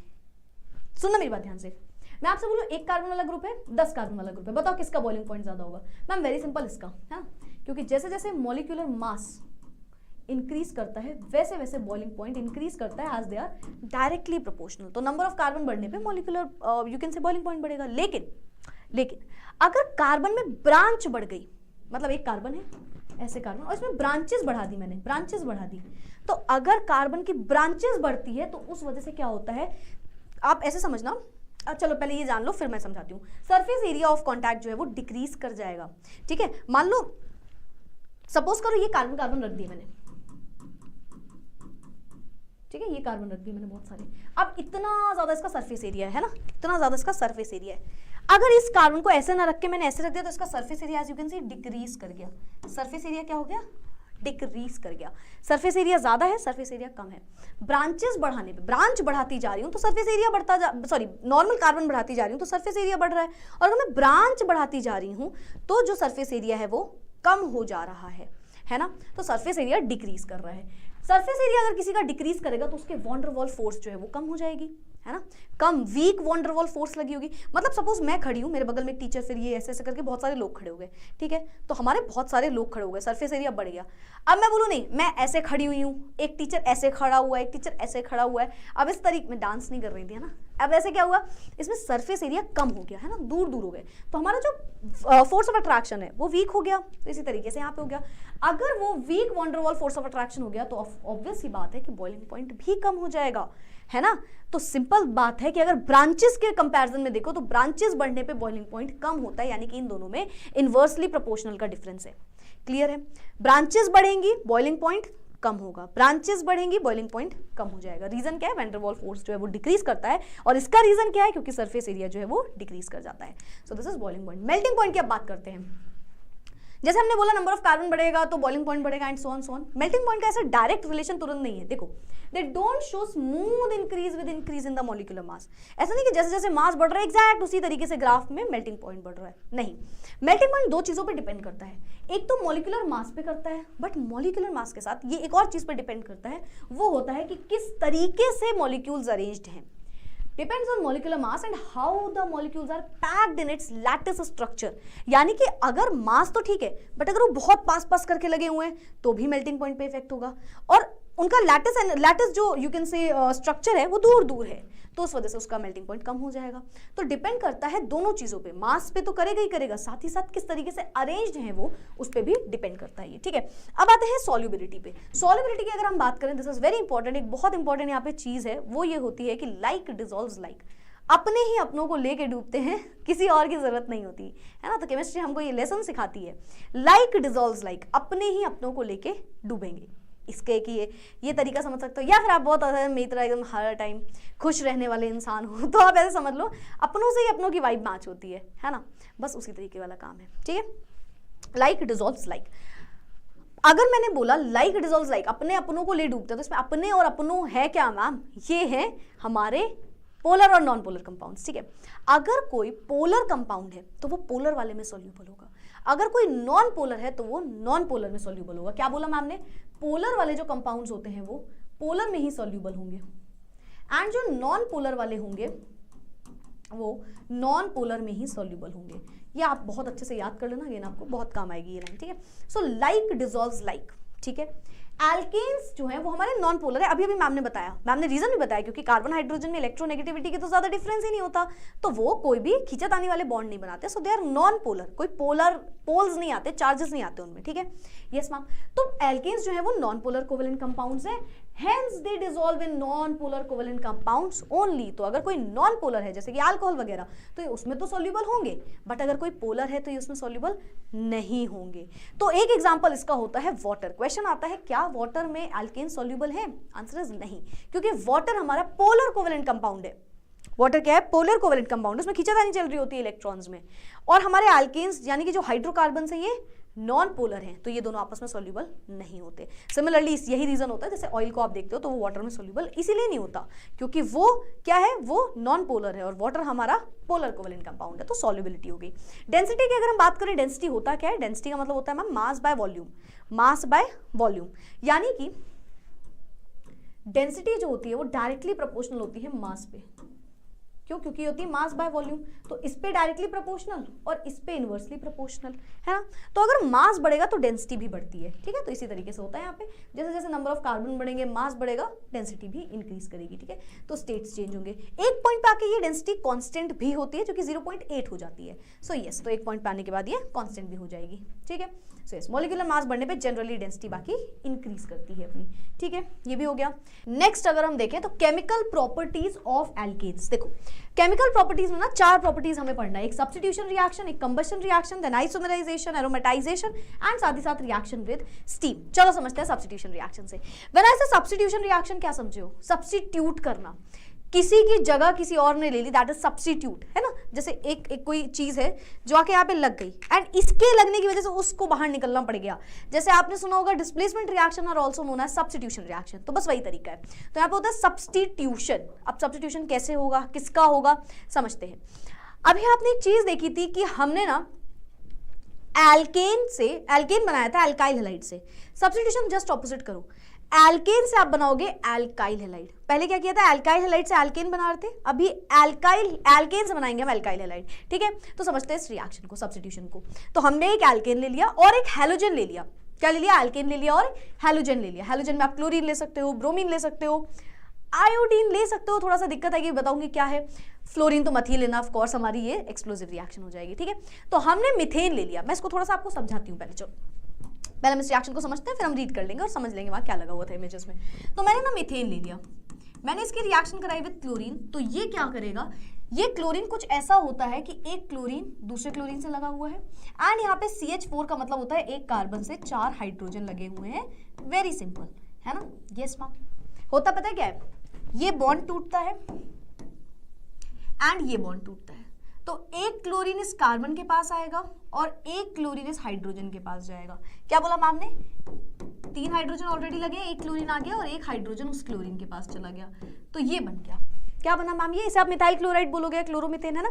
सुनना मेरी बात ध्यान से, मैं आपसे बोलूं 1 कार्बन वाला ग्रुप है, 10 कार्बन वाला ग्रुप है, बताओ किसका बॉइलिंग पॉइंट ज्यादा होगा? मैम वेरी सिंपल, इसका, है ना, क्योंकि जैसे जैसे मॉलिक्यूलर मास इंक्रीज करता है वैसे वैसे बॉइलिंग पॉइंट इंक्रीज करता है, as they are directly proportional. तो नंबर ऑफ कार्बन बढ़ने पे molecular you can say boiling point बढ़ेगा। लेकिन अगर कार्बन में ब्रांच बढ़ गई, मतलब एक कार्बन है, ऐसे कार्बन, और इसमें ब्रांचेस बढ़ा दी मैंने, ब्रांचेस बढ़ा दी, तो अगर कार्बन की ब्रांचेस बढ़ती है तो उस वजह से क्या होता है, आप ऐसे समझना, चलो पहले ये जान लो फिर मैं समझाती हूँ। सरफेस एरिया ऑफ कॉन्टैक्ट जो है वो डिक्रीज कर जाएगा, ठीक है? मान लो सपोज करो ये कार्बन कार्बन रख दिए मैंने, ठीक है, ये कार्बन रख दिए मैंने बहुत सारे। अब इतना ज्यादा इसका सरफेस एरिया है ना, इतना ज्यादा इसका सरफेस एरिया है। अगर इस कार्बन को ऐसे ना रख के मैंने ऐसे रख दिया तो इसका surface area as you can see decrease कर गया। सरफेस एरिया क्या हो गया? डिक्रीज कर गया। सरफेस एरिया ज्यादा है, सरफेस एरिया कम है। ब्रांचेस बढ़ाने पे, ब्रांच बढ़ाती जा रही हूँ तो सरफेस एरिया बढ़ता नॉर्मल कार्बन बढ़ाती जा रही हूँ तो सरफेस एरिया बढ़ रहा है, और अगर मैं ब्रांच बढ़ाती जा रही हूँ तो जो सरफेस एरिया है वो कम हो जा रहा है ना? तो सरफेस एरिया डिक्रीज कर रहा है। सरफेस एरिया अगर किसी का डिक्रीज करेगा तो उसके वॉन डर वाल फोर्स जो है वो कम हो जाएगी, है ना? कम वीक वॉन डर वाल फोर्स लगी होगी। मतलब सपोज मैं खड़ी हूँ, मेरे बगल में एक टीचर, फिर ये ऐसे ऐसे करके बहुत सारे लोग खड़े हो गए, ठीक है? तो हमारे बहुत सारे लोग खड़े हो गए, सरफेस एरिया बढ़ गया। अब मैं बोलूँ नहीं, मैं ऐसे खड़ी हुई हूँ, एक टीचर ऐसे खड़ा हुआ है, एक टीचर ऐसे खड़ा हुआ है, अब इस तरीके में डांस नहीं कर रही थी, है ना? अब ऐसे क्या हुआ, इसमें सरफेस एरिया कम हो गया, है ना, दूर दूर हो गए, तो हमारा जो फोर्स ऑफ अट्रैक्शन है वो वीक हो गया। तो इसी तरीके से यहाँ पे हो गया। अगर वो वीक वॉन डर वाल फोर्स ऑफ अट्रैक्शन हो गया तो ऑब्वियस ही बात है कि बॉइलिंग पॉइंट भी कम हो जाएगा, है ना? तो सिंपल बात है कि अगर ब्रांचेस के कंपैरिजन में देखो तो ब्रांचेस बढ़ने पे बॉइलिंग पॉइंट कम होता है, यानी कि इन दोनों में इनवर्सली प्रोपोर्शनल का डिफरेंस है। क्लियर है? ब्रांचेस बढ़ेंगी बॉइलिंग पॉइंट कम होगा, ब्रांचेस बढ़ेंगी बॉइलिंग पॉइंट कम हो जाएगा। रीजन क्या है? वैन डर वाल फोर्स जो है वो डिक्रीज करता है, और इसका रीजन क्या है? क्योंकि सरफेस एरिया जो है वो डिक्रीज कर जाता है। So this is boiling point. Melting point की अब बात करते हैं। जैसे हमने बोला नंबर ऑफ कार्बन बढ़ेगा तो बॉइलिंग पॉइंट बढ़ेगा and so on. Melting point का ऐसा डायरेक्ट रिलेशन तुरंत नहीं है। देखो, they don't show smooth increase with increase in the molecular mass. ऐसा नहीं कि जैसे जैसे मास बढ़ रहा है एग्जैक्ट उसी तरीके से ग्राफ में मेल्टिंग पॉइंट बढ़ रहा है, नहीं। मेल्टिंग पॉइंट दो चीजों पे डिपेंड करता है, एक तो मॉलिक्यूलर मास पे करता है, बट मॉलिक्यूलर मास के साथ ये एक और चीज पे डिपेंड करता है, वो होता है कि किस तरीके से मॉलिक्यूल्स अरेंज्ड हैं। Depends on molecular mass and how the molecules are packed in its lattice structure। यानी कि अगर मास तो ठीक है, बट अगर वो बहुत पास पास करके लगे हुए हैं तो भी मेल्टिंग पॉइंट पे इफेक्ट होगा, और उनका लैटिस जो यू कैन से स्ट्रक्चर है वो दूर दूर है, तो उस वजह से उसका मेल्टिंग पॉइंट कम हो जाएगा। तो डिपेंड करता है दोनों चीजों पे, मास पे तो करेगा ही करेगा, साथ ही साथ किस तरीके से अरेंज्ड है वो उस पे भी डिपेंड करता है ये, ठीक है। अब आते हैं सॉल्युबिलिटी पे। सॉल्युबिलिटी की अगर हम बात करें, दिस इज वेरी इंपॉर्टेंट, एक बहुत इंपॉर्टेंट यहाँ पे चीज है, वो ये होती है कि लाइक डिसॉल्व्स लाइक। अपने ही अपनों को लेके डूबते हैं, किसी और की जरूरत नहीं होती है ना। तो केमिस्ट्री हमको ये लेसन सिखाती है, लाइक डिसॉल्व्स लाइक, अपने ही अपनों को लेके डूबेंगे। इसके कि ये तरीका समझ सकते हो, या फिर आप बहुत मेरी तरह एकदम हर टाइम खुश रहने वाले इंसान हो तो आप ऐसे समझ लो अपनों से ही अपनों की वाइब मैच होती है ना, बस उसी तरीके वाला काम है, ठीक है। Like dissolves like. अगर मैंने बोला लाइक डिसॉल्व्स लाइक, अपने अपनों को ले डूबता है, तो इसमें अपने और अपनों है क्या मैम? ये है हमारे पोलर और नॉन पोलर कंपाउंड्स, ठीक है। अगर कोई पोलर कंपाउंड है तो वो पोलर वाले में सॉल्यूबल होगा, अगर कोई नॉन पोलर है तो वो नॉन पोलर में सॉल्यूबल होगा। क्या बोला मैम ने? पोलर वाले जो कंपाउंड्स होते हैं वो पोलर में ही सॉल्यूबल होंगे, एंड जो नॉन पोलर वाले होंगे वो नॉन पोलर में ही सॉल्यूबल होंगे। ये आप बहुत अच्छे से याद कर लेना, अगेन आपको बहुत काम आएगी ये लाइन, ठीक है। सो लाइक डिसॉल्व्स लाइक, ठीक है। एल्केन्स जो है वो हमारे नॉन पोलर है, अभी अभी मैम ने बताया, मैम ने रीजन भी बताया, क्योंकि कार्बन हाइड्रोजन में इलेक्ट्रोनेगेटिविटी की तो ज्यादा डिफरेंस ही नहीं होता, तो वो कोई भी खींचातानी वाले बॉन्ड नहीं बनाते, सो दे आर नॉन पोलर, कोई पोलर पोल्स नहीं आते, चार्जेस नहीं आते उनमें, ठीक है। यस मैम, तो एल्केन्स जो है वो नॉन पोलर कोवेलेंट कंपाउंड्स है, hence they dissolve in non polar covalent compounds only. तो अगर कोई नॉन पोलर है जैसे कि अल्कोहल वगैरह, तो ये उसमें तो सॉल्यूबल होंगे, बट अगर कोई पोलर है तो ये उसमें सॉल्यूबल नहीं होंगे। तो एक एग्जांपल इसका होता है वाटर। क्वेश्चन आता है क्या वाटर में एल्केन सॉल्यूबल है? आंसर इज नहीं, क्योंकि वाटर हमारा पोलर कोवेलेंट कंपाउंड है। वाटर क्या है? पोलर कोवेलेंट कंपाउंड, उसमें खींचातानी चल रही होती है इलेक्ट्रॉन्स में, और हमारे एल्केन्स यानी कि जो हाइड्रोकार्बन है ये नॉन पोलर हैं, तो ये दोनों आपस में सॉल्यूबल नहीं होते। सिमिलरली यही रीजन होता है, जैसे ऑयल को आप देखते हो तो वो वाटर में सॉल्यूबल इसीलिए नहीं होता क्योंकि वो क्या है, वो नॉन पोलर है, और वाटर हमारा पोलर कोवेलेंट कंपाउंड है, तो सॉल्युबिलिटी हो गई। डेंसिटी की अगर हम बात करें, डेंसिटी होता क्या है? डेंसिटी का मतलब होता है ma'am mass by volume, mass by volume, यानी कि डेंसिटी जो होती है वो डायरेक्टली प्रोपोर्शनल होती है मास पे। क्यों? क्योंकि होती है मास बाय वॉल्यूम, तो इस पे डायरेक्टली प्रोपोर्शनल और इस पे इनवर्सली प्रोपोर्शनल, है ना। तो अगर मास बढ़ेगा तो डेंसिटी भी बढ़ती है, ठीक है। तो इसी तरीके से होता है यहाँ पे, जैसे जैसे नंबर ऑफ कार्बन बढ़ेंगे, मास बढ़ेगा, डेंसिटी भी इंक्रीज करेगी, ठीक है। तो स्टेट्स चेंज होंगे। एक पॉइंट पे आके ये डेंसिटी कांस्टेंट भी होती है, जो कि 0.8 हो जाती है। सो यस, तो एक पॉइंट पे आने के बाद ये कांस्टेंट भी हो जाएगी, ठीक है। सो यस, मॉलिक्यूलर मास बढ़ने पे जनरली डेंसिटी बाकी इंक्रीज करती है अपनी, ठीक है। ये भी हो गया। नेक्स्ट अगर हम देखें तो केमिकल प्रॉपर्टीज ऑफ एल्केन्स। देखो केमिकल प्रॉपर्टीज में ना 4 प्रॉपर्टीज हमें पढ़ना है, एक सब्स्टिट्यूशन रिएक्शन, एक combustion reaction, then isomerisation, aromatisation and साथ ही साथ रिएक्शन विद स्टीम। चलो समझते हैं सब्स्टिट्यूशन रिएक्शन से। When I say substitution reaction, क्या समझे हो? सब्स्टिट्यूट करना, किसी की जगह किसी और ने ले ली, दैट इज सब्स्टिट्यूट, है ना। जैसे एक कोई चीज है जो आके यहाँ पे लग गई एंड इसके लगने की वजह से उसको बाहर निकलना पड़ गया, जैसे आपने सुना होगा डिस्प्लेसमेंट रिएक्शन और also known as substitution reaction, तो बस वही तरीका है। तो यहाँ पे होता है सब्स्टिट्यूशन। अब सब्स्टिट्यूशन कैसे होगा, किसका होगा, समझते हैं। अभी आपने एक चीज देखी थी कि हमने ना एल्केन बनाया था एल्काइल हैलाइड से। सब्स्टिट्यूशन जस्ट ऑपोजिट करो, एल्केन से आप बनाओगे एल्काइल हैलाइड। पहले क्या किया था? एल्काइल हैलाइड से एल्केन बना रहे थे, अभी एल्केन से बनाएंगे हम एल्काइल हैलाइड, ठीक है। तो समझते हैं इस रिएक्शन को, सब्स्टिट्यूशन को। तो हमने एक एल्केन ले लिया और एक हैलोजन ले लिया। क्या ले लिया? एल्केन ले लिया और हैलोजन ले लिया। हैलोजन में आप क्लोरीन ले सकते हो, ब्रोमीन ले सकते हो, आयोडीन ले सकते हो। थोड़ा सा दिक्कत आएगी, बताऊंगी क्या है। फ्लोरीन तो मत ही लेना, ऑफ कोर्स हमारी ये एक्सप्लोसिव रिएक्शन हो जाएगी, ठीक है। तो हमने मिथेन ले लिया। मैं इसको थोड़ा सा आपको समझाती हूँ पहले। चलो पहले हम इस रिएक्शन को समझते हैं, फिर हम रीड कर लेंगे और समझ लेंगे वहाँ क्या लगा हुआ था इमेजेस में। तो मैंने ना मिथेन ले लिया, मैंने इसकी रिएक्शन कराई विद क्लोरीन। तो ये क्या करेगा, ये क्लोरीन कुछ ऐसा होता है कि एक क्लोरीन दूसरे क्लोरीन से लगा हुआ है, एंड यहाँ पे CH4 का मतलब होता है एक कार्बन से 4 हाइड्रोजन लगे हुए हैं। वेरी सिंपल, है ना। Yes ma'am. होता पता है क्या है, ये बॉन्ड टूटता है एंड ये बॉन्ड टूटता है, तो एक क्लोरीन इस कार्बन के पास आएगा और एक क्लोरीन इस हाइड्रोजन के पास जाएगा। क्या बोला मैम ने? 3 हाइड्रोजन ऑलरेडी लगे, एक क्लोरीन आ गया और एक हाइड्रोजन उस क्लोरीन के पास चला गया, तो ये बन गया। क्या बना मैम? ये इसे आप मिथाइल क्लोराइड बोलोगे, क्लोरोमिथेन, है ना।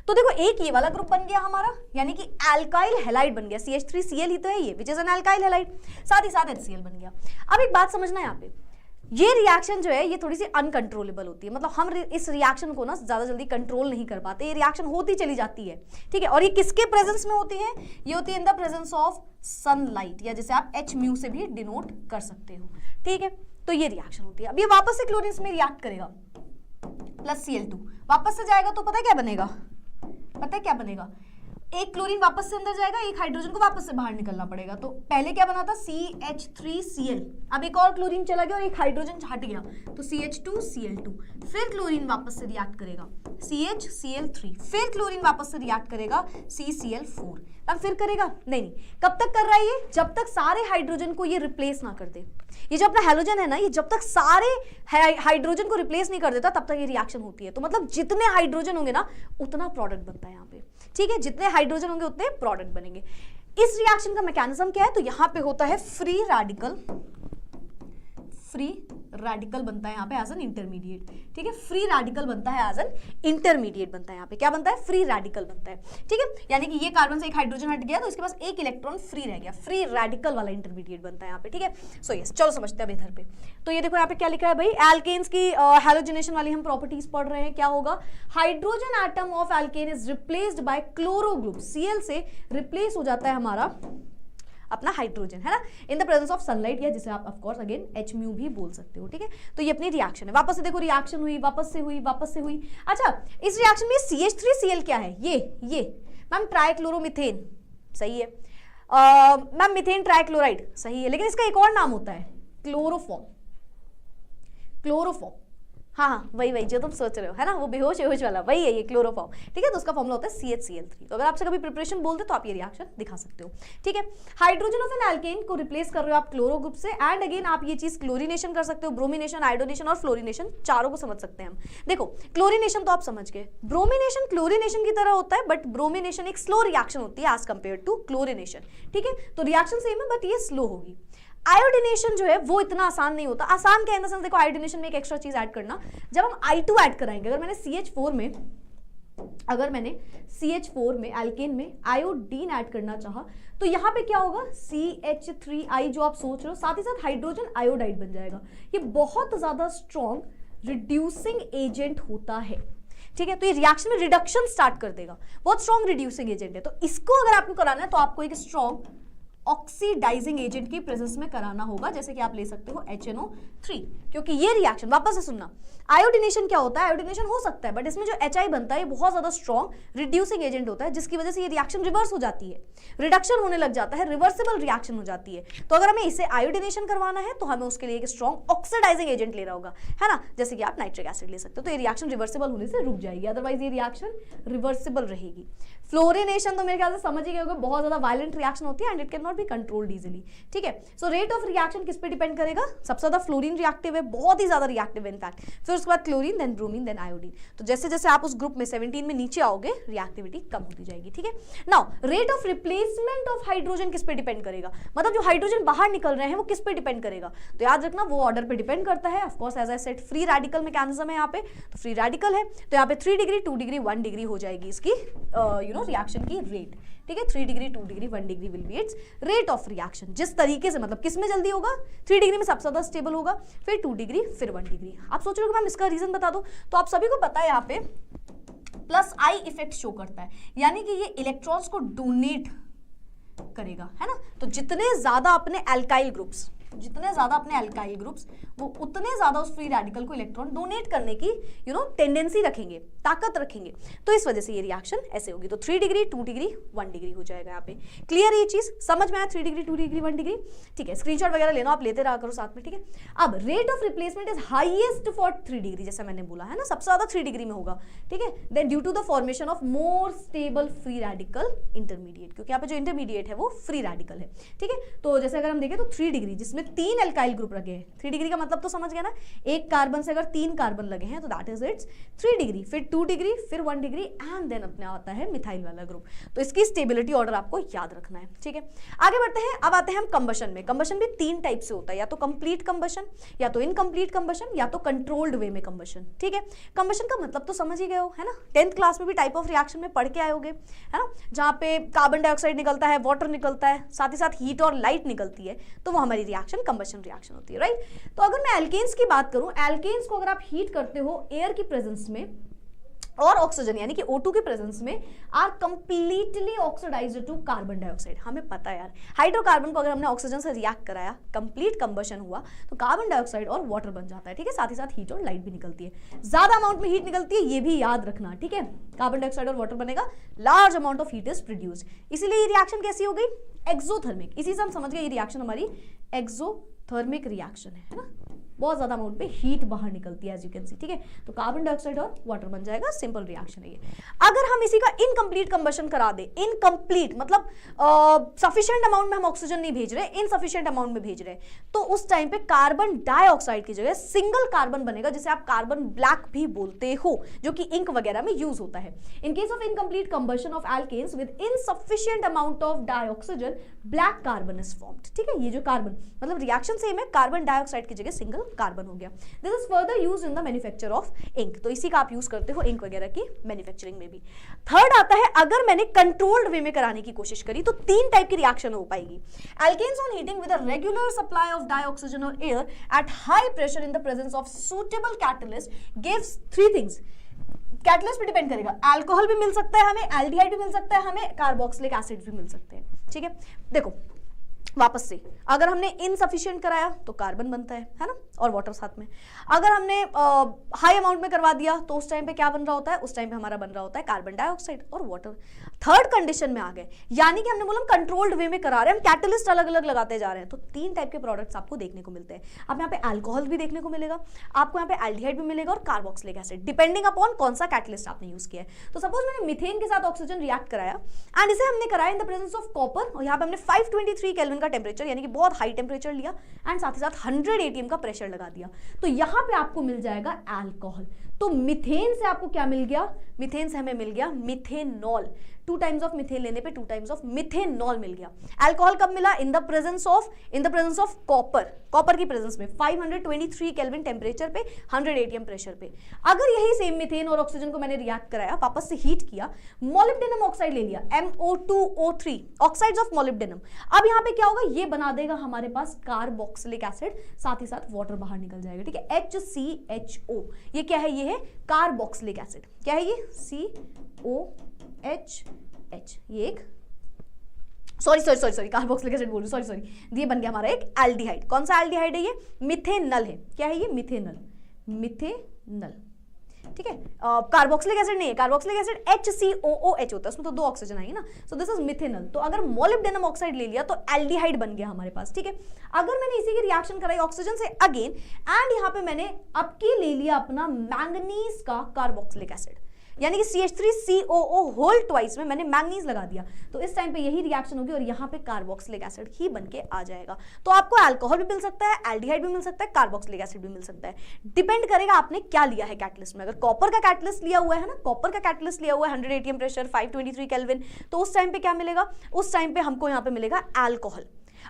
तो देखो एक ये वाला ग्रुप बन गया हमारा, यानी कि एल्काइल हैलाइड बन गया। CH3Cl ही तो है ये, which is an alkyl halide, साथ ही साथ HCl बन गया। अब एक बात समझना है यहाँ पे, ये रिएक्शन जो है ये थोड़ी सी अनकंट्रोलेबल होती है, मतलब हम इस रिएक्शन को ना ज्यादा जल्दी कंट्रोल नहीं कर पाते, ये रिएक्शन होती चली जाती है, ठीक है। और ये किसके प्रेजेंस में होती है? ये होती है इन द प्रेजेंस ऑफ सनलाइट, या जैसे आप H से भी डिनोट कर सकते हो, ठीक है। तो ये रिएक्शन होती है। अब ये वापस से क्लोरीन में रिएक्ट करेगा, प्लस Cl2 वापस से जाएगा, तो पता है क्या बनेगा? पता है क्या बनेगा? एक क्लोरीन वापस से अंदर जाएगा, एक हाइड्रोजन को वापस से बाहर निकलना पड़ेगा। तो पहले क्या बना था? CH3Cl, अब एक और क्लोरीन चला गया और एक हाइड्रोजन हट गया, तो CH2Cl2। फिर क्लोरीन वापस से रिएक्ट करेगा, CHCl3, फिर क्लोरीन वापस से रिएक्ट करेगा, CCl4। अब फिर करेगा? नहीं, कब तक कर रहा है ये? जब तक सारे हाइड्रोजन को ये रिप्लेस ना कर दे। ये जो अपना हैलोजन है ना, ये जब तक सारे हाइड्रोजन को रिप्लेस नहीं कर देता तब तक ये रिएक्शन होती है। तो मतलब जितने हाइड्रोजन होंगे ना उतना प्रोडक्ट बनता है यहाँ पे, ठीक है। जितने हाइड्रोजन होंगे उतने प्रोडक्ट बनेंगे। इस रिएक्शन का मैकेनिज्म क्या है, तो यहां पे होता है फ्री रेडिकल बनता है यहाँ पे एज एन इंटरमीडिएट, ठीक है, फ्री रेडिकल बनता है एज एन इंटरमीडिएट बनता है, यहाँ पे क्या बनता है, फ्री रेडिकल बनता है, ठीक है, यानी कि ये कार्बन से एक हाइड्रोजन हट गया तो इसके पास एक इलेक्ट्रॉन फ्री रह गया, फ्री रेडिकल वाला इंटरमीडिएट बनता है यहाँ पे, ठीक है। सो यस, चलो समझते हैं अब इधर पे। तो ये देखो यहाँ पे क्या लिखा है भाई, एल्केन्स की हैलोजिनेशन वाली हम प्रॉपर्टीज पढ़ रहे हैं, क्या होगा, hydrogen atom of alkene is replaced by chloro group, Cl से रिप्लेस हो जाता है हमारा अपना हाइड्रोजन, है ना, इन द प्रेजेंस ऑफ सनलाइट, या जिसे आप of course again H mu भी बोल सकते हो, ठीक है। तो ये अपनी रिएक्शन है, वापस से देखो रिएक्शन हुई, वापस से हुई, वापस से हुई। अच्छा, इस रिएक्शन में CH3Cl क्या है, ये मैम ट्राइक्लोरोमीथेन, सही है मैम, मीथेन ट्राइक्लोराइड, सही है, लेकिन इसका एक और नाम होता है क्लोरोफॉर्म, हाँ वही जो तुम सोच रहे हो, है ना, वो बेहोश वाला वही है ये क्लोरोफॉर्म, ठीक है। तो उसका फॉर्मूला होता है CHCl3। तो अगर आपसे कभी प्रिपरेशन बोलते तो आप ये रिएक्शन दिखा सकते हो, ठीक है। हाइड्रोजन ऑफ एन एल्केन को रिप्लेस कर रहे हो आप क्लोरो ग्रुप से, एंड अगेन आप ये चीज क्लोरीनेशन कर सकते हो, ब्रोमिनेशन, आयोडोनेशन और फ्लोरीनेशन, चारों को समझ सकते हैं हम। देखो क्लोरीनेशन तो आप समझ गए, ब्रोमिनेशन क्लोरीनेशन की तरह होता है, बट ब्रोमिनेशन एक स्लो रिएक्शन होती है एज कंपेयर टू क्लोरीनेशन, ठीक है। तो रिएक्शन सेम है बट ये स्लो होगी। आयोडीनेशन जो है वो इतना आसान नहीं होता, आसान क्या है इन द सेंस, देखो आयोडीनेशन में एक एक्स्ट्रा चीज ऐड करना, जब हम I2 ऐड कराएंगे, अगर मैंने CH4 में एल्केन में आयोडीन ऐड करना चाहा तो यहाँ पे क्या होगा, CH3I जो आप सोच रहे हो, साथ ही साथ हाइड्रोजन आयोडाइड बन जाएगा। ये बहुत ज्यादा स्ट्रॉन्ग रिड्यूसिंग एजेंट होता है, ठीक है। तो ये रिएक्शन में रिडक्शन स्टार्ट कर देगा, बहुत स्ट्रॉन्ग रिड्यूसिंग एजेंट है। तो इसको अगर आपको कराना है तो आपको एक स्ट्रॉन्ग ऑक्सीडाइजिंग एजेंट की प्रेजेंस में कराना होगा, जैसे कि आप ले सकते हो HNO3, क्योंकि ये रिएक्शन, वापस से सुनना, आयोडीनेशन क्या होता है, आयोडीनेशन हो सकता है बट इसमें जो HI बनता है ये बहुत ज्यादा स्ट्रॉन्ग रिड्यूसिंग एजेंट होता है, जिसकी वजह से ये रिएक्शन रिवर्स हो जाती है, रिडक्शन होने लग जाता है, रिवर्सिबल रिएक्शन हो जाती है। तो अगर हमें इसे आयोडीनेशन करवाना है तो हमें उसके लिए एक स्ट्रॉन्ग ऑक्सीडाइजिंग एजेंट लेना होगा, है ना, जैसे कि आप नाइट्रिक एसिड ले सकते हो। तो ये रिएक्शन रिवर्सिबल होने से रुक जाएगी, अदरवाइज ये रिएक्शन रिवर्सिबल रहेगी। फ्लोरीनेशन तो मेरे ख्याल से समझ ही गए होंगे, बहुत ज्यादा वायलेंट रिएक्शन होती है and it can not be controlled easily, ठीक है। सो रेट ऑफ रिएक्शन किस पे डिपेंड करेगा, सबसे ज्यादा फ्लोरीन रिएक्टिव है, बहुत ही ज्यादा रिएक्टिव है इनफैक्ट, फिर उसके बाद chlorine, then bromine, then iodine. तो जैसे जैसे आप उस ग्रुप में 17 में नीचे आओगे रिएक्टिविटी कम होती जाएगी, ठीक है। Now rate of replacement of hydrogen किस पे डिपेंड करेगा, मतलब जो हाइड्रोजन बाहर निकल रहे हैं वो किस पे डिपेंड करेगा, तो याद रखना वो ऑर्डर पे डिपेंड करता है। Of course as I said free radical mechanism है यहाँ पे, तो फ्री रेडिकल है तो यहाँ पे 3 डिग्री 2 डिग्री 1 डिग्री हो जाएगी इसकी रिएक्शन की रेट, ठीक है। 3 degree 2 degree 1 degree will be it's rate of reaction, जिस तरीके से, मतलब किस में जल्दी होगा, 3 डिग्री में सबसे ज्यादा स्टेबल होगा, फिर 2 डिग्री, फिर 1 डिग्री। आप सोच रहे हो मैम इसका रीजन बता दो, तो आप सभी को पता है यहाँ पे प्लस आई इफेक्ट शो करता है, यानी कि ये इलेक्ट्रॉन्स को डोनेट करेगा, है ना। तो जितने ज्यादा अपने एल्काइल ग्रुप्स वो उतने ज्यादा उस फ्री रेडिकल को इलेक्ट्रॉन डोनेट करने की टेंडेंसी रखेंगे, ताकत रखेंगे, तो इस वजह से ये रिएक्शन ऐसे होगी। तो 3 डिग्री 2 डिग्री 1 डिग्री हो जाएगा यहाँ पे। क्लियर ये चीज समझ में आया, 3 डिग्री 2 डिग्री 1 डिग्री, ठीक है। स्क्रीनशॉट वगैरह लेना, आप लेते रहा करो साथ में, ठीक है। अब rate of replacement is highest for 3 degree, जैसा मैंने बोला है ना, सबसे ज्यादा 3 डिग्री में होगा, ठीक है। Then due to the formation of more stable free radical intermediate, क्योंकि यहाँ पे जो इंटरमीडिएट है वो फ्री रेडिकल है, ठीक है। तो जैसे अगर हम देखें तो 3 डिग्री जिसमें 3 एल्काइल ग्रुप लगे हैं, 3 डिग्री का मतलब तो समझ गया ना, एक कार्बन से अगर 3 कार्बन लगे हैं तो दैट इज इट्स 3 डिग्री, फिर 2 डिग्री, फिर 1 डिग्री एंड देन अपने आता है मिथाइल वाला ग्रुप। तो इसकी स्टेबिलिटी ऑर्डर आपको याद रखना है, ठीक है। आगे बढ़ते हैं, अब आते हैं हम कंबशन में। कंबशन भी 3 टाइप से होता है, या तो कंप्लीट कंबशन, या तो इनकम्प्लीट कंबशन, या तो कंट्रोल्ड वे में कंबशन, ठीक है। कंबशन का मतलब तो समझ ही गए हो, है ना, 10th क्लास में भी टाइप ऑफ रिएक्शन में पढ़ के आए होगे, है ना, जहाँ पे कार्बन डाइऑक्साइड निकलता है, वाटर निकलता है, साथ ही साथ हीट और लाइट निकलती है, तो वो हमारी रिएक्शन कंबशन रिएक्शन होती है, राइट। तो अगर मैं एल्केन्स की बात करूं, एल्केन्स को अगर आप हीट करते हो एयर की प्रेजेंस में और ऑक्सीजन यानी कि O2 के प्रेजेंस में, are completely oxidised to carbon dioxide. हमें पता है यार, हाइड्रोकार्बन को अगर हमने ऑक्सीजन से रिएक्ट कराया, कंप्लीट कंबशन हुआ, तो कार्बन डाइऑक्साइड और वाटर बन जाता है, ठीक है। साथ ही साथ हीट और लाइट भी निकलती है, ज्यादा अमाउंट में हीट निकलती है, ये भी याद रखना, ठीक है। कार्बन डाइऑक्साइड और वाटर बनेगा, large amount of heat is produced, इसीलिए ये रिएक्शन कैसी हो गई, एक्सोथर्मिक। इसी से हम समझ गए ये रिएक्शन हमारी एक्सोथर्मिक थर्मिक रिएक्शन है ना, बहुत ज्यादा अमाउंट पे हीट बाहर निकलती है एज यू कैन सी, ठीक है। तो कार्बन डाइऑक्साइड और वाटर बन जाएगा, सिंपल रिएक्शन है ये। अगर हम इसी का इनकम्प्लीट कंबशन करा दे, इनकम्प्लीट मतलब सफिशिएंट अमाउंट में हम ऑक्सीजन नहीं भेज रहे, इनसफिशिएंट अमाउंट में भेज रहे, तो उस टाइम पे कार्बन डाइऑक्साइड की जगह सिंगल कार्बन बनेगा, जिसे आप कार्बन ब्लैक भी बोलते हो, जो कि इंक वगैरह में यूज होता है। In case of incomplete combustion of alkanes with insufficient amount of dioxygen, black carbon is formed, ठीक है। ये जो कार्बन मतलब रिएक्शन सेम है, कार्बन डाइऑक्साइड की जगह सिंगल कार्बन हो गया। This is further used in the manufacture of ink, तो इसी का आप यूज करते हो इंक वगैरह की मैन्युफैक्चरिंग में भी। थर्ड आता है, अगर मैंने कंट्रोल्ड वे में कराने की कोशिश करी तो तीन टाइप की रिएक्शन हो पाएगी। Alkanes on heating with a regular supply of dioxygen और air at high pressure in the presence of suitable catalyst gives three things. Catalyst पे डिपेंड करेगा, अल्कोहल भी मिल सकता है हमें, एल्डिहाइड भी मिल सकता है हमें, कार्बोक्सिलिक एसिड भी मिल सकते हैं, ठीक है। देखो वापस से, अगर हमने इनसफिशिएंट कराया तो कार्बन बनता है ना, और वाटर साथ में। अगर हमने हाई अमाउंट में करवा दिया तो उस टाइम पे क्या बन रहा होता है, उस टाइम पे हमारा बन रहा होता है कार्बन डाइऑक्साइड और वाटर। थर्ड कंडीशन में आ गए, यानी कि हमने बोला हम कंट्रोल्ड वे में करा रहे हैं, हम कैटलिस्ट अलग अलग लगाते जा रहे हैं, तो तीन टाइप के प्रोडक्ट्स आपको देखने को मिलते हैं। अब यहाँ पे अल्कोहल भी देखने को मिलेगा आपको, यहाँ पे एल्डिहाइड भी मिलेगा और कार्बोक्सिलिक एसिड, डिपेंडिंग अपॉन कौन सा कैटलिस्ट आपने यूज किया है। तो सपोज मैंने मीथेन के साथ ऑक्सीजन रिएक्ट कराया एंड इसे हमने कराया in the presence of copper, और यहाँ पे हमने 523 केल्विन का टेम्परेचर यानी कि बहुत हाई टेम्परेचर लिया एंड साथ ही साथ 100 एटीएम का प्रेशर लगा दिया, तो यहां पे आपको मिल जाएगा अल्कोहल। तो मीथेन से आपको क्या मिल गया, मीथेन से हमें मिल गया मिथेनॉल। 2 टाइम्स ऑफ मीथेन लेने पे 2 टाइम्स ऑफ मिथेनॉल मिल गया। अल्कोहल कब मिला, इन the presence of copper, copper की प्रेजेंस में 523 केल्विन टेम्परेचर पे 100 एटीएम प्रेशर पे। अगर यही सेम मीथेन और ऑक्सीजन को मैंने रिएक्ट कराया, वापस से हीट किया, मोलिब्डेनम ऑक्साइड ले लिया, MO2O3 ऑक्साइड्स ऑफ मोलिब्डेनम। अब यहाँ पे क्या होगा, ये बना देगा हमारे पास कार्बोक्सिलिक एसिड, साथ ही साथ वाटर बाहर निकल जाएगा, ठीक है। HCHO, ये क्या है, ये है कार्बोक्सिलिक एसिड। क्या है ये, COHH, ये एक सॉरी कार्बोक्सिलिक एसिड बोल रही, सॉरी ये बन गया हमारा एक एल्डिहाइड। कौन सा एल्डिहाइड है ये, मिथेनल है। क्या है ये, मिथेनल, ठीक है। कार्बोक्सिलिक एसिड नहीं है, कार्बोक्सिलिक एसिड HCOOH होता है, उसमें तो 2 ऑक्सीजन आई ना, सो दिस इज मिथेनल। तो अगर मोलिब्डेनम ऑक्साइड ले लिया तो एल्डिहाइड बन गया हमारे पास, ठीक है। अगर मैंने इसी की रिएक्शन कराई ऑक्सीजन से अगेन एंड यहाँ पे मैंने अब की ले लिया अपना मैंगनीज का कार्बोक्सिलिक एसिड, यानी कि CH3COO होल ट्वाइस में मैंने मैंगनीज लगा दिया, तो इस टाइम पे यही रिएक्शन होगी और यहाँ पे कार्बोक्सिलिक एसिड ही बन के आ जाएगा। तो आपको अल्कोहल भी मिल सकता है, एल्डिहाइड भी मिल सकता है, कार्बोक्सिलिक एसिड भी मिल सकता है, डिपेंड करेगा आपने क्या लिया है कैटलिस्ट में। अगर कॉपर का कैटलिस्ट लिया हुआ है ना, कॉपर का कैटलिस्ट लिया हुआ है 100 एटीएम प्रेशर 523 केल्विन, तो उस टाइम पे क्या मिलेगा, उस टाइम पे हमको यहाँ पे मिलेगा अल्कोहल।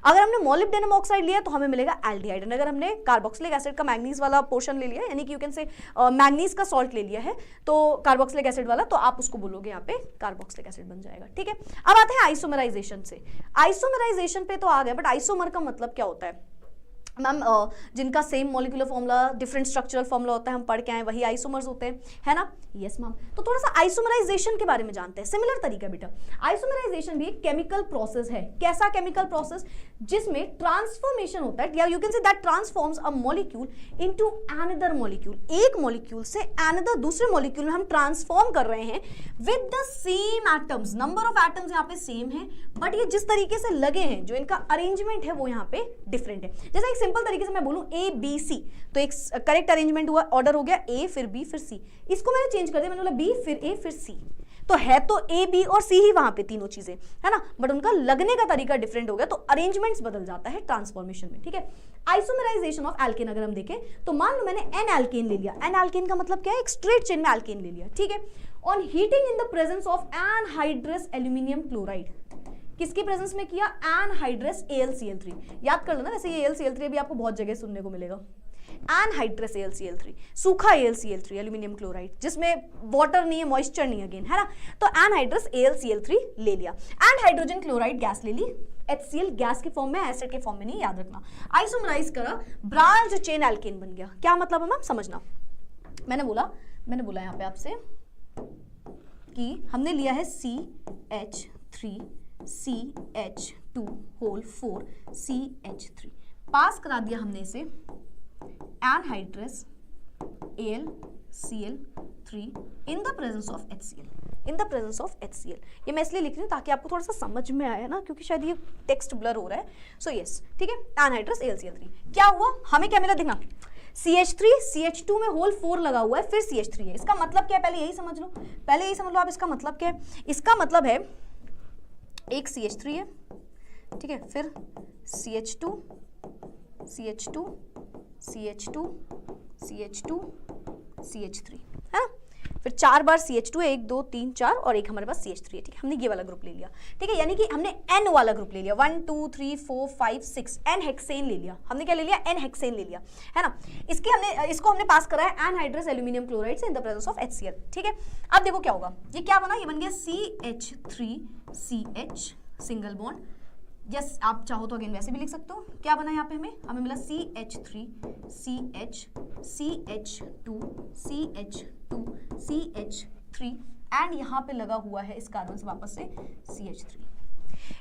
अगर हमने मोलिब्डेनम ऑक्साइड लिया तो हमें मिलेगा एल्डिहाइड, और अगर हमने कार्बोक्सिलिक एसिड का मैंगनीज वाला पोर्शन ले लिया, यानी कि यू कैन से मैंगनीज का सॉल्ट ले लिया है, तो कार्बोक्सिलिक एसिड वाला, तो आप उसको बोलोगे यहाँ पे कार्बोक्सिलिक एसिड बन जाएगा, ठीक है। अब आते हैं आइसोमराइजेशन से। आइसोमराइजेशन पे तो आ गए, बट आइसोमर का मतलब क्या होता है मैम, जिनका same molecular formula different structural formula होता है, हम पढ़ के आए, वही आइसोमर्स होते हैं, है ना। यस मैम, तो थोड़ा सा आइसोमराइजेशन के बारे में जानते हैं। सिमिलर तरीका बेटा, आइसोमराइजेशन भी एक केमिकल प्रोसेस है। कैसा केमिकल प्रोसेस, जिसमें ट्रांसफॉर्मेशन होता है, या you can say that transforms a molecule into another molecule. एक मॉलिक्यूल से अनदर दूसरे मॉलिक्यूल में हम ट्रांसफॉर्म कर रहे हैं with the same atoms, number of atoms यहाँ पे सेम है, बट ये जिस तरीके से लगे हैं, जो इनका अरेंजमेंट है वो यहाँ पे डिफरेंट है। जैसे एक सिंपल तरीके से मैं बोलूं ABC, तो एक करेक्ट अरेंजमेंट हुआ, ऑर्डर हो गया A फिर B फिर C, इसको मैंने चेंज कर दिया, मैंने बोला B फिर A फिर C, तो है तो A B और C ही वहां पे तीनों चीजें, है ना, बट उनका लगने का तरीका डिफरेंट हो गया, तो अरेंजमेंट्स बदल जाता है ट्रांसफॉर्मेशन में, ठीक है। आइसोमराइजेशन ऑफ एल्केन अगर हम देखें तो मान लो मैंने N एल्केन ले लिया, N एल्केन का मतलब क्या है, एक स्ट्रेट चेन में एल्केन ले लिया, ठीक है। On heating in the presence of anhydrous aluminium chloride, किसकी प्रेजेंस में किया, एनहाइड्रस AlCl3, याद कर लेना, वैसे ये AlCl3 भी आपको बहुत जगह सुनने को मिलेगा। एनहाइड्रस AlCl3, सूखा AlCl3 एल्यूमिनियम क्लोराइड, जिसमें वाटर नहीं है, मॉइस्चर नहीं है अगेन, है ना, तो एनहाइड्रस AlCl3 ले लिया एंड हाइड्रोजन क्लोराइड गैस ले ली, HCl गैस के फॉर्म में, एसिड के फॉर्म में नहीं, याद रखना। आइसोमराइज करा, ब्रांच चेन एल्केन बन गया। क्या मतलब है मैम, समझना, मैंने बोला यहाँ पे आपसे कि हमने लिया है CH3CH2 होल 4 CH3, पास करा दिया हमने इसे anhydrous AlCl3 in the presence of HCl, in the presence of HCl। ये मैं इसलिए लिख रही हूँ ताकि आपको थोड़ा सा समझ में आया ना, क्योंकि शायद ये टेक्स्ट ब्लर हो रहा है। सो यस, ठीक है, एनहाइड्रस AlCl3। क्या हुआ, हमें क्या मिला, देखना CH3 CH2 में होल 4 लगा हुआ है, फिर CH3 है। इसका मतलब क्या है, पहले यही समझ लो, पहले यही समझ लो आप, इसका मतलब क्या है। इसका मतलब है एक CH3 है, ठीक है, फिर CH2 CH2 CH2 CH2 CH3 है ना, फिर 4 बार CH2 है, 1 2 3 4 और एक हमारे पास CH3 है, ठीक है, हमने ये वाला ग्रुप ले लिया, ठीक है, यानी कि हमने N वाला ग्रुप ले लिया, 1 2 3 4 5 6 N हेक्सेन ले लिया, हमने क्या ले लिया, N हेक्सेन ले लिया, है ना। इसको हमने पास करा है एनहाइड्रस एल्यूमिनियम क्लोराइड से इन द प्रेजेंस ऑफ HCl, ठीक है। अब देखो क्या होगा, ये क्या बना, ये बन गया CH3CH सिंगल बॉन्ड। यस, आप चाहो तो अगेन वैसे भी लिख सकते हो। क्या बना यहाँ पे, हमें मिला CH3 CH CH2 CH2 CH3 and यहाँ पे लगा हुआ है इस कार्बन से वापस से CH3।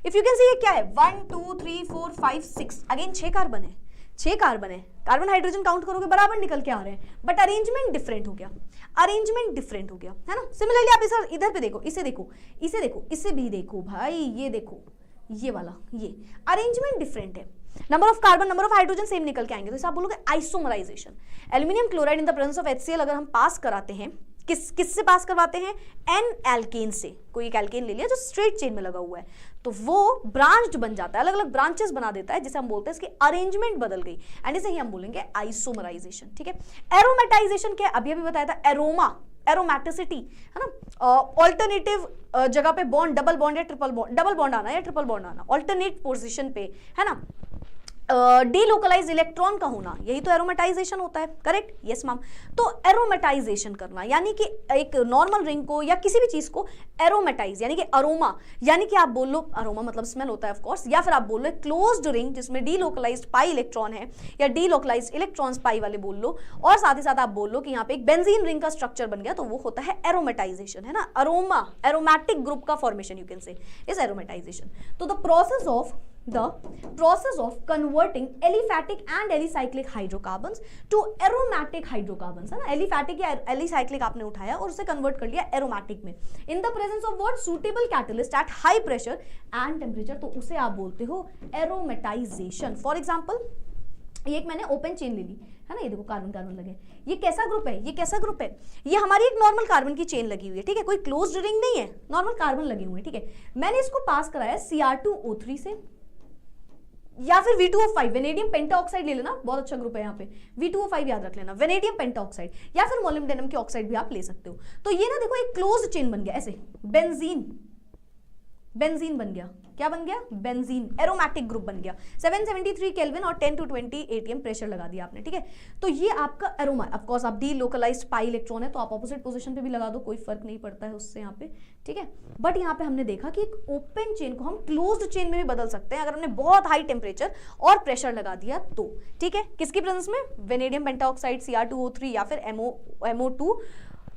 इफ यू कैन सी, ये क्या है, 1 2 3 4 5 6, अगेन 6 कार्बन है, 6 कार्बन है, कार्बन हाइड्रोजन काउंट करोगे बराबर निकल के आ रहे हैं, बट अरेंजमेंट डिफरेंट हो गया, अरेंजमेंट डिफरेंट हो गया, है ना। सिमिलरली आप इधर पे देखो, इसे देखो, इसे देखो, इसे भी देखो भाई, ये देखो, ये वाला, ये अरेंजमेंट डिफरेंट है, number of carbon number of hydrogen same निकल के आएंगे, तो इसे आप बोलोगे isomerisation. Aluminium chloride in the presence of HCl अगर हम पास कराते हैं, किससे पास करवाते हैं, N एल्केन से, कोई एक एल्केन ले लिया जो स्ट्रेट चेन में लगा हुआ है, तो वो ब्रांच्ड बन जाता है, अलग अलग ब्रांचेस बना देता है, जिसे हम बोलते हैं इसकी अरेंजमेंट बदल गई, एंड इसे ही हम बोलेंगे आइसोमराइजेशन, ठीक है। एरोमेटाइजेशन क्या, अभी बताया था, एरोमा, एरोमैटिसिटी, है ना, ऑल्टरनेटिव जगह पे बॉन्ड, डबल बॉन्ड या ट्रिपल बॉन्ड, डबल बॉन्ड आना या ट्रिपल बॉन्ड आना, ऑल्टरनेट पोजीशन पे, है ना, डीलोकलाइज इलेक्ट्रॉन का होना, यही तो एरोमेटाइजेशन होता है, करेक्ट, यस मैम। तो एरोमेटाइजेशन करना यानी कि एक नॉर्मल रिंग को या किसी भी चीज को एरोमेटाइज, यानी कि अरोमा, यानी कि आप बोल लो, अरोमा मतलब स्मेल होता है ऑफ कोर्स, या फिर आप बोल लो क्लोज्ड रिंग जिसमें डीलोकलाइज्ड पाई इलेक्ट्रॉन है, या डीलोकलाइज्ड इलेक्ट्रॉन्स पाई वाले बोल लो, और साथ ही साथ आप बोल लो कि यहाँ पे एक बेंजीन रिंग का स्ट्रक्चर बन गया, तो वो होता है एरोमेटाइजेशन, है ना, अरोमा, एरोमैटिक ग्रुप का formation you can say is aromatization. तो the process of converting aliphatic and alicyclic hydrocarbons to aromatic hydrocarbons, है ना, एलिफैटिक या एलिसाइक्लिक आपने उठाया और उसे कन्वर्ट कर लिया एरोमैटिक में, इन the presence of what, suitable catalyst eight high pressure and temperature, तो उसे आप बोलते हो एरोमेटाइजेशन। फॉर एग्जांपल, ये एक मैंने ओपन चेन ले ली, है ना, ये देखो कार्बन कार्बन लगे, ये कैसा ग्रुप है, ये कैसा ग्रुप है, ये हमारी एक नॉर्मल कार्बन की चेन लगी हुई है, ठीक है, कोई क्लोज्ड रिंग नहीं है, नॉर्मल कार्बन लगे हुए हैं, ठीक है। मैंने इसको पास कराया Cr2O3 से, या फिर V2O5, वेनेडियम पेंटाऑक्साइड ले लेना, बहुत अच्छा ग्रुप है यहाँ पे, V2O5 याद रख लेना, वेनेडियम पेंटाऑक्साइड, या फिर मोलिब्डेनम की ऑक्साइड भी आप ले सकते हो। तो ये ना देखो एक क्लोज्ड चेन बन गया, ऐसे बेंजीन बन गया, क्या बन गया, बेंजीन, एरोमैटिक ग्रुप बन गया, 773 केल्विन और 10 to 20 ATM प्रेशर लगा दिया आपने, ठीक है। तो ये आपका एरोमा, ऑफ कोर्स आप डीलोकलाइज्ड पाई इलेक्ट्रॉन है तो आप ऑपोजिट पोजीशन पे भी लगा दो, कोई फर्क नहीं पड़ता है उससे यहाँ पे, ठीक है। बट यहाँ पे हमने देखा कि एक ओपन चेन को हम क्लोज्ड चेन में भी बदल सकते हैं अगर हमने बहुत हाई टेम्परेचर और प्रेशर लगा दिया तो, ठीक है, किसकी प्रेजेंस में, वेनेडियम पेंटाऑक्साइड Cr2O3 या फिर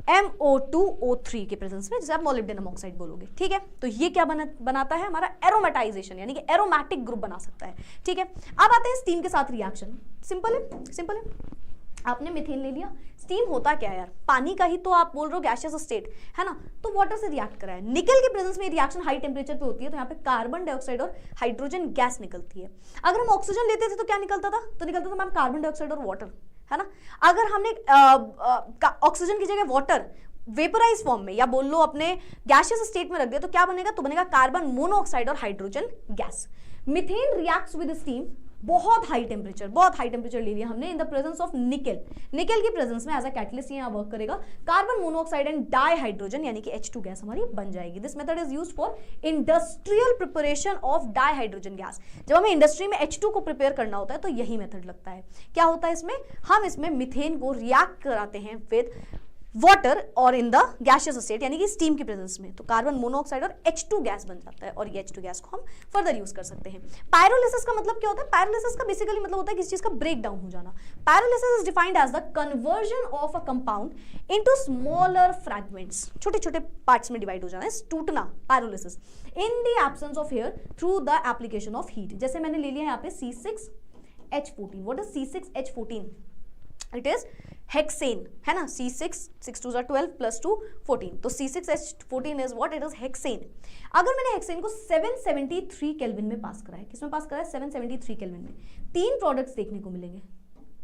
MO2O3 के प्रेजेंस में, जिसे आप मोलिब्डेनम ऑक्साइड बोलोगे, ठीक है। तो ये क्या बनाता है हमारा एरोमेटाइजेशन, यानी कि एरोमैटिक ग्रुप बना सकता है, ठीक है। अब आते हैं स्टीम के साथ रिएक्शन, सिंपल है, आपने मीथेन ले लिया, स्टीम होता क्या है यार, पानी का ही तो आप बोल रहे हो गैसियस स्टेट, है ना, तो वाटर से रिएक्ट करा है, निकल के प्रेजेंस में रिएक्शन हाई टेम्परेचर पे होती है, तो यहाँ पे कार्बन डाइऑक्साइड और हाइड्रोजन गैस निकलती है। अगर हम ऑक्सीजन लेते थे तो क्या निकलता था, मैम कार्बन डाइऑक्साइड और वाटर, है ना। अगर हमने ऑक्सीजन की जगह वाटर वेपराइज फॉर्म में या बोल लो अपने गैसियस स्टेट में रख दिया तो क्या बनेगा, तो बनेगा कार्बन मोनोऑक्साइड और hydrogen gas. Methane reacts with steam, बहुत हाई टेम्परेचर ले लिया हमने इन द प्रेजेंस ऑफ निकेल की प्रेजेंस में एज अ कैटलिस्ट यहाँ वर्क करेगा, carbon monoxide and di hydrogen यानी कि H2 गैस हमारी बन जाएगी। This method is used for industrial preparation of di hydrogen gas. जब हमें इंडस्ट्री में H2 को प्रिपेयर करना होता है तो यही मेथड लगता है। क्या होता है इसमें, हम इसमें मीथेन को रिएक्ट कराते हैं विद वाटर और इन द गैसियस स्टेट यानी कि स्टीम की प्रेजेंस में, तो कार्बन मोनोऑक्साइड और H2 गैस बन जाता है और ये H2 गैस को हम फर्दर यूज कर सकते हैं। पायरोलिसिस का मतलब क्या होता है, पायरोलिसिस का बेसिकली मतलब होता है किसी चीज का ब्रेक डाउन हो जाना। Pyrolysis is defined as the conversion of a compound into smaller fragments, छोटे छोटे पार्ट्स में डिवाइड हो जाना है, टूटना, pyrolysis in the absence of air through the application of heat. जैसे मैंने ले लिया यहाँ पे C6H14, what is C6H14, it is hexane, है ना, C6 6 2 12 प्लस 2 14, तो C6H14 is what, it is hexane. अगर मैंने हेक्सेन को 773 केल्विन में पास कराया, किसमें पास कराया, 773 केल्विन में, 3 प्रोडक्ट्स देखने को मिलेंगे,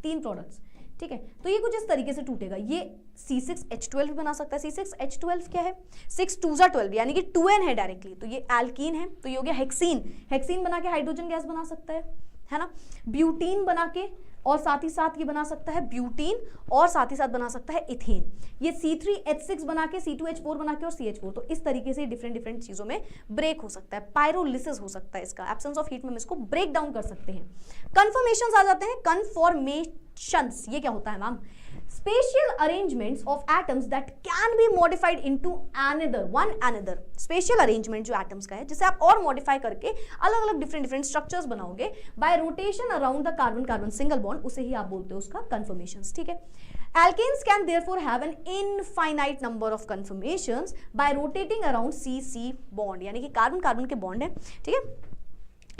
3 प्रोडक्ट्स, ठीक है। तो ये कुछ इस तरीके से टूटेगा, ये C6H12 भी बना सकता है। C6H12 क्या है, 6 2 12 यानी कि 2N है डायरेक्टली, तो ये एल्कीन है, तो ये हो गया हेक्सीन। हेक्सीन बना के हाइड्रोजन गैस बना सकता है ना। ब्यूटीन बना के और साथ ही साथ ये बना सकता है ब्यूटीन, और साथ ही साथ बना सकता है इथेन। ये C3H6 बना के, C2H4 बना के और CH4, तो इस तरीके से डिफरेंट चीजों में ब्रेक हो सकता है, पायरोलिसिस हो सकता है इसका, एब्सेंस ऑफ हीट में हम इसको ब्रेक डाउन कर सकते हैं। कन्फर्मेशंस आ जाते हैं, कन्फॉर्मेशंस, ये क्या होता है ma'am, spatial arrangements of atoms that can be modified into one another। spatial arrangement जो atoms का है, जिसे आप और modify करके अलग अलग different structures बनाओगे by rotation around the carbon single bond, उसे ही आप बोलते हो उसका conformations, ठीक है। alkanes can therefore have an infinite number of conformations by rotating around C bond, यानी कि कार्बन कार्बन के बॉन्ड है, ठीक है,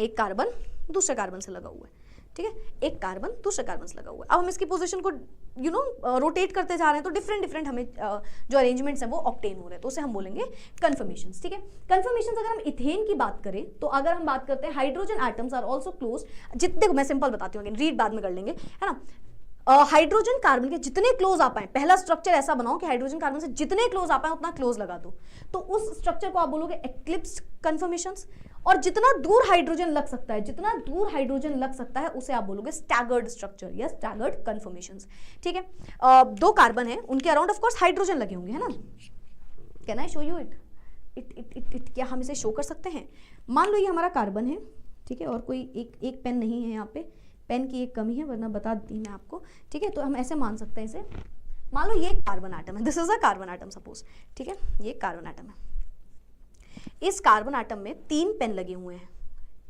एक कार्बन दूसरे कार्बन से लगा हुआ है, ठीक है, एक कार्बन दूसरे कार्बन से लगा हुआ है। अब हम इसकी पोजीशन को रोटेट करते जा रहे हैं, तो डिफरेंट हमें जो अरेंजमेंट्स हैं वो ऑब्टेन हो रहे हैं, तो उसे हम बोलेंगे कन्फर्मेशंस, ठीक है। कन्फर्मेशंस अगर हम इथेन की बात करें, तो अगर हम बात करते हैं hydrogen atoms are also close, जितने, मैं सिंपल बताती हूँ, रीड बाद में कर लेंगे, है ना। हाइड्रोजन कार्बन के जितने क्लोज आ पाए, पहला स्ट्रक्चर ऐसा बनाओ कि हाइड्रोजन कार्बन से जितने क्लोज आ पाए उतना क्लोज लगा दो, तो उस स्ट्रक्चर को आप बोलोगे एक्लिप्स्ड कन्फर्मेशंस। और जितना दूर हाइड्रोजन लग सकता है, जितना दूर हाइड्रोजन लग सकता है, उसे आप बोलोगे स्टैगर्ड स्ट्रक्चर या स्टैगर्ड कन्फर्मेशंस, ठीक है। 2 कार्बन है, उनके अराउंड ऑफ कोर्स हाइड्रोजन लगे होंगे, है ना। Can I show you it, क्या हम इसे शो कर सकते हैं। मान लो ये हमारा कार्बन है, ठीक है, और कोई एक पेन नहीं है यहाँ पे, पेन की एक कमी है, वरना बता दी मैं आपको, ठीक है। तो हम ऐसे मान सकते हैं इसे, मान लो ये कार्बन एटम है, this is a carbon atom suppose, ठीक है, ये कार्बन एटम है। इस कार्बन एटम में 3 पेन लगे हुए हैं,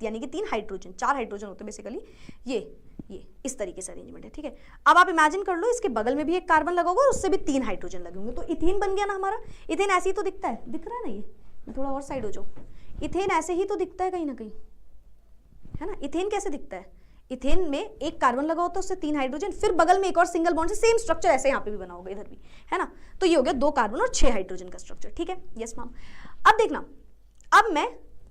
यानी कि 3 हाइड्रोजन, 4 हाइड्रोजन होते हैं बेसिकली, ये इस तरीके से अरेंजमेंट है, ठीक है। अब आप इमेजिन कर लो, इसके बगल में भी एक कार्बन लगा होगा और उससे भी 3 हाइड्रोजन लगे होंगे, तो इथेन बन गया ना हमारा। इथेन ऐसे ही तो दिखता है, दिख रहा है ना, ये मैं थोड़ा और साइड हो जाऊँ, इथेन ऐसे ही तो दिखता है कहीं ना कहीं, है ना। इथेन कैसे दिखता है, इथेन में एक कार्बन लगा होता है, उससे 3 हाइड्रोजन, फिर बगल में एक और सिंगल बॉन्ड से सेम स्ट्रक्चर ऐसे यहाँ पे भी बना होगा, इधर भी, है ना। तो ये हो गया 2 कार्बन और 6 हाइड्रोजन का स्ट्रक्चर, ठीक है। Yes ma'am. अब देखना, अब मैं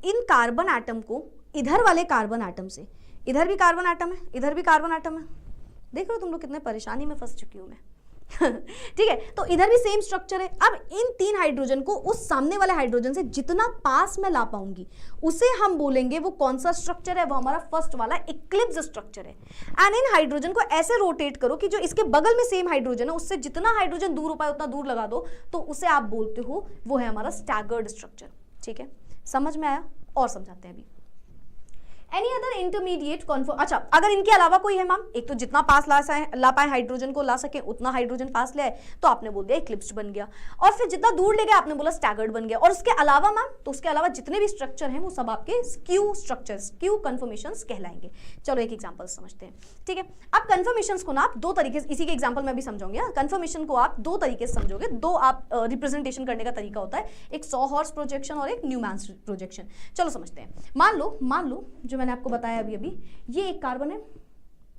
इन कार्बन एटम को इधर वाले कार्बन एटम से, इधर भी कार्बन एटम है, इधर भी कार्बन एटम है, देख रहे हो तुम लोग कितने परेशानी में फंस चुकी हूं मैं ठीक है, तो इधर भी सेम स्ट्रक्चर है। अब इन 3 हाइड्रोजन को उस सामने वाले हाइड्रोजन से जितना पास में ला पाऊंगी, उसे हम बोलेंगे, वो कौन सा स्ट्रक्चर है, वो हमारा फर्स्ट वाला इक्लिप्स स्ट्रक्चर है। एंड इन हाइड्रोजन को ऐसे रोटेट करो कि जो इसके बगल में सेम हाइड्रोजन है, उससे जितना हाइड्रोजन दूर हो पाए उतना दूर लगा दो, तो उसे आप बोलते हो, वो है हमारा स्टैगर्ड स्ट्रक्चर, ठीक है। समझ में आया, और समझाते हैं अभी। एनी अदर इंटरमीडिएट कॉन्फर्म, अच्छा अगर इनके अलावा कोई है मैम, एक तो जितना पास ला पाए हाइड्रोजन को ला सके उतना हाइड्रोजन पास ले आए, तो आपने बोल दिया इक्लिप्स्ड बन गया, और फिर जितना दूर ले गए आपने बोला स्टैगर्ड बन गया। और उसके अलावा मैम, तो उसके अलावा जितने भी स्ट्रक्चर हैं वो सब आपके स्क्यू स्ट्रक्चर्स, स्क्यू कन्फर्मेशंस कहलाएंगे। चलो एक एग्जांपल समझते हैं, ठीक है। अब कन्फर्मेशंस को ना आप 2 तरीके से, इसी के एग्जांपल में भी समझाऊंगी, कन्फर्मेशन को आप 2 तरीके से समझोगे, 2 आप रिप्रेजेंटेशन करने का तरीका होता है, एक सॉहॉर्स प्रोजेक्शन और एक न्यूमैन्स प्रोजेक्शन। चलो समझते हैं। मान लो जो मैंने आपको बताया अभी, ये एक कार्बन है,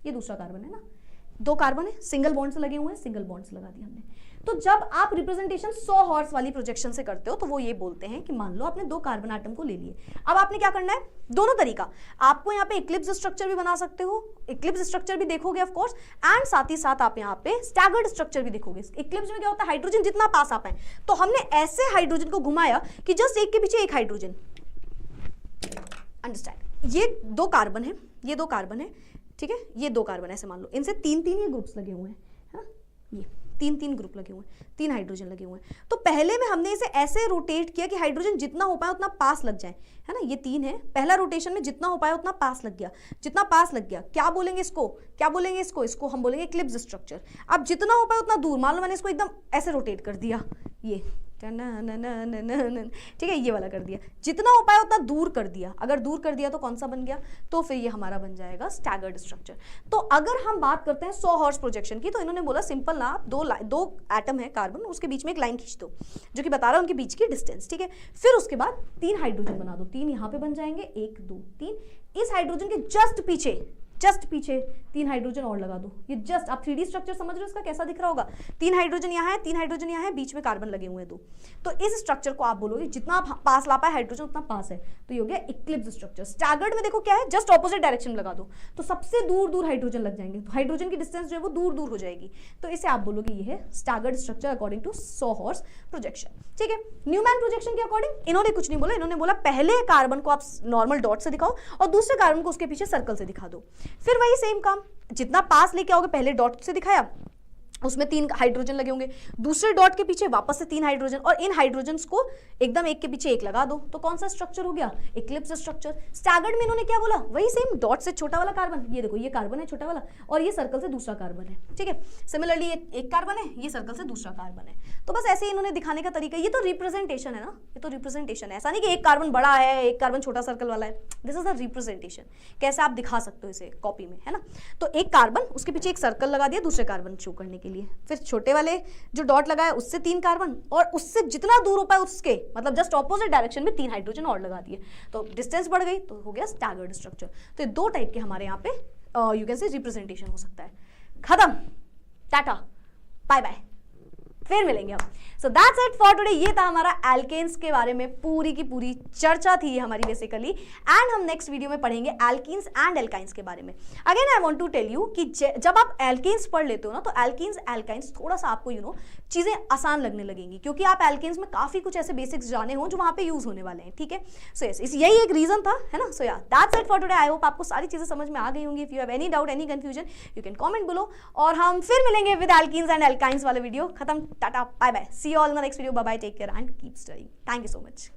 ये दूसरा कार्बन है ना, 2 कार्बन है, सिंगल बॉन्ड से लगे हुए हैं, सिंगल बॉन्ड से लगा दिया हमने। तो जब आप रिप्रेजेंटेशन 100 हॉर्स वाली प्रोजेक्शन से करते हो, तो वो ये बोलते हैं कि मान लो आपने 2 कार्बन एटम को ले लिए, अब आपने क्या करना है, दोनों तरीका, आपको यहाँ पे इक्लिप्स स्ट्रक्चर भी बना सकते हो, इक्लिप्स स्ट्रक्चर भी देखोगे ऑफ कोर्स, एंड साथ ही साथ आप यहाँ पे स्टैगर्ड स्ट्रक्चर भी देखोगे। इक्लिप्स में क्या होता है, हाइड्रोजन जितना पास आ पाए, तो हमने ऐसे हाइड्रोजन को घुमाया कि जस्ट एक के पीछे एक हाइड्रोजन, अंडरस्टैंड। ये 2 कार्बन है, ये 2 कार्बन है, ठीक है, ये 2 कार्बन ऐसे मान लो, इनसे 3-3 ये ग्रुप्स लगे हुए हैं, हाँ, ये 3-3 ग्रुप लगे हुए हैं, 3 हाइड्रोजन लगे हुए हैं। तो पहले में हमने इसे ऐसे रोटेट किया कि हाइड्रोजन जितना हो पाए उतना पास लग जाए, है ना। ये 3 है, पहला रोटेशन में जितना हो पाए उतना पास लग गया, जितना पास लग गया, क्या बोलेंगे इसको, क्या बोलेंगे इसको हम बोलेंगे इक्लिप्स स्ट्रक्चर। अब जितना हो पाए उतना दूर, मान लो मैंने इसको एकदम ऐसे रोटेट कर दिया, ये ठीक है, ये वाला कर दिया, जितना हो पाया उतना दूर कर दिया। अगर दूर कर दिया तो कौन सा बन गया, तो फिर ये हमारा बन जाएगा स्टैगर्ड स्ट्रक्चर। तो अगर हम बात करते हैं 100 हॉर्स प्रोजेक्शन की, तो इन्होंने बोला सिंपल ना, 2 एटम है कार्बन, उसके बीच में एक लाइन खींच दो जो कि बता रहा है उनके बीच की डिस्टेंस, ठीक है। फिर उसके बाद 3 हाइड्रोजन बना दो, 3 यहाँ पे बन जाएंगे, 1 2 3। इस हाइड्रोजन के जस्ट पीछे जस्ट पीछे 3 हाइड्रोजन और लगा दो, ये जस्ट आप 3D स्ट्रक्चर समझ रहे हो इसका कैसा दिख रहा होगा, 3 हाइड्रोजन यहाँ है, 3 हाइड्रोजन यहाँ है, बीच में कार्बन लगे हुए हैं 2। तो इस स्ट्रक्चर को आप बोलोगे जितना आप पास ला पाए हाइड्रोजन उतना पास है, तो ये हो गया इक्लिप्स स्ट्रक्चर। स्टैगर्ड में देखो क्या है, जस्ट ऑपोजिट डायरेक्शन में लगा दो तो सबसे दूर दूर हाइड्रोजन लग जाएंगे, तो हाइड्रोजन की डिस्टेंस जो है वो दूर दूर हो जाएगी, तो इसे आप बोलोगे ये है staggered structure according to sawhorse projection. ठीक है, न्यूमैन प्रोजेक्शन के अकॉर्डिंग इन्होंने कुछ नहीं बोला, इन्होंने बोला पहले कार्बन को आप नॉर्मल डॉट से दिखाओ और दूसरे कार्बन को उसके पीछे सर्कल से दिखा दो। फिर वही सेम काम, जितना पास लेके आओगे, पहले डॉट से दिखाया उसमें 3 हाइड्रोजन लगे होंगे, दूसरे डॉट के पीछे वापस से 3 हाइड्रोजन, और इन हाइड्रोजन्स को एकदम एक के पीछे एक लगा दो, तो कौन सा स्ट्रक्चर हो गया, इक्लिप्स स्ट्रक्चर। स्टैगर्ड में इन्होंने क्या बोला, वही सेम, डॉट से छोटा वाला कार्बन, ये देखो ये कार्बन है छोटा वाला, और ये सर्कल से दूसरा कार्बन है। ठीक है, सिमिलरली एक कार्बन है, ये सर्कल से दूसरा कार्बन है। तो बस ऐसे ही इन्होंने दिखाने का तरीका, ये तो रिप्रेजेंटेशन है ना, ये तो रिप्रेजेंटेशन है, ऐसा नहीं कि एक कार्बन बड़ा है एक कार्बन छोटा सर्कल वाला है, दिस इज अ रिप्रेजेंटेशन, कैसे आप दिखा सकते हो इसे कॉपी में, है ना। तो एक कार्बन, उसके पीछे एक सर्कल लगा दिया दूसरे कार्बन शो करने के लिए, फिर छोटे वाले जो डॉट लगा है उससे 3 कार्बन, और उससे जितना दूर हो पाए उसके मतलब जस्ट ऑपोजिट डायरेक्शन में 3 हाइड्रोजन और लगा दिए, तो डिस्टेंस बढ़ गई, तो हो गया स्टैगर्ड स्ट्रक्चर। तो ये 2 टाइप के हमारे यहाँ पे यू कैन से रिप्रेजेंटेशन हो सकता है। खत्म, टाटा बाय बाय, फिर मिलेंगे हम। So that's it for today, ये था हमारा एल्केन्स के बारे में पूरी की पूरी चर्चा थी ये हमारी बेसिकली, एंड हम नेक्स्ट वीडियो में पढ़ेंगे एल्कीन्स एंड एल्काइंस के बारे में। Again I want to tell you कि जब आप एल्केन्स पढ़ लेते हो ना, तो एल्कीन्स एल्काइंस थोड़ा सा आपको चीजें आसान लगने लगेंगी, क्योंकि आप एल्केन्स में काफी कुछ ऐसे बेसिक्स जाने हो जो वहां पे यूज होने वाले हैं। ठीक है, सो यस, यही एक रीजन था, है ना। सो या that's it for today, I hope आपको सारी चीजें समझ में आ गई होंगी। If you have any doubt any confusion you can comment below, और हम फिर मिलेंगे विद एल्कीन्स एंड एल्काइंस वाले वीडियो। खत्म, tata bye bye, see you all in the next video, bye bye, take care and keep studying, thank you so much.